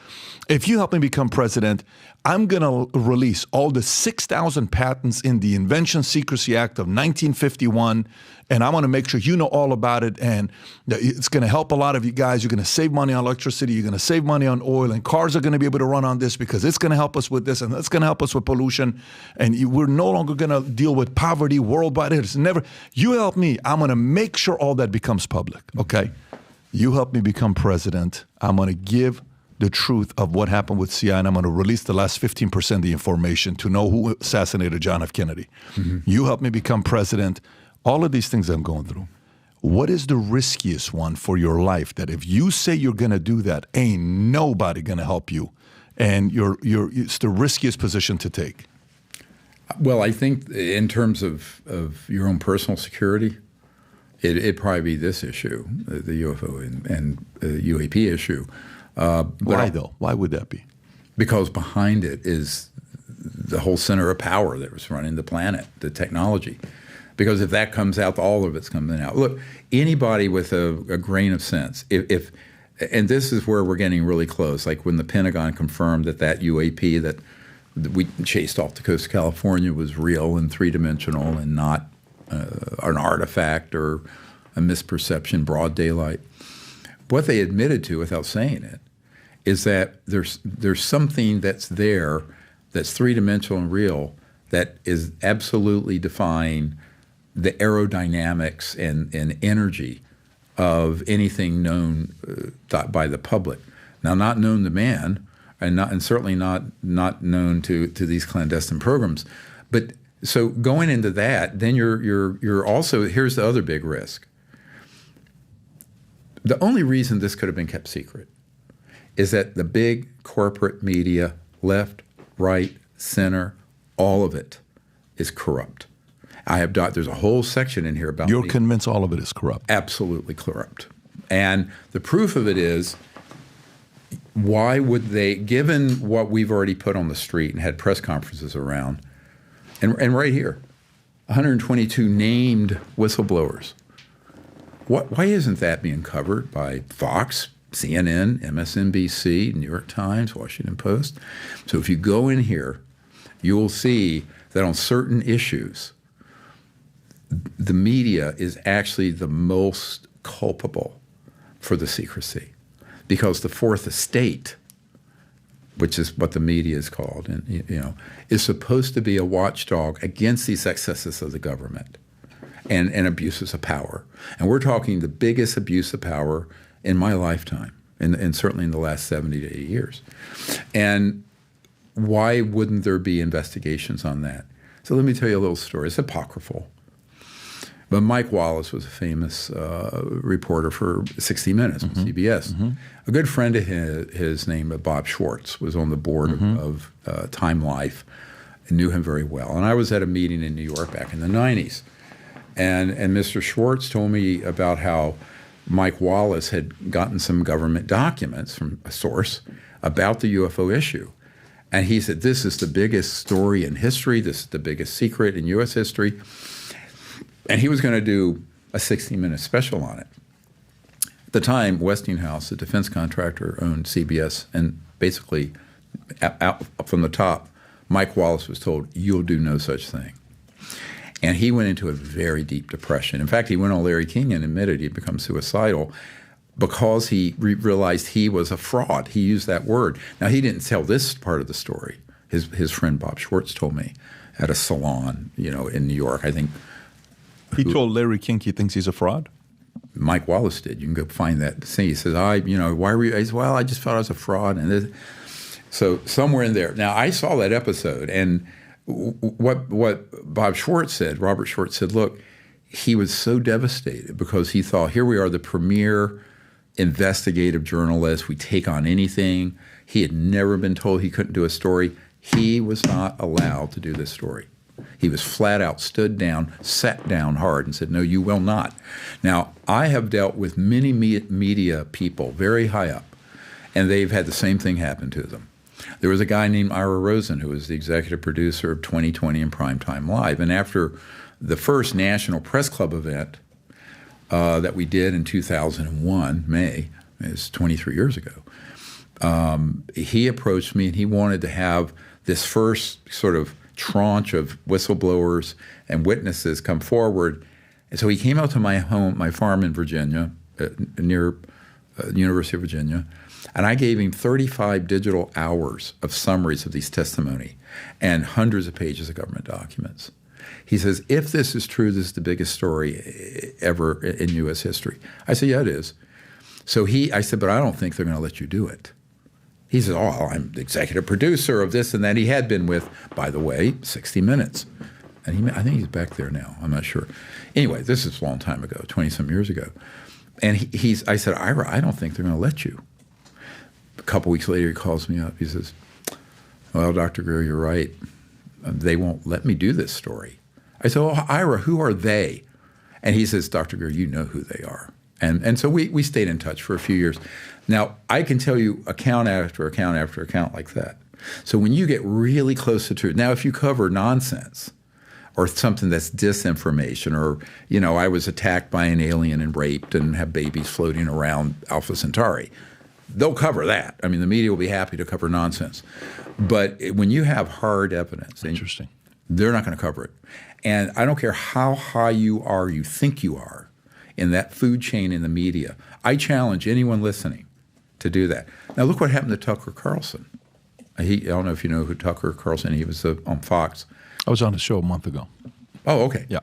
If you help me become president, I'm going to release all the 6,000 patents in the Invention Secrecy Act of 1951, and I want to make sure you know all about it, and it's going to help a lot of you guys. You're going to save money on electricity. You're going to save money on oil, and cars are going to be able to run on this because it's going to help us with this, and it's going to help us with pollution, and we're no longer going to deal with poverty worldwide. It's never. You help me. I'm going to make sure all that becomes public, okay? You help me become president. I'm going to give the truth of what happened with CIA, and I'm going to release the last 15% of the information to know who assassinated John F. Kennedy. You help me become president. All of these things I'm going through. What is the riskiest one for your life that if you say you're going to do that, ain't nobody going to help you, and it's the riskiest position to take? Well, I think in terms of your own personal security, it'd probably be this issue, the UFO and UAP issue. Why though? Why would that be? Because behind it is the whole center of power that was running the planet, the technology. Because if that comes out, all of it's coming out. Look, anybody with a grain of sense, and this is where we're getting really close, like when the Pentagon confirmed that UAP that we chased off the coast of California was real and three-dimensional and not an artifact or a misperception, broad daylight. What they admitted to without saying it is that there's something that's there that's three-dimensional and real that is absolutely defying the aerodynamics and energy of anything known by the public. Now, not known to man, and certainly not known to these clandestine programs. But so going into that, then you're also, here's the other big risk. The only reason this could have been kept secret is that the big corporate media, left, right, center, all of it is corrupt. There's a whole section in here about. You're convinced all of it is corrupt? Absolutely corrupt. And the proof of it is, why would they, given what we've already put on the street and had press conferences around, and right here, 122 named whistleblowers. Why isn't that being covered by Fox, CNN, MSNBC, New York Times, Washington Post? So if you go in here, you will see that on certain issues, the media is actually the most culpable for the secrecy, because the fourth estate, which is what the media is called, and is supposed to be a watchdog against these excesses of the government and abuses of power. And we're talking the biggest abuse of power in my lifetime, and certainly in the last 70 to 80 years. And why wouldn't there be investigations on that? So let me tell you a little story. It's apocryphal. But Mike Wallace was a famous reporter for 60 Minutes on CBS. A good friend of his named Bob Schwartz was on the board of Time Life and knew him very well. And I was at a meeting in New York back in the 90s. And Mr. Schwartz told me about how Mike Wallace had gotten some government documents from a source about the UFO issue. And he said, this is the biggest story in history. This is the biggest secret in U.S. history. And he was going to do a 60-minute special on it. At the time, Westinghouse, the defense contractor, owned CBS, and basically, out from the top, Mike Wallace was told, you'll do no such thing. And he went into a very deep depression. In fact, he went on Larry King and admitted he'd become suicidal because he realized he was a fraud. He used that word. Now, he didn't tell this part of the story. His friend Bob Schwartz told me at a salon, in New York, I think. He told Larry King he thinks he's a fraud? Mike Wallace did. You can go find that. He says, why were you? He says, well, I just thought I was a fraud. And So somewhere in there. Now, I saw that episode, and what Robert Schwartz said, look, he was so devastated because he thought, here we are, the premier investigative journalist. We take on anything. He had never been told he couldn't do a story. He was not allowed to do this story. He was flat out stood down, sat down hard, and said, no, you will not. Now, I have dealt with many media people very high up, and they've had the same thing happen to them. There was a guy named Ira Rosen who was the executive producer of 2020 and Primetime Live. And after the first National Press Club event that we did in 2001, May, it's 23 years ago, he approached me and he wanted to have this first sort of tranche of whistleblowers and witnesses come forward. And so he came out to my home, my farm in Virginia, near the University of Virginia, and I gave him 35 digital hours of summaries of these testimony and hundreds of pages of government documents. He says, if this is true, this is the biggest story ever in U.S. history. I said, yeah, it is. So I said, but I don't think they're going to let you do it. He says, oh, I'm the executive producer of this and that. He had been with, by the way, 60 Minutes. And I think he's back there now. I'm not sure. Anyway, this is a long time ago, 20-some years ago. And I said, Ira, I don't think they're going to let you. A couple weeks later, he calls me up. He says, well, Dr. Greer, you're right. They won't let me do this story. I said, oh, Ira, who are they? And he says, Dr. Greer, you know who they are. And so we stayed in touch for a few years. Now, I can tell you account after account after account like that. So when you get really close to truth, now if you cover nonsense or something that's disinformation or, you know, I was attacked by an alien and raped and have babies floating around Alpha Centauri, they'll cover that. I mean, the media will be happy to cover nonsense. But when you have hard evidence, Interesting. They're not going to cover it. And I don't care how high you think you are in that food chain in the media. I challenge anyone listening to do that. Now, look what happened to Tucker Carlson. I don't know if you know who Tucker Carlson is. He was on Fox. I was on the show a month ago. Oh, okay. Yeah.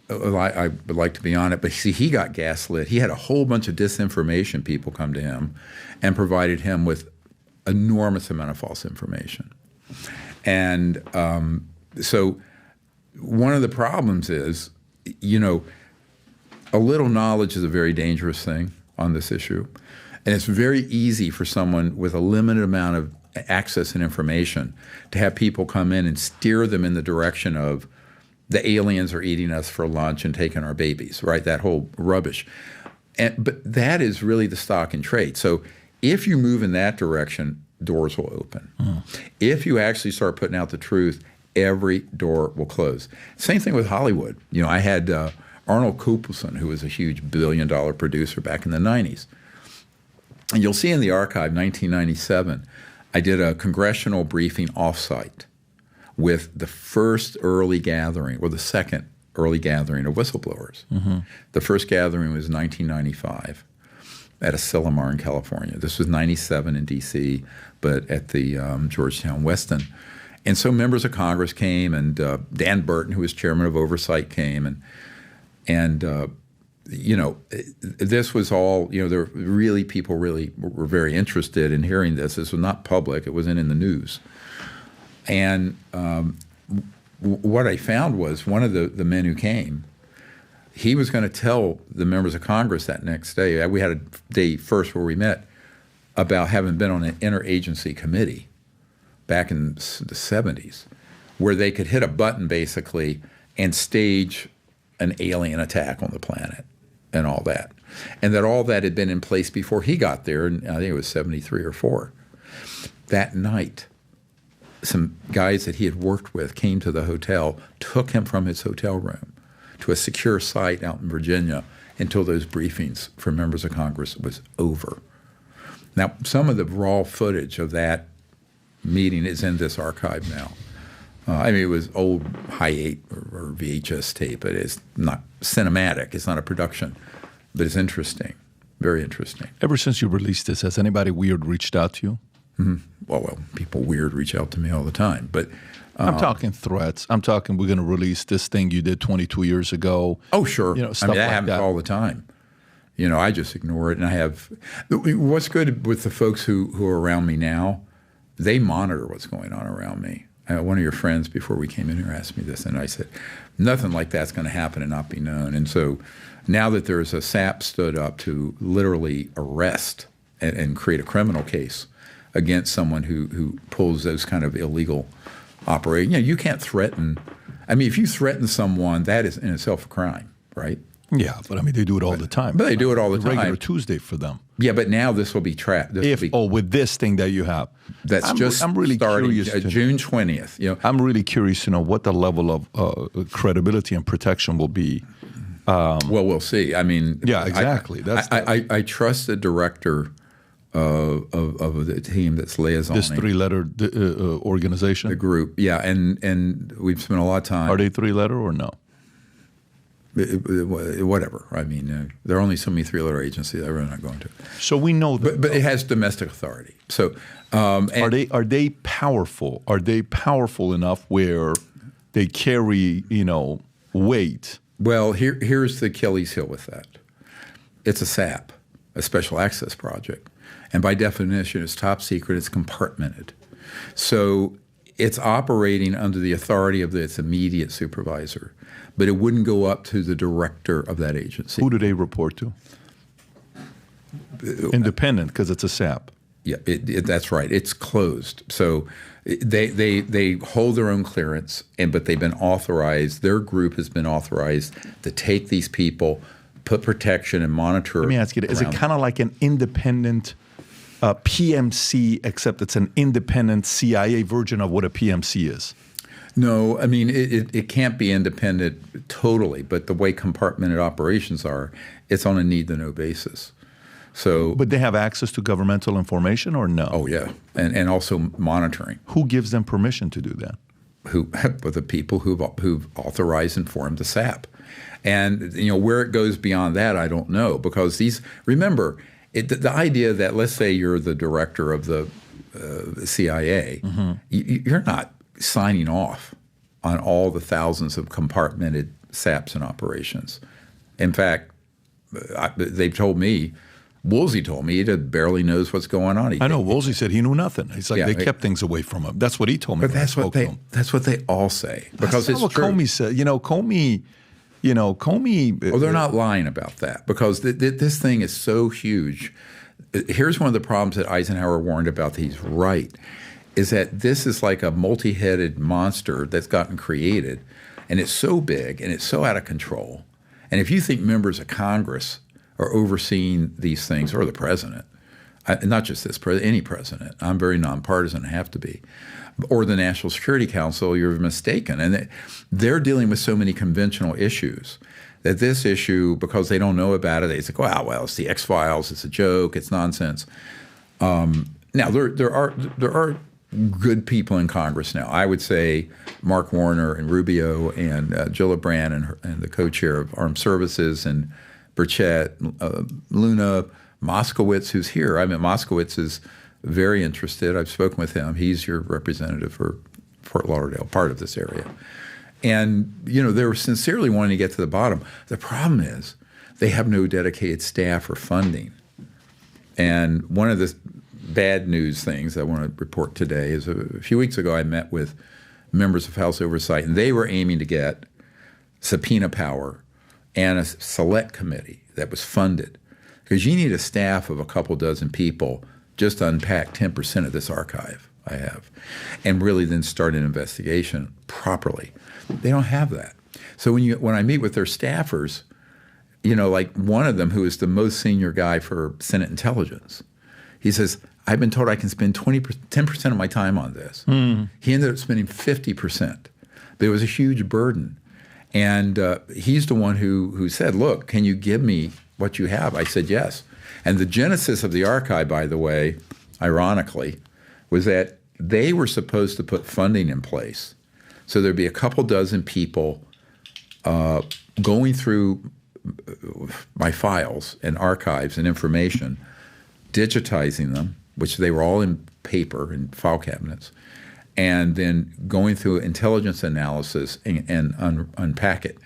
Well, I would like to be on it, but see, he got gaslit. He had a whole bunch of disinformation people come to him and provided him with enormous amount of false information. And so one of the problems is, you know, a little knowledge is a very dangerous thing on this issue. And it's very easy for someone with a limited amount of access and information to have people come in and steer them in the direction of the aliens are eating us for lunch and taking our babies, right? That whole rubbish. But that is really the stock in trade. So if you move in that direction, doors will open. If you actually start putting out the truth, every door will close. Same thing with Hollywood. You know, I had Arnold Kupelson, who was a huge billion-dollar producer back in the 90s. And you'll see in the archive, 1997, I did a congressional briefing offsite with the first early gathering, or the second early gathering of whistleblowers. The first gathering was 1995 at Asilomar in California. This was 97 in D.C., but at the Georgetown Weston. And so members of Congress came, and Dan Burton, who was chairman of oversight, came, and you know, this was all, you know, there really people really were very interested in hearing this. This was not public; it wasn't in the news. And what I found was one of the men who came, he was going to tell the members of Congress that next day. We had a day first where we met about having been on an interagency committee back in the 70s, where they could hit a button basically and stage an alien attack on the planet and all that. And that all that had been in place before he got there, and I think it was 73 or 4. That night, some guys that he had worked with came to the hotel, took him from his hotel room to a secure site out in Virginia until those briefings for members of Congress was over. Now, some of the raw footage of that meeting is in this archive now. I mean, it was old Hi-8 or VHS tape. It is not cinematic. It's not a production, but it's interesting, very interesting. Ever since you released this, has anybody weird reached out to you? Well, people weird reach out to me all the time, but I'm talking threats. I'm talking we're going to release this thing you did 22 years ago. Oh, sure. You know, stuff I mean, that like happens that. all the time. You know, I just ignore it, and I have. What's good with the folks who are around me now, they monitor what's going on around me. One of your friends before we came in here asked me this, and I said, nothing like that's going to happen and not be known. And so now that there's a SAP stood up to literally arrest and create a criminal case against someone who pulls those kind of illegal operations. You can't threaten. I mean, if you threaten someone, that is in itself a crime, right? Yeah, but I mean, they do it all the time. But they do it all the time. Regular Tuesday for them. Yeah, but now this will be trapped. With this thing that you have. I'm really starting June 20th. I'm really curious to know what the level of credibility and protection will be. Well, we'll see. I mean, yeah, exactly. I trust the director of the team that's liaisoning. This three-letter organization? The group, yeah. And we've spent a lot of time. Are they three-letter or no? Whatever. I mean, there are only so many three-letter agencies. I'm really not going to. So we know that. But it has domestic authority. So are they powerful? Are they powerful enough where they carry, weight? Well, here's the Achilles heel with that. It's a SAP, a special access project. And by definition, it's top secret, it's compartmented. So it's operating under the authority of its immediate supervisor, but it wouldn't go up to the director of that agency. Who do they report to? Independent, because it's a SAP. Yeah, that's right. It's closed. So they hold their own clearance, but they've been authorized. Their group has been authorized to take these people, put protection and monitor. Let me ask you, is it kind of like an independent PMC, except it's an independent CIA version of what a PMC is? No, I mean, it can't be independent totally, but the way compartmented operations are, it's on a need-to-know basis. So, but they have access to governmental information or no? Oh, yeah, and also monitoring. Who gives them permission to do that? The people who've authorized and formed the SAP. And, where it goes beyond that, I don't know, because remember, the idea that, let's say you're the director of the CIA, mm-hmm. You're not signing off on all the thousands of compartmented SAPs and operations. In fact, they've told me, Woolsey told me he barely knows what's going on. I know. Woolsey said he knew nothing. He's like, they kept things away from him. That's what he told me. But that's what they all say. Because that's what Comey said. Comey. Well, they're not lying about that, because this thing is so huge. Here's one of the problems that Eisenhower warned about that he's right, is that this is like a multi-headed monster that's gotten created, and it's so big and it's so out of control. And if you think members of Congress are overseeing these things, or the president, not just this president, any president, I'm very nonpartisan, I have to be, or the National Security Council, you're mistaken. And they're dealing with so many conventional issues that this issue, because they don't know about it, they say, well, it's the X-Files, it's a joke, it's nonsense. Now, there are good people in Congress now. I would say Mark Warner and Rubio and Gillibrand and the co-chair of Armed Services, and Burchett, Luna, Moskowitz, who's here. I mean, Moskowitz is very interested. I've spoken with him. He's your representative for Fort Lauderdale, part of this area. And, they were sincerely wanting to get to the bottom. The problem is they have no dedicated staff or funding. And one of the bad news things I want to report today is a few weeks ago I met with members of House Oversight, and they were aiming to get subpoena power and a select committee that was funded. Because you need a staff of a couple dozen people just to unpack 10% of this archive I have, and really then start an investigation properly. They don't have that. So when I meet with their staffers, like one of them who is the most senior guy for Senate Intelligence, he says, I've been told I can spend 10% of my time on this. Mm. He ended up spending 50%. But it was a huge burden. And he's the one who said, look, can you give me what you have? I said, yes. And the genesis of the archive, by the way, ironically, was that they were supposed to put funding in place. So there'd be a couple dozen people going through my files and archives and information, digitizing them, which they were all in paper and file cabinets, and then going through intelligence analysis and unpack it.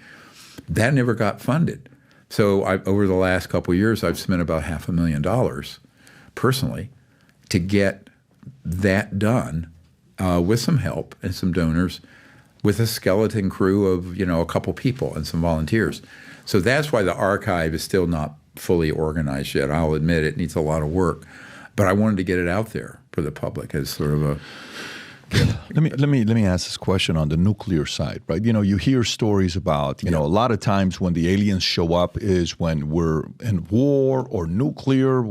That never got funded. So over the last couple of years, I've spent about $500,000 personally to get that done with some help and some donors, with a skeleton crew of a couple people and some volunteers. So that's why the archive is still not fully organized yet. I'll admit it needs a lot of work, but I wanted to get it out there for the public as sort of a. Let me ask this question on the nuclear side, right? You hear stories about, a lot of times when the aliens show up is when we're in war or nuclear,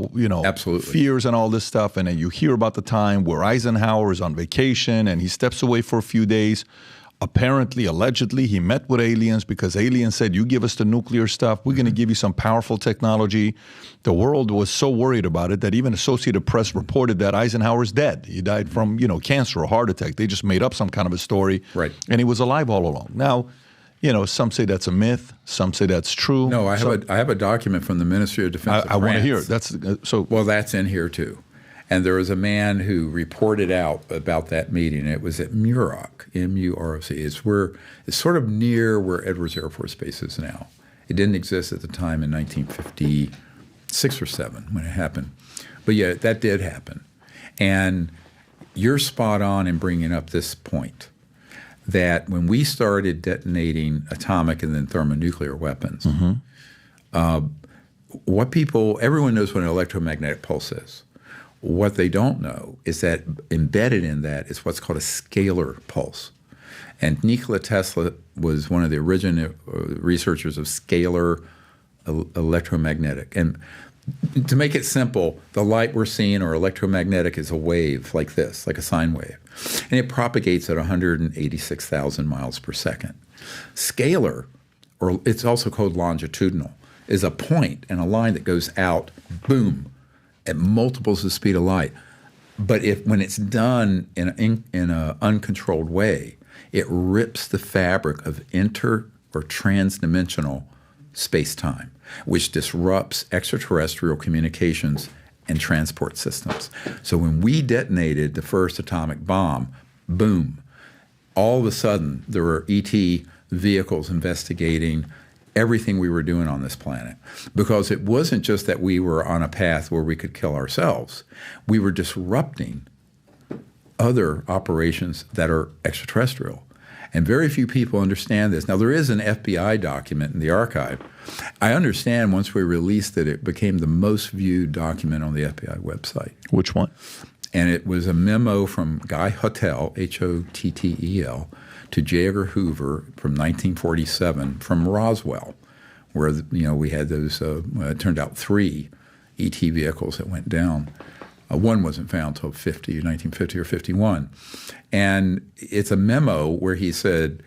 Absolutely. fears and all this stuff. And then you hear about the time where Eisenhower is on vacation and he steps away for a few days. Apparently, allegedly, he met with aliens because aliens said, you give us the nuclear stuff, we're going to give you some powerful technology. The world was so worried about it that even Associated Press reported that Eisenhower's dead. He died from, cancer or heart attack. They just made up some kind of a story. Right. And he was alive all along. Now, some say that's a myth. Some say that's true. No, I have a document from the Ministry of Defense of I want to France. hear it. Well, that's in here, too. And there was a man who reported out about that meeting. It was at Muroc, M-U-R-O-C. It's sort of near where Edwards Air Force Base is now. It didn't exist at the time in 1956 or 7 when it happened. But yeah, that did happen. And you're spot on in bringing up this point, that when we started detonating atomic and then thermonuclear weapons, everyone knows what an electromagnetic pulse is. What they don't know is that embedded in that is what's called a scalar pulse. And Nikola Tesla was one of the original researchers of scalar electromagnetic. And to make it simple, the light we're seeing or electromagnetic is a wave like this, like a sine wave. And it propagates at 186,000 miles per second. Scalar, or it's also called longitudinal, is a point and a line that goes out, boom, at multiples of the speed of light. But when it's done in an uncontrolled way, it rips the fabric of inter- or transdimensional space-time, which disrupts extraterrestrial communications and transport systems. So when we detonated the first atomic bomb, boom, all of a sudden there were ET vehicles investigating everything we were doing on this planet, because it wasn't just that we were on a path where we could kill ourselves. We were disrupting other operations that are extraterrestrial. And very few people understand this. Now, there is an FBI document in the archive. I understand once we released it, it became the most viewed document on the FBI website. Which one? And it was a memo from Guy Hottel, Hottel, to J. Edgar Hoover from 1947 from Roswell, where we had those, it turned out 3 ET vehicles that went down. One wasn't found until 1950 or 51. And it's a memo where he said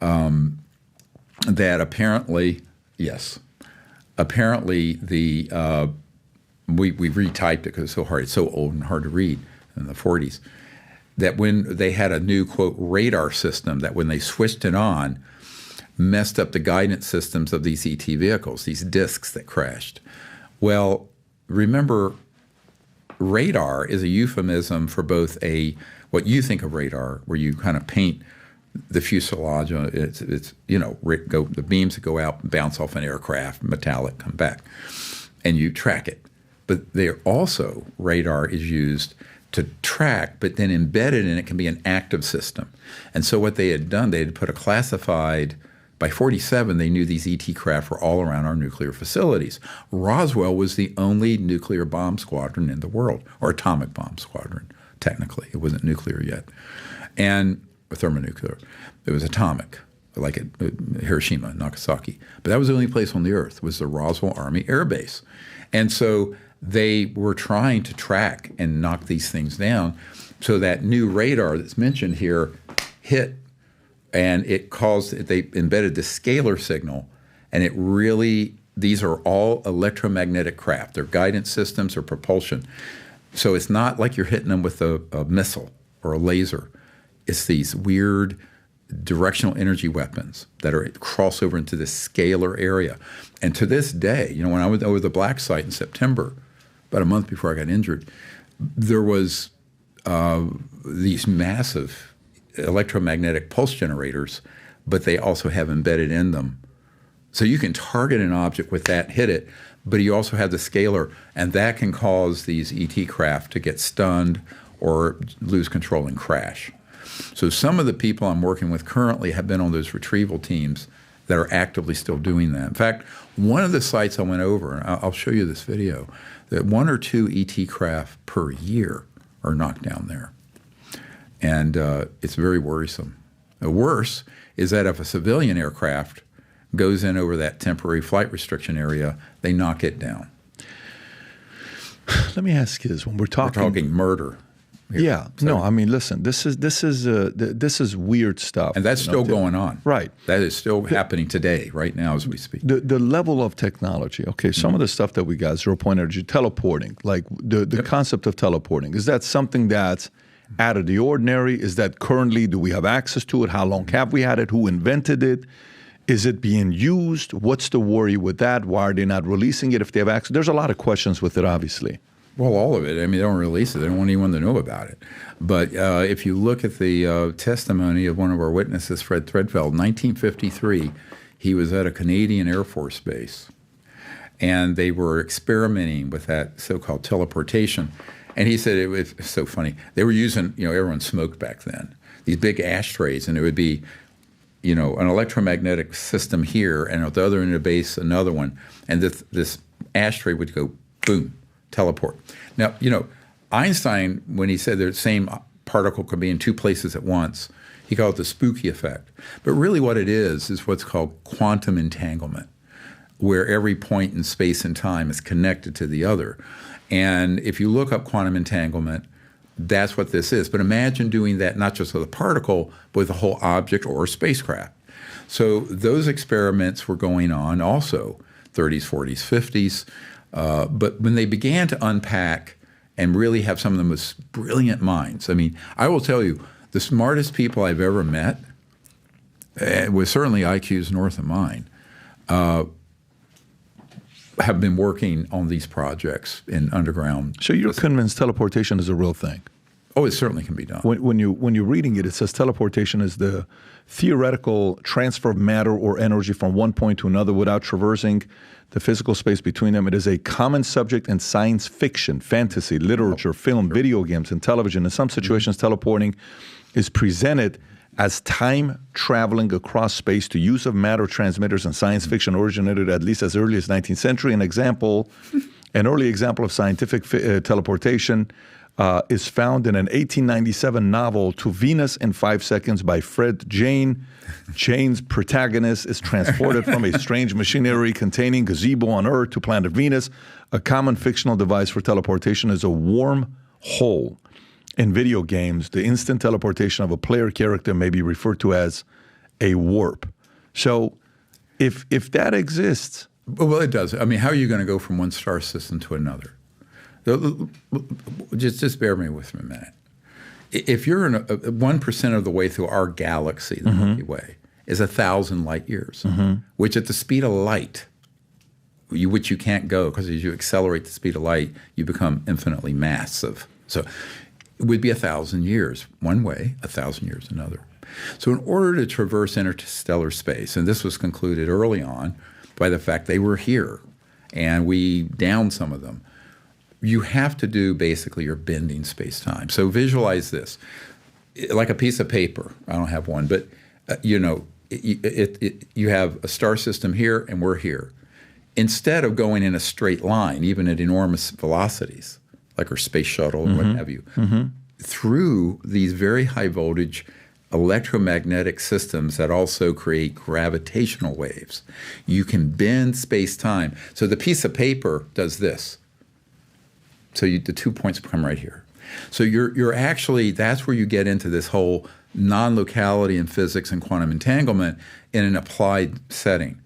that apparently we retyped it because it's so hard. It's so old and hard to read in the 40s. That when they had a new, quote, radar system, that when they switched it on, messed up the guidance systems of these ET vehicles, these discs that crashed. Well, remember, radar is a euphemism for both what you think of radar, where you kind of paint the fuselage. The beams that go out and bounce off an aircraft, metallic, come back, and you track it. But radar is used to track, but then embedded in it can be an active system. And so what they had done, they had put a classified, by 47, they knew these ET craft were all around our nuclear facilities. Roswell was the only nuclear bomb squadron in the world, or atomic bomb squadron, technically. It wasn't nuclear yet. And thermonuclear. It was atomic, like at Hiroshima and Nagasaki. But that was the only place on the Earth, was the Roswell Army Air Base. And so they were trying to track and knock these things down. So that new radar that's mentioned here hit, and it they embedded the scalar signal, and it really, these are all electromagnetic craft. They're guidance systems or propulsion. So it's not like you're hitting them with a missile or a laser. It's these weird directional energy weapons that are cross over into this scalar area. And to this day, when I was over the Black Site in September, about a month before I got injured, there was these massive electromagnetic pulse generators, but they also have embedded in them. So you can target an object with that, hit it, but you also have the scalar, and that can cause these ET craft to get stunned or lose control and crash. So some of the people I'm working with currently have been on those retrieval teams that are actively still doing that. In fact, one of the sites I went over, and I'll show you this video, that 1 or 2 ET craft per year are knocked down there. And it's very worrisome. Worse is that if a civilian aircraft goes in over that temporary flight restriction area, they knock it down. Let me ask you this: when we're talking murder. Here. Yeah, so, no, I mean, listen, this is weird stuff, and that's still going on. Right, that is still happening today, right now, as we speak. The level of technology. Okay, some of the stuff that we got, 0-point energy, teleporting, like the concept of teleporting. Is that something that's out of the ordinary? Is that currently? Do we have access to it? How long have we had it? Who invented it? Is it being used? What's the worry with that? Why are they not releasing it if they have access? There's a lot of questions with it, obviously. Well, all of it. I mean, they don't release it. They don't want anyone to know about it. But if you look at the testimony of one of our witnesses, Fred Threadfeld, 1953, he was at a Canadian Air Force base, and they were experimenting with that so-called teleportation. And he said it was so funny. They were using, everyone smoked back then, these big ashtrays, and it would be, an electromagnetic system here, and at the other end of the base, another one. And this ashtray would go, boom, teleport. Now, Einstein, when he said the same particle could be in 2 places at once, he called it the spooky effect. But really what it is what's called quantum entanglement, where every point in space and time is connected to the other. And if you look up quantum entanglement, that's what this is. But imagine doing that not just with a particle, but with a whole object or a spacecraft. So those experiments were going on also, 30s, 40s, 50s. But when they began to unpack and really have some of the most brilliant minds, I mean, I will tell you, the smartest people I've ever met, with certainly IQs north of mine, have been working on these projects in underground. So you're convinced teleportation is a real thing? Oh, it certainly can be done. When you're reading it, it says teleportation is the theoretical transfer of matter or energy from one point to another without traversing the physical space between them. It is a common subject in science fiction, fantasy, literature, film, video games, and television. In some situations, teleporting is presented as time traveling across space. The use of matter transmitters in science fiction originated at least as early as 19th century. An early example of scientific teleportation is found in an 1897 novel, To Venus in 5 Seconds by Fred Jane. Jane's protagonist is transported from a strange machinery containing gazebo on Earth to planet Venus. A common fictional device for teleportation is a wormhole. In video games, the instant teleportation of a player character may be referred to as a warp. So if that exists... Well, it does. I mean, how are you going to go from one star system to another? Just bear me with me a minute. If you're 1% of the way through our galaxy, the Milky Way, is 1,000 light years, which at the speed of light, which you can't go because as you accelerate the speed of light, you become infinitely massive. So it would be 1,000 years one way, 1,000 years another. So in order to traverse interstellar space, and this was concluded early on by the fact they were here, and we downed some of them, you have to do basically your bending space-time. So visualize this, like a piece of paper. I don't have one, but you have a star system here and we're here. Instead of going in a straight line, even at enormous velocities, like our space shuttle and what have you, through these very high voltage electromagnetic systems that also create gravitational waves, you can bend space-time. So the piece of paper does this. So the 2 points come right here. So you're actually, that's where you get into this whole non-locality in physics and quantum entanglement in an applied setting.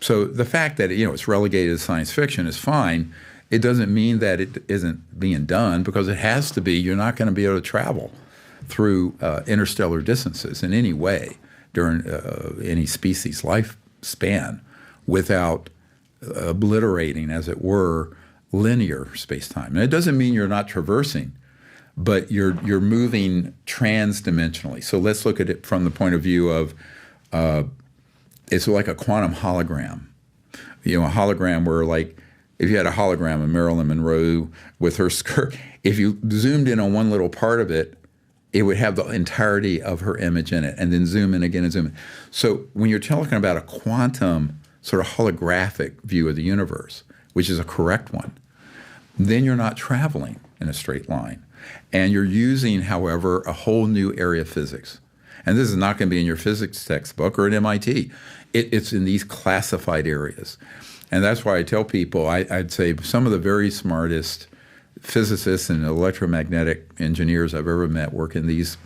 So the fact that it's relegated to science fiction is fine. It doesn't mean that it isn't being done, because it has to be. You're not going to be able to travel through interstellar distances in any way during any species lifespan without obliterating, as it were, linear space-time. And it doesn't mean you're not traversing, but you're moving trans-dimensionally. So let's look at it from the point of view of it's like a quantum hologram. A hologram where, like, If you had a hologram of Marilyn Monroe with her skirt, if you zoomed in on one little part of it, it would have the entirety of her image in it, and then zoom in again and zoom in. So when you're talking about a quantum sort of holographic view of the universe, which is a correct one, then you're not traveling in a straight line. And you're using, however, a whole new area of physics. And this is not going to be in your physics textbook or at MIT. It's in these classified areas. And that's why I tell people, I'd say some of the very smartest physicists and electromagnetic engineers I've ever met work in these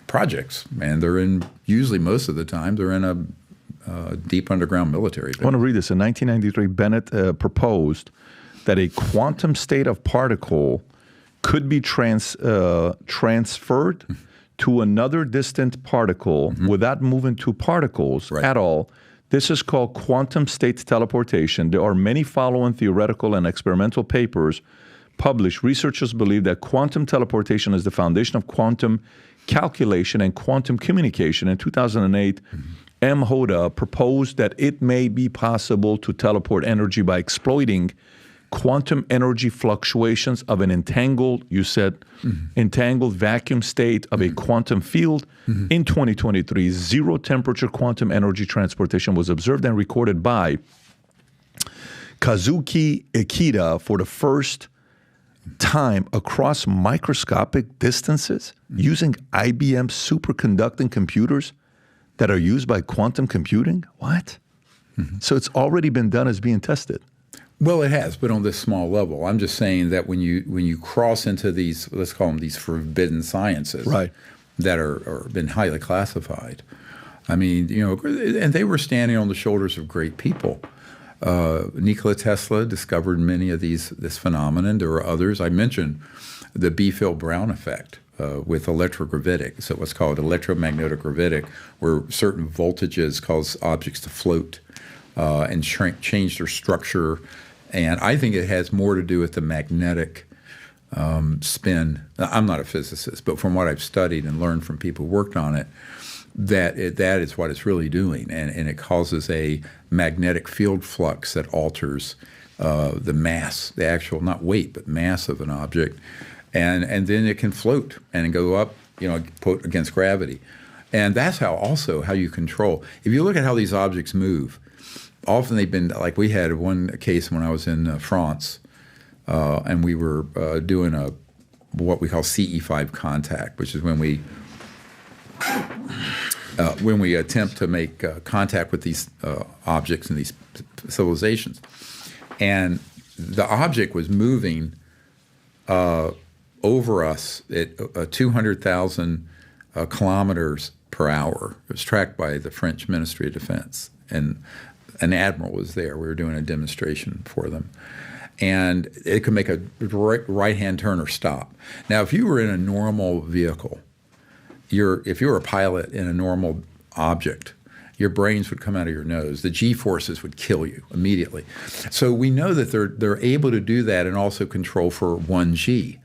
projects. And they're in, usually most of the time, they're in a deep underground military base. I want to read this. In 1993, Bennett proposed that a quantum state of particle could be transferred to another distant particle without moving two particles at all. This is called quantum state teleportation. There are many following theoretical and experimental papers published. Researchers believe that quantum teleportation is the foundation of quantum calculation and quantum communication. In 2008, M. Hoda proposed that it may be possible to teleport energy by exploiting quantum energy fluctuations of an entangled, you said, entangled vacuum state of a quantum field. In 2023, zero temperature quantum energy transportation was observed and recorded by Kazuki Ikeda for the first time across microscopic distances using IBM superconducting computers that are used by quantum computing. What? So it's already been done as being tested. Well, it has, but on this small level. I'm just saying that when you cross into these, let's call them these forbidden sciences, that are been highly classified. I mean, and they were standing on the shoulders of great people. Nikola Tesla discovered many of this phenomenon. There are others. I mentioned the Biefeld-Brown effect with electrogravitic. So what's called electromagnetic gravitic, where certain voltages cause objects to float and change their structure. And I think it has more to do with the magnetic spin. Now, I'm not a physicist, but from what I've studied and learned from people who worked on it, that is what it's really doing. And it causes a magnetic field flux that alters the mass, the actual, not weight, but mass of an object. And then it can float and go up, put against gravity. And that's how you control. If you look at how these objects move, often they've been, like we had one case when I was in France, and we were doing what we call CE5 contact, which is when we attempt to make contact with these objects and these civilizations. And the object was moving over us at 200,000 kilometers per hour. It was tracked by the French Ministry of Defense. And an admiral was there. We were doing a demonstration for them. And it could make a right-hand turn or stop. Now, if you were in a normal vehicle, if you were a pilot in a normal object, your brains would come out of your nose. The G-forces would kill you immediately. So we know that they're able to do that and also control for 1G.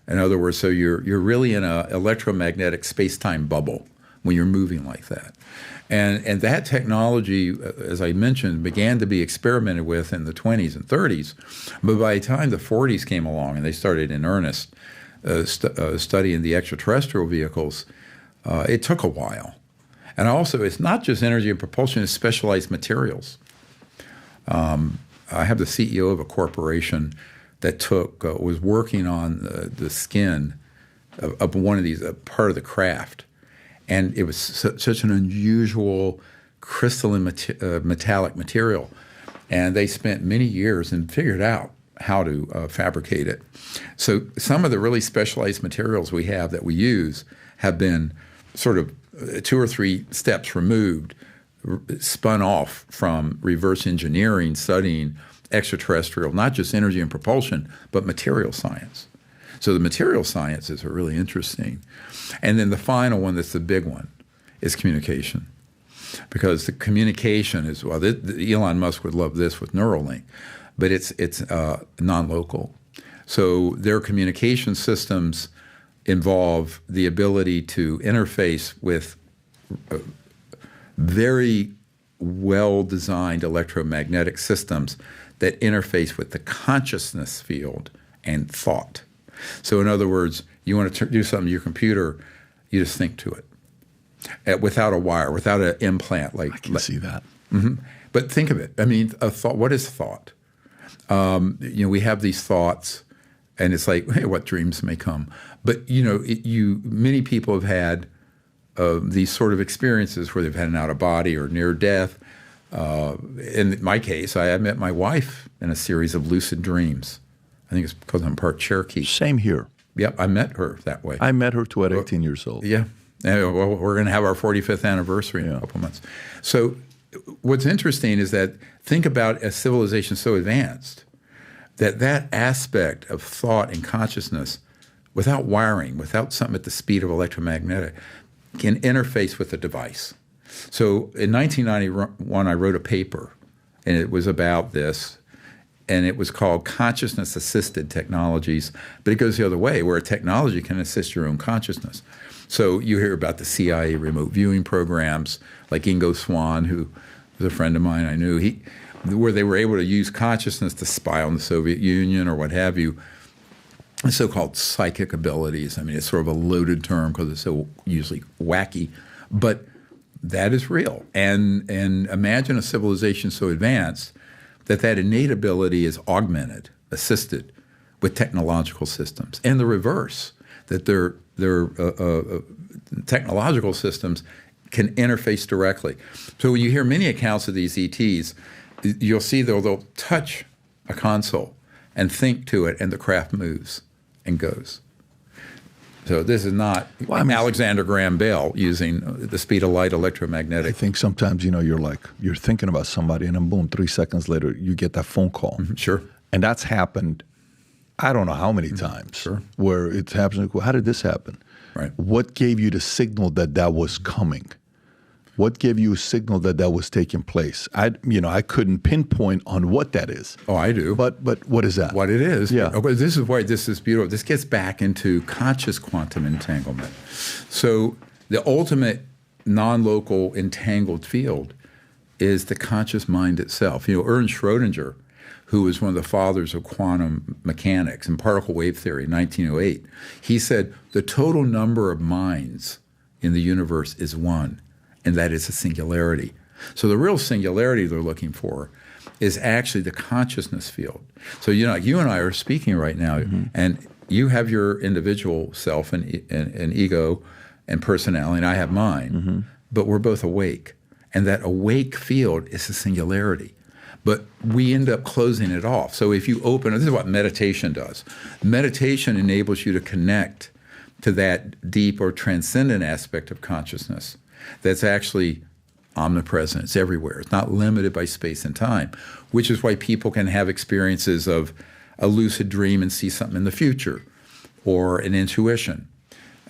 In other words, so you're really in an electromagnetic space-time bubble when you're moving like that. And that technology, as I mentioned, began to be experimented with in the 20s and 30s. But by the time the 40s came along and they started in earnest studying the extraterrestrial vehicles, it took a while. And also, it's not just energy and propulsion, it's specialized materials. I have the CEO of a corporation that was working on the skin of one of these, part of the craft. And it was such an unusual crystalline metallic material. And they spent many years and figured out how to fabricate it. So some of the really specialized materials we have that we use have been sort of 2 or 3 steps removed, spun off from reverse engineering, studying extraterrestrial, not just energy and propulsion, but material science. So the material sciences are really interesting. And then the final one that's the big one is communication. Because the communication is, well, Elon Musk would love this with Neuralink, but it's non-local. So their communication systems involve the ability to interface with very well-designed electromagnetic systems that interface with the consciousness field and thought. So in other words, you want to do something to your computer, you just think to it without a wire, without an implant. I can see that. Mm-hmm. But think of it. I mean, a thought. What is thought? We have these thoughts, and it's like, hey, what dreams may come. But many people have had these sort of experiences where they've had an out of body or near death. In my case, I met my wife in a series of lucid dreams. I think it's because I'm part Cherokee. Same here. Yep, I met her that way. I met her too at 18 years old. Yeah. Well, we're going to have our 45th anniversary in a couple months. So what's interesting is that think about a civilization so advanced that aspect of thought and consciousness, without wiring, without something at the speed of electromagnetic, can interface with a device. So in 1991, I wrote a paper, and it was about this, and it was called Consciousness-Assisted Technologies, but it goes the other way, where a technology can assist your own consciousness. So you hear about the CIA remote viewing programs, like Ingo Swann, who was a friend of mine I knew, where they were able to use consciousness to spy on the Soviet Union or what have you, so-called psychic abilities. I mean, it's sort of a loaded term because it's so usually wacky, but that is real. And imagine a civilization so advanced that innate ability is augmented, assisted with technological systems, and the reverse, that their technological systems can interface directly. So when you hear many accounts of these ETs, you'll see they'll touch a console and think to it, and the craft moves and goes. So this is not Alexander Graham Bell using the speed of light electromagnetic. I think sometimes, you're thinking about somebody, and then boom, 3 seconds later, you get that phone call. Mm-hmm, sure. And that's happened, I don't know how many times, sure, where it happens. Well, how did this happen? Right. What gave you the signal that was coming? What gave you a signal that was taking place? I couldn't pinpoint on what that is. Oh, I do. But what is that? What it is. Yeah. Okay, this is why this is beautiful. This gets back into conscious quantum entanglement. So the ultimate non-local entangled field is the conscious mind itself. Ernst Schrödinger, who was one of the fathers of quantum mechanics and particle wave theory in 1908, he said the total number of minds in the universe is one, and that is a singularity. So the real singularity they're looking for is actually the consciousness field. So you and I are speaking right now, and you have your individual self and ego and personality, and I have mine, but we're both awake. And that awake field is a singularity. But we end up closing it off. So if you open, this is what meditation does. Meditation enables you to connect to that deep or transcendent aspect of consciousness that's actually omnipresent. It's everywhere. It's not limited by space and time, which is why people can have experiences of a lucid dream and see something in the future, or an intuition.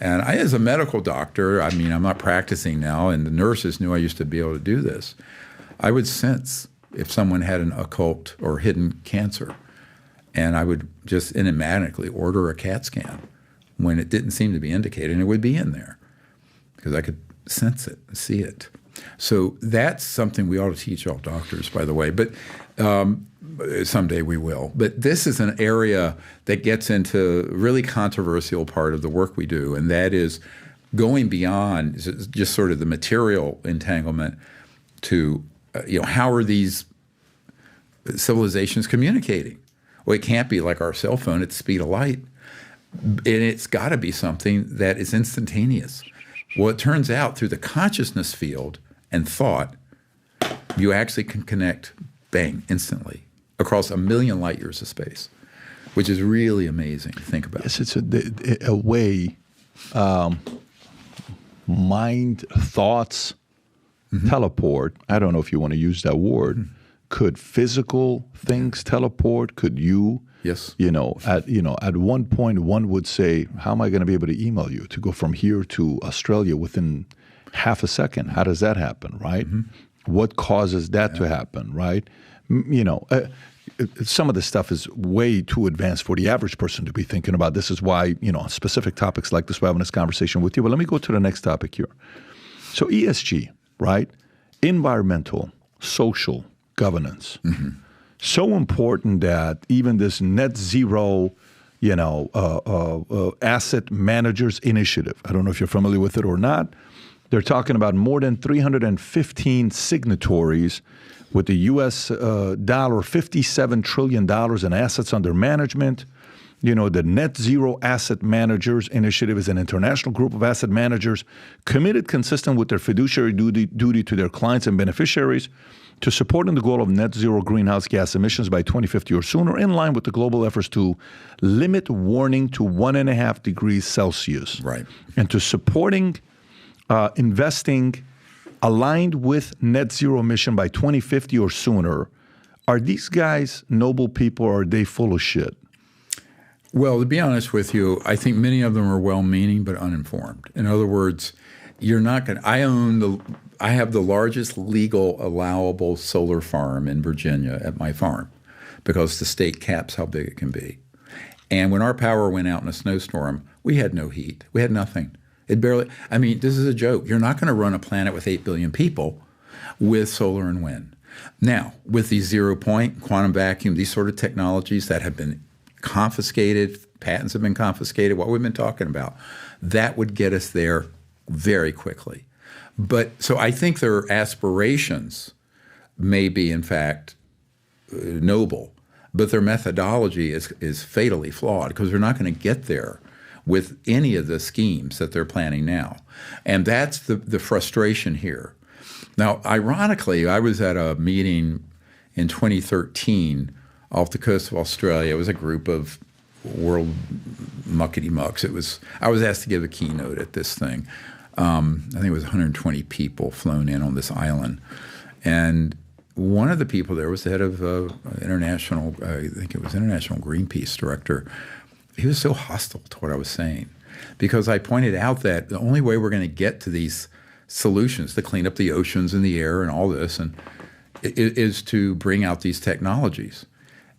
And I, as a medical doctor, I'm not practicing now, and the nurses knew I used to be able to do this. I would sense if someone had an occult or hidden cancer, and I would just enigmatically order a CAT scan when it didn't seem to be indicated, and it would be in there because I could sense it, see it. So that's something we ought to teach all doctors, by the way, but someday we will. But this is an area that gets into a really controversial part of the work we do, and that is going beyond just sort of the material entanglement to, how are these civilizations communicating? Well, it can't be like our cell phone at the speed of light, and it's got to be something that is instantaneous. Well, it turns out through the consciousness field and thought, you actually can connect, bang, instantly across 1 million light years of space, which is really amazing to think about. Yes, it's a way mind, thoughts, teleport. I don't know if you want to use that word. Could physical things teleport? Could you? Yes. At one point, one would say, how am I going to be able to email you to go from here to Australia within half a second? How does that happen, right? What causes that to happen, right? Some of the stuff is way too advanced for the average person to be thinking about. This is why, specific topics like this, we're having this conversation with you. But let me go to the next topic here. So ESG, right? Environmental, social governance. so important that even this net zero, asset managers initiative, I don't know if you're familiar with it or not, they're talking about more than 315 signatories with the U.S. dollar, $57 trillion in assets under management. The Net Zero Asset Managers Initiative is an international group of asset managers committed consistent with their fiduciary duty to their clients and beneficiaries to supporting the goal of net zero greenhouse gas emissions by 2050 or sooner, in line with the global efforts to limit warming to 1.5 degrees Celsius. Right. And to supporting investing aligned with net zero emission by 2050 or sooner. Are these guys noble people, or are they full of shit? Well, to be honest with you, I think many of them are well-meaning but uninformed. In other words, you're not going to – I have the largest legal allowable solar farm in Virginia at my farm because the state caps how big it can be. And when our power went out in a snowstorm, we had no heat. We had nothing. It barely – I mean, this is a joke. You're not going to run a planet with 8 billion people with solar and wind. Now, with these zero-point, quantum vacuum, these sort of technologies that have been confiscated, patents have been confiscated, what we've been talking about, that would get us there very quickly. But so I think their aspirations may be, in fact, noble, but their methodology is fatally flawed because they're not going to get there with any of the schemes that they're planning now. And that's the frustration here. Now, ironically, I was at a meeting in 2013 off the coast of Australia. It was a group of world muckety-mucks. I was asked to give a keynote at this thing. I think it was 120 people flown in on this island. And one of the people there was the head of international, I think it was International Greenpeace director. He was so hostile to what I was saying because I pointed out that the only way we're going to get to these solutions to clean up the oceans and the air and all this is to bring out these technologies.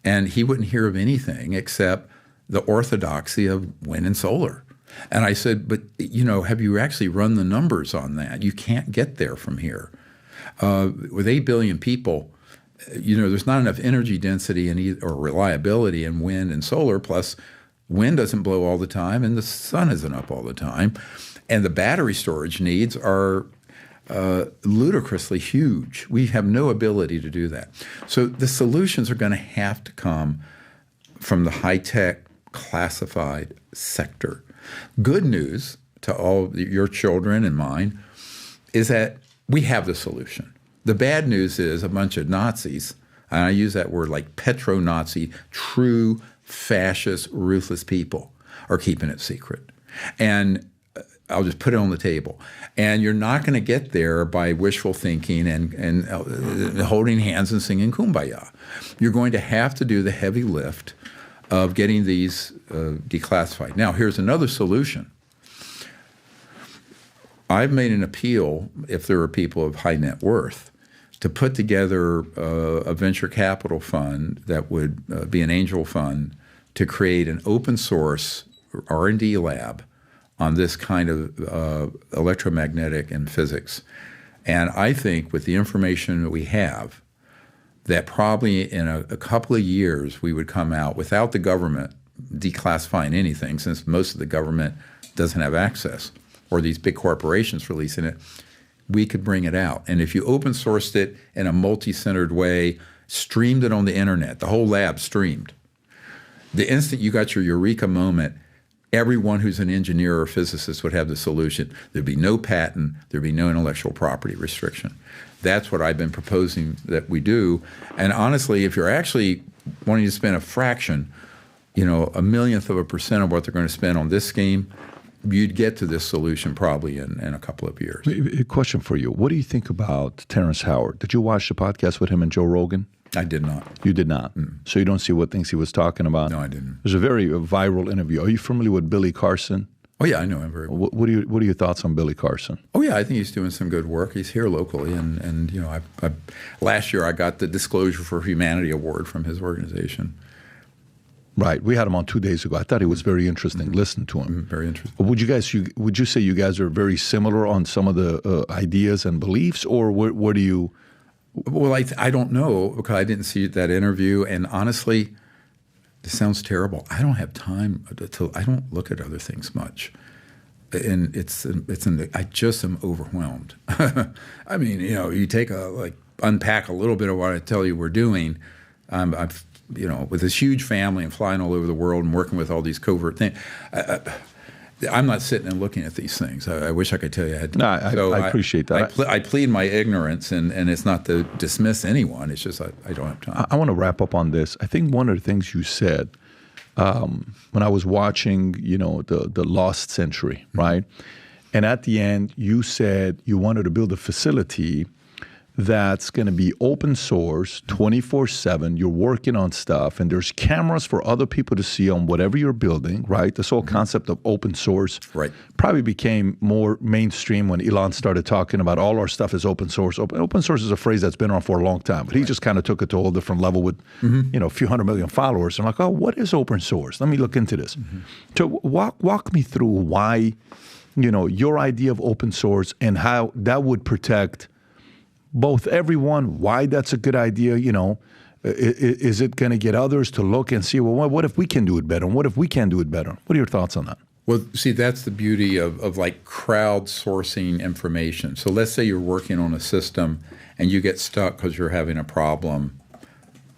And he wouldn't hear of anything except the orthodoxy of wind and solar. And I said, but, have you actually run the numbers on that? You can't get there from here. With 8 billion people, there's not enough energy density or reliability in wind and solar, plus wind doesn't blow all the time and the sun isn't up all the time. And the battery storage needs are ludicrously huge. We have no ability to do that. So the solutions are going to have to come from the high-tech classified sector. Good news to all your children and mine is that we have the solution. The bad news is a bunch of Nazis, and I use that word like petro-Nazi, true fascist, ruthless people are keeping it secret. And I'll just put it on the table. And you're not going to get there by wishful thinking and holding hands and singing Kumbaya. You're going to have to do the heavy lift of getting these declassified. Now, here's another solution. I've made an appeal, if there are people of high net worth, to put together a venture capital fund that would be an angel fund to create an open source R&D lab on this kind of electromagnetic and physics. And I think with the information that we have, that probably in a couple of years we would come out without the government declassifying anything, since most of the government doesn't have access, or these big corporations releasing it, we could bring it out. And if you open sourced it in a multi-centered way, streamed it on the internet, the whole lab streamed, the instant you got your eureka moment, everyone who's an engineer or physicist would have the solution. There'd be no patent. There'd be no intellectual property restriction. That's what I've been proposing that we do. And honestly, if you're actually wanting to spend a fraction, a millionth of a percent of what they're going to spend on this scheme, you'd get to this solution probably in a couple of years. A question for you. What do you think about Terrence Howard? Did you watch the podcast with him and Joe Rogan? I did not. You did not? Mm. So you don't see what things he was talking about? No, I didn't. There's a very viral interview. Are you familiar with Billy Carson? Oh, yeah, I know him very well. What are your thoughts on Billy Carson? Oh, yeah, I think he's doing some good work. He's here locally. And last year I got the Disclosure for Humanity Award from his organization. Right. We had him on 2 days ago. I thought it was very interesting. Listen to him. Very interesting. Would you say you guys are very similar on some of the ideas and beliefs, or where do you Well, I don't know because I didn't see that interview. And honestly, this sounds terrible. I don't have time I don't look at other things much. And I just am overwhelmed. I mean, you take unpack a little bit of what I tell you we're doing. I've with this huge family and flying all over the world and working with all these covert things. I'm not sitting and looking at these things. I wish I could tell you. I appreciate that. I plead my ignorance, and it's not to dismiss anyone. It's just I don't have time. I want to wrap up on this. I think one of the things you said when I was watching, the Lost Century, right? And at the end, you said you wanted to build a facility that's going to be open source 24/7. You're working on stuff, and there's cameras for other people to see on whatever you're building, right? This whole concept of open source probably became more mainstream when Elon started talking about all our stuff is open source. Open source is a phrase that's been around for a long time, but he just kind of took it to a whole different level with, a few 100 million followers. I'm like, oh, what is open source? Let me look into this. So walk me through why, your idea of open source and how that would protect both everyone, why that's a good idea, is it going to get others to look and see, well, what if we can do it better? And what if we can do it better? What are your thoughts on that? Well, see, that's the beauty of crowdsourcing information. So let's say you're working on a system and you get stuck because you're having a problem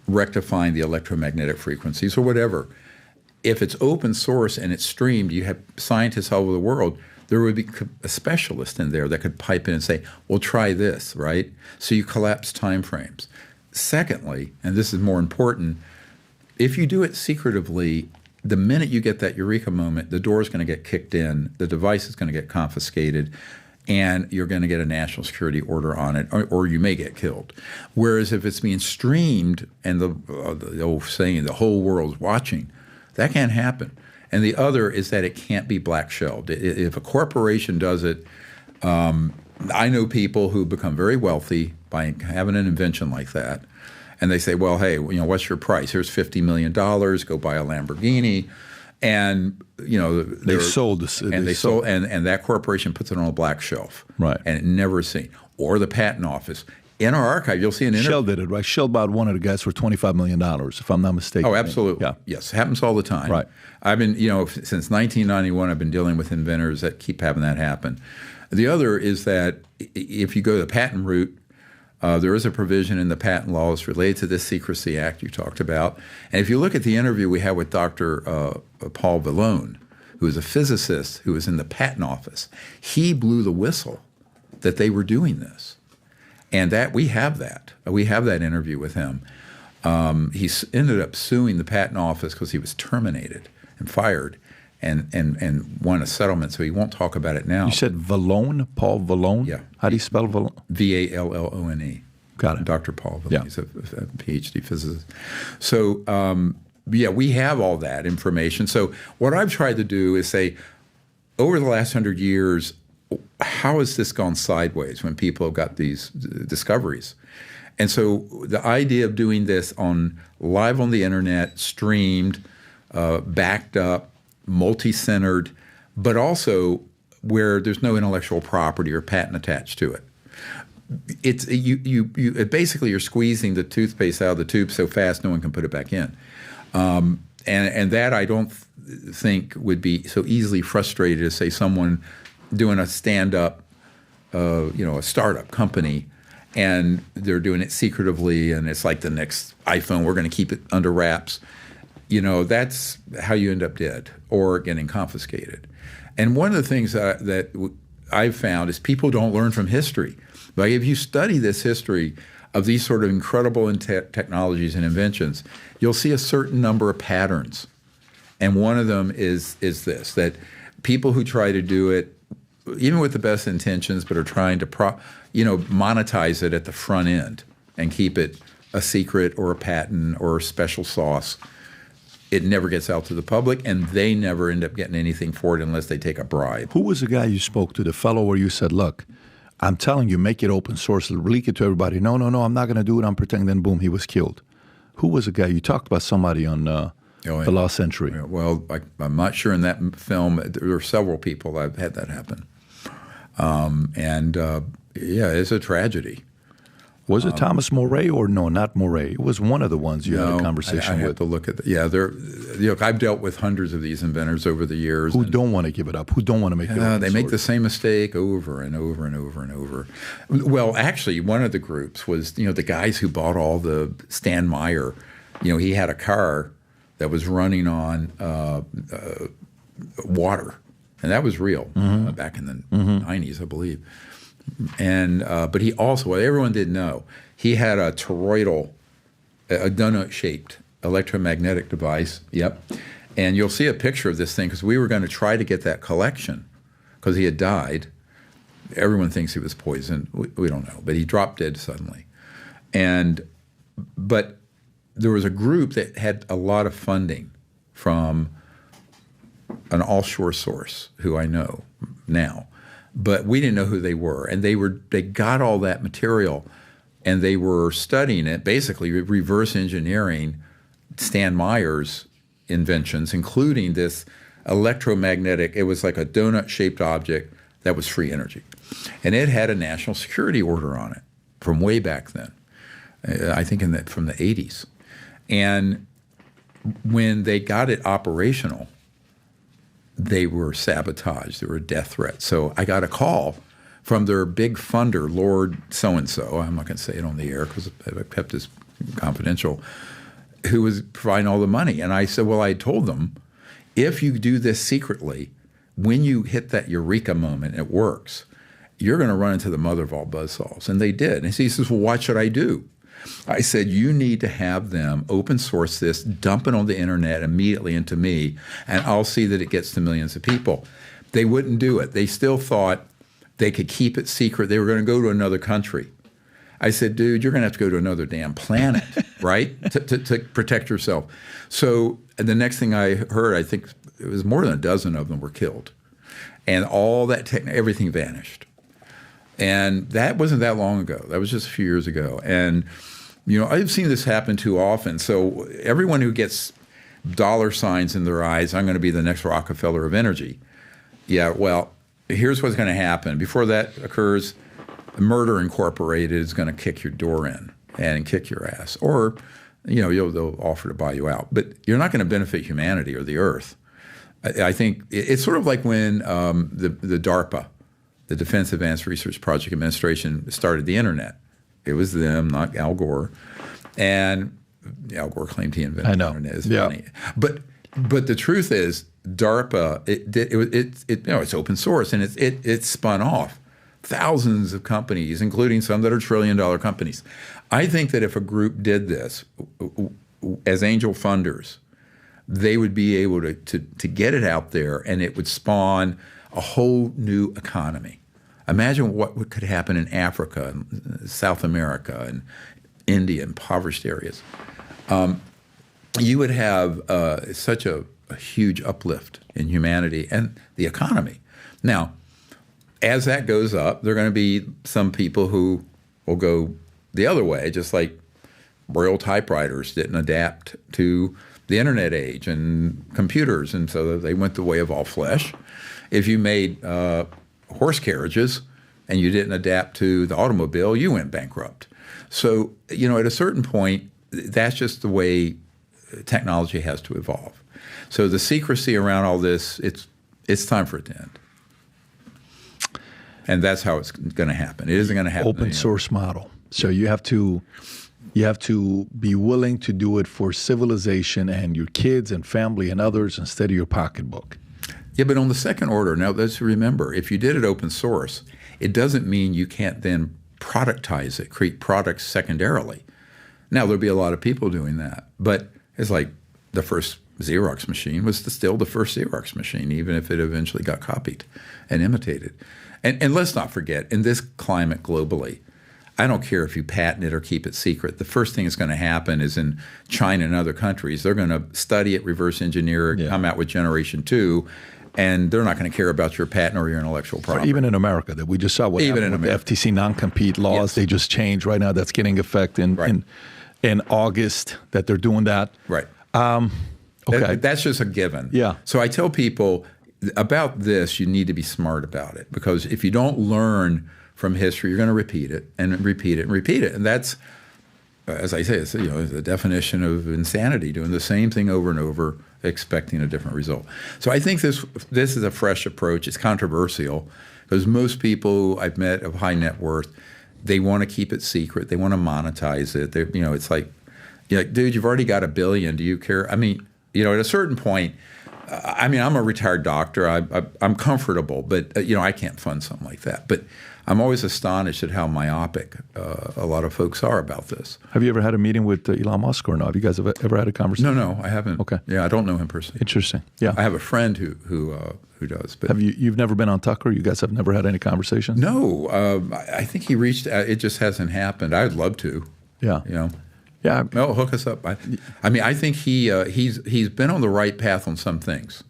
rectifying the electromagnetic frequencies or whatever. If it's open source and it's streamed, you have scientists all over the world, there would be a specialist in there that could pipe in and say, well, try this, right? So you collapse timeframes. Secondly, and this is more important, if you do it secretively, the minute you get that eureka moment, the door is going to get kicked in, the device is going to get confiscated, and you're going to get a national security order on it, or you may get killed. Whereas if it's being streamed and the old saying, the whole world's watching, that can't happen. And the other is that it can't be black shelved. If a corporation does it, I know people who become very wealthy by having an invention like that, and they say, well, hey, what's your price? Here's $50 million, go buy a Lamborghini. And, they sold this. And they sold, and that corporation puts it on a black shelf. Right. And it never is seen. Or the patent office. In our archive, you'll see an interview. Shell did it, right? Shell bought one of the guys for $25 million, if I'm not mistaken. Oh, absolutely. Yeah. Yes, happens all the time. Right. I've been, since 1991, I've been dealing with inventors that keep having that happen. The other is that if you go the patent route, there is a provision in the patent laws related to this Secrecy Act you talked about. And if you look at the interview we had with Dr. Paul Vallone, who is a physicist who was in the patent office, he blew the whistle that they were doing this. And we have that. We have that interview with him. He ended up suing the patent office because he was terminated and fired and won a settlement, so he won't talk about it now. You said Vallone, Paul Vallone? Yeah. How do you spell Vallone? Vallone. Got it. Dr. Paul Vallone. Yeah. He's a PhD physicist. So, we have all that information. So what I've tried to do is say, over the last 100 years, how has this gone sideways when people have got these discoveries? And so the idea of doing this live on the internet, streamed, backed up, multi-centered, but also where there's no intellectual property or patent attached to it. It's basically you're squeezing the toothpaste out of the tube so fast no one can put it back in, and that I don't think would be so easily frustrated as say someone doing a stand-up, a startup company, and they're doing it secretively, and it's like the next iPhone, we're going to keep it under wraps. That's how you end up dead or getting confiscated. And one of the things that I've found is people don't learn from history. Like if you study this history of these sort of incredible technologies and inventions, you'll see a certain number of patterns. And one of them is this, that people who try to do it, even with the best intentions, but are trying to monetize it at the front end and keep it a secret or a patent or a special sauce, it never gets out to the public, and they never end up getting anything for it unless they take a bribe. Who was the guy you spoke to, the fellow where you said, look, I'm telling you, make it open source, leak it to everybody. No, I'm not going to do it. I'm pretending. Then boom, he was killed. Who was the guy? You talked about somebody on The Lost Century. Well, I'm not sure in that film. There were several people that have had that happen. It's a tragedy. Was it Thomas Moray or no, not Moray? It was one of the ones you had a conversation I with. have to look at I've dealt with hundreds of these inventors over the years. Who don't want to give it up, who don't want to make it They make the same mistake over and over and over and over. Well, actually, one of the groups was, the guys who bought all the Stan Meyer. He had a car that was running on water, and that was real back in the 90s, I believe. And but he also, what everyone didn't know, he had a toroidal, a donut-shaped electromagnetic device. Yep. And you'll see a picture of this thing because we were going to try to get that collection because he had died. Everyone thinks he was poisoned. We don't know, but he dropped dead suddenly. But there was a group that had a lot of funding from an offshore source who I know now. But we didn't know who they were, and they got all that material, and they were studying it, basically reverse engineering Stan Meyer's inventions, including this electromagnetic. It was like a donut-shaped object that was free energy, and it had a national security order on it from way back then. I think from the 80s, and when they got it operational, they were sabotaged. They were a death threat. So I got a call from their big funder, Lord so-and-so, I'm not going to say it on the air because I've kept this confidential, who was providing all the money. And I said, well, I told them, if you do this secretly, when you hit that eureka moment, it works, you're going to run into the mother of all buzzsaws. And they did. And he says, well, what should I do? I said, you need to have them open source this, dump it on the internet immediately into me, and I'll see that it gets to millions of people. They wouldn't do it. They still thought they could keep it secret. They were going to go to another country. I said, dude, you're going to have to go to another damn planet, right, to protect yourself. So the next thing I heard, I think it was more than a dozen of them were killed. And all that everything vanished. And that wasn't that long ago. That was just a few years ago. And, I've seen this happen too often. So everyone who gets dollar signs in their eyes, I'm going to be the next Rockefeller of energy. Yeah, well, here's what's going to happen. Before that occurs, Murder Incorporated is going to kick your door in and kick your ass. Or, they'll offer to buy you out. But you're not going to benefit humanity or the earth. I think it's sort of like when the DARPA, the Defense Advanced Research Project Administration, started the internet. It was them, not Al Gore. And Al Gore claimed he invented the internet. It's funny. But the truth is, DARPA, it's open source, and it spun off thousands of companies, including some that are trillion-dollar companies. I think that if a group did this as angel funders, they would be able to get it out there, and it would spawn a whole new economy. Imagine what could happen in Africa and South America and India, impoverished areas. You would have such a huge uplift in humanity and the economy. Now, as that goes up, there are going to be some people who will go the other way, just like Braille typewriters didn't adapt to the internet age and computers, and so they went the way of all flesh. If you made horse carriages and you didn't adapt to the automobile, you went bankrupt. So, at a certain point, that's just the way technology has to evolve. So the secrecy around all this, it's time for it to end. And that's how it's going to happen. It isn't going to happen. Open source model. So you have to be willing to do it for civilization and your kids and family and others instead of your pocketbook. Yeah, but on the second order, now let's remember, if you did it open source, it doesn't mean you can't then productize it, create products secondarily. Now, there'll be a lot of people doing that, but it's like the first Xerox machine was still the first Xerox machine, even if it eventually got copied and imitated. And let's not forget, in this climate globally, I don't care if you patent it or keep it secret. The first thing that's going to happen is in China and other countries, they're going to study it, reverse engineer it, come out with generation 2, and they're not going to care about your patent or your intellectual property. Even in America, that we just saw what happened with the FTC non-compete laws. They just changed right now. That's getting effect in August that they're doing that. Right. Okay. That's just a given. Yeah. So I tell people about this, you need to be smart about it, because if you don't learn from history, you're going to repeat it and repeat it and repeat it. And that's, as I say, it's the definition of insanity, doing the same thing over and over, expecting a different result. So I think this is a fresh approach. It's controversial because most people I've met of high net worth, they want to keep it secret. They want to monetize it. It's like, dude, you've already got $1 billion. Do you care? I mean, at a certain point, I'm a retired doctor. I'm comfortable, but I can't fund something like that. But I'm always astonished at how myopic a lot of folks are about this. Have you ever had a meeting with Elon Musk or not? Have you guys ever had a conversation? No, I haven't. Okay. Yeah, I don't know him personally. Interesting. Yeah. I have a friend who does. But have you've never been on Tucker? You guys have never had any conversations? No. I think he reached out. It just hasn't happened. I'd love to. Yeah. Yeah. No, hook us up. I think he's been on the right path on some things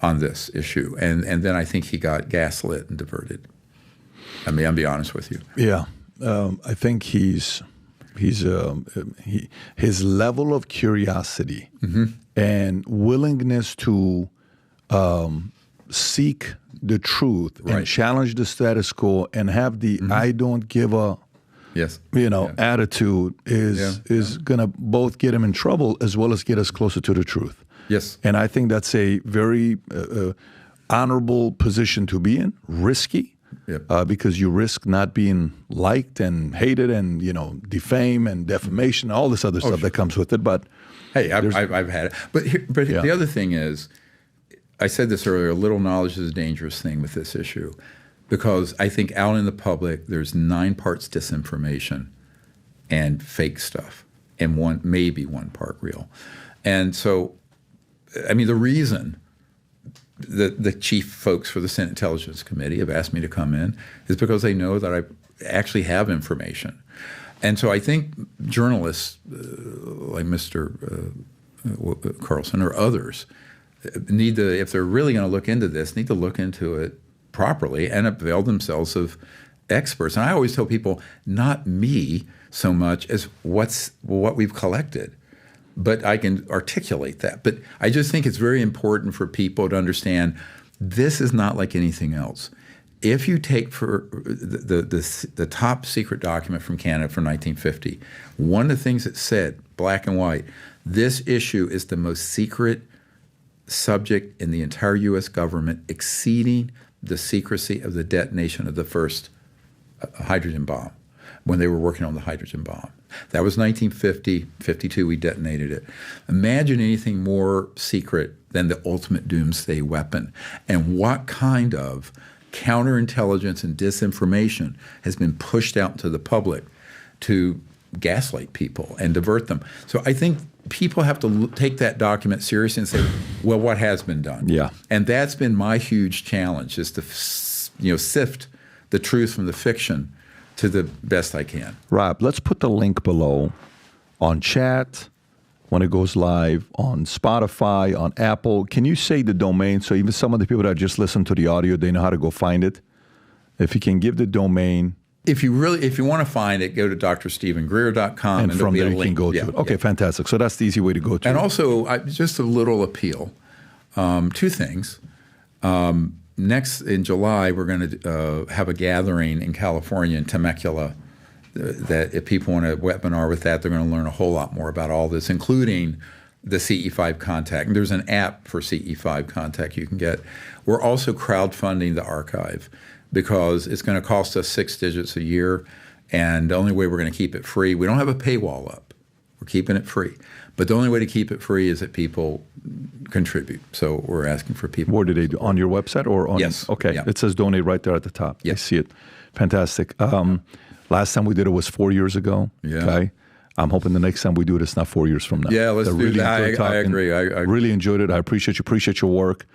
on this issue, and then I think he got gaslit and diverted. I'll be honest with you. Yeah, I think his level of curiosity and willingness to seek the truth and challenge the status quo and have the I don't give a attitude is going to both get him in trouble as well as get us closer to the truth. Yes. And I think that's a very honorable position to be in, risky. Yep. Because you risk not being liked and hated and, defame and defamation, all this other stuff that comes with it. But hey, I've had it. But the other thing is, I said this earlier, a little knowledge is a dangerous thing with this issue, because I think out in the public, there's 9 parts disinformation and fake stuff, and maybe 1 part real. And so, the reason the chief folks for the Senate Intelligence Committee have asked me to come in is because they know that I actually have information. And so I think journalists like Mr. Carlson or others need to, if they're really going to look into this, need to look into it properly and avail themselves of experts. And I always tell people, not me so much as what we've collected. But I can articulate that. But I just think it's very important for people to understand this is not like anything else. If you take for the top secret document from Canada from 1950, one of the things it said, black and white, this issue is the most secret subject in the entire U.S. government, exceeding the secrecy of the detonation of the first hydrogen bomb, when they were working on the hydrogen bomb. That was 1950, 52, we detonated it. Imagine anything more secret than the ultimate doomsday weapon. And what kind of counterintelligence and disinformation has been pushed out to the public to gaslight people and divert them. So I think people have to take that document seriously and say, well, what has been done? Yeah. And that's been my huge challenge, is to sift the truth from the fiction to the best I can. Rob, let's put the link below on chat, when it goes live, on Spotify, on Apple. Can you say the domain so even some of the people that just listen to the audio, they know how to go find it? If you can give the domain. If you want to find it, go to drstevengreer.com and from there you can go to it. Okay, fantastic. So that's the easy way to go to it. And also, just a little appeal. 2 things. Next, in July, we're going to have a gathering in California, in Temecula, that if people want a webinar with that, they're going to learn a whole lot more about all this, including the CE5 contact. And there's an app for CE5 contact you can get. We're also crowdfunding the archive because it's going to cost us 6 digits a year, and the only way we're going to keep it free, we don't have a paywall up. We're keeping it free. But the only way to keep it free is that people contribute. So we're asking for people. Where do they do? On your website or on? Yes. Okay. Yeah. It says donate right there at the top. Yes. I see it. Fantastic. Last time we did it was 4 years ago. Yeah. Okay. I'm hoping the next time we do it, it's not 4 years from now. Yeah, let's do that. I agree. I really enjoyed it. I appreciate your work.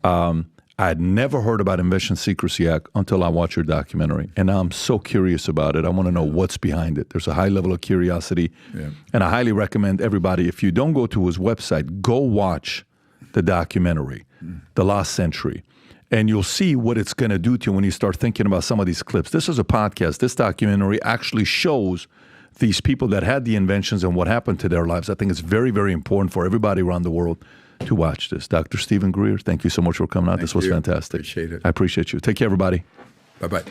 Yeah. I had never heard about Invention Secrecy Act until I watched your documentary. And now I'm so curious about it. I want to know what's behind it. There's a high level of curiosity. Yeah. And I highly recommend everybody, if you don't go to his website, go watch the documentary, The Lost Century. And you'll see what it's going to do to you when you start thinking about some of these clips. This is a podcast. This documentary actually shows these people that had the inventions and what happened to their lives. I think it's very, very important for everybody around the world to watch this. Dr. Steven Greer, thank you so much for coming out. This was fantastic. Appreciate it. I appreciate you. Take care, everybody. Bye-bye.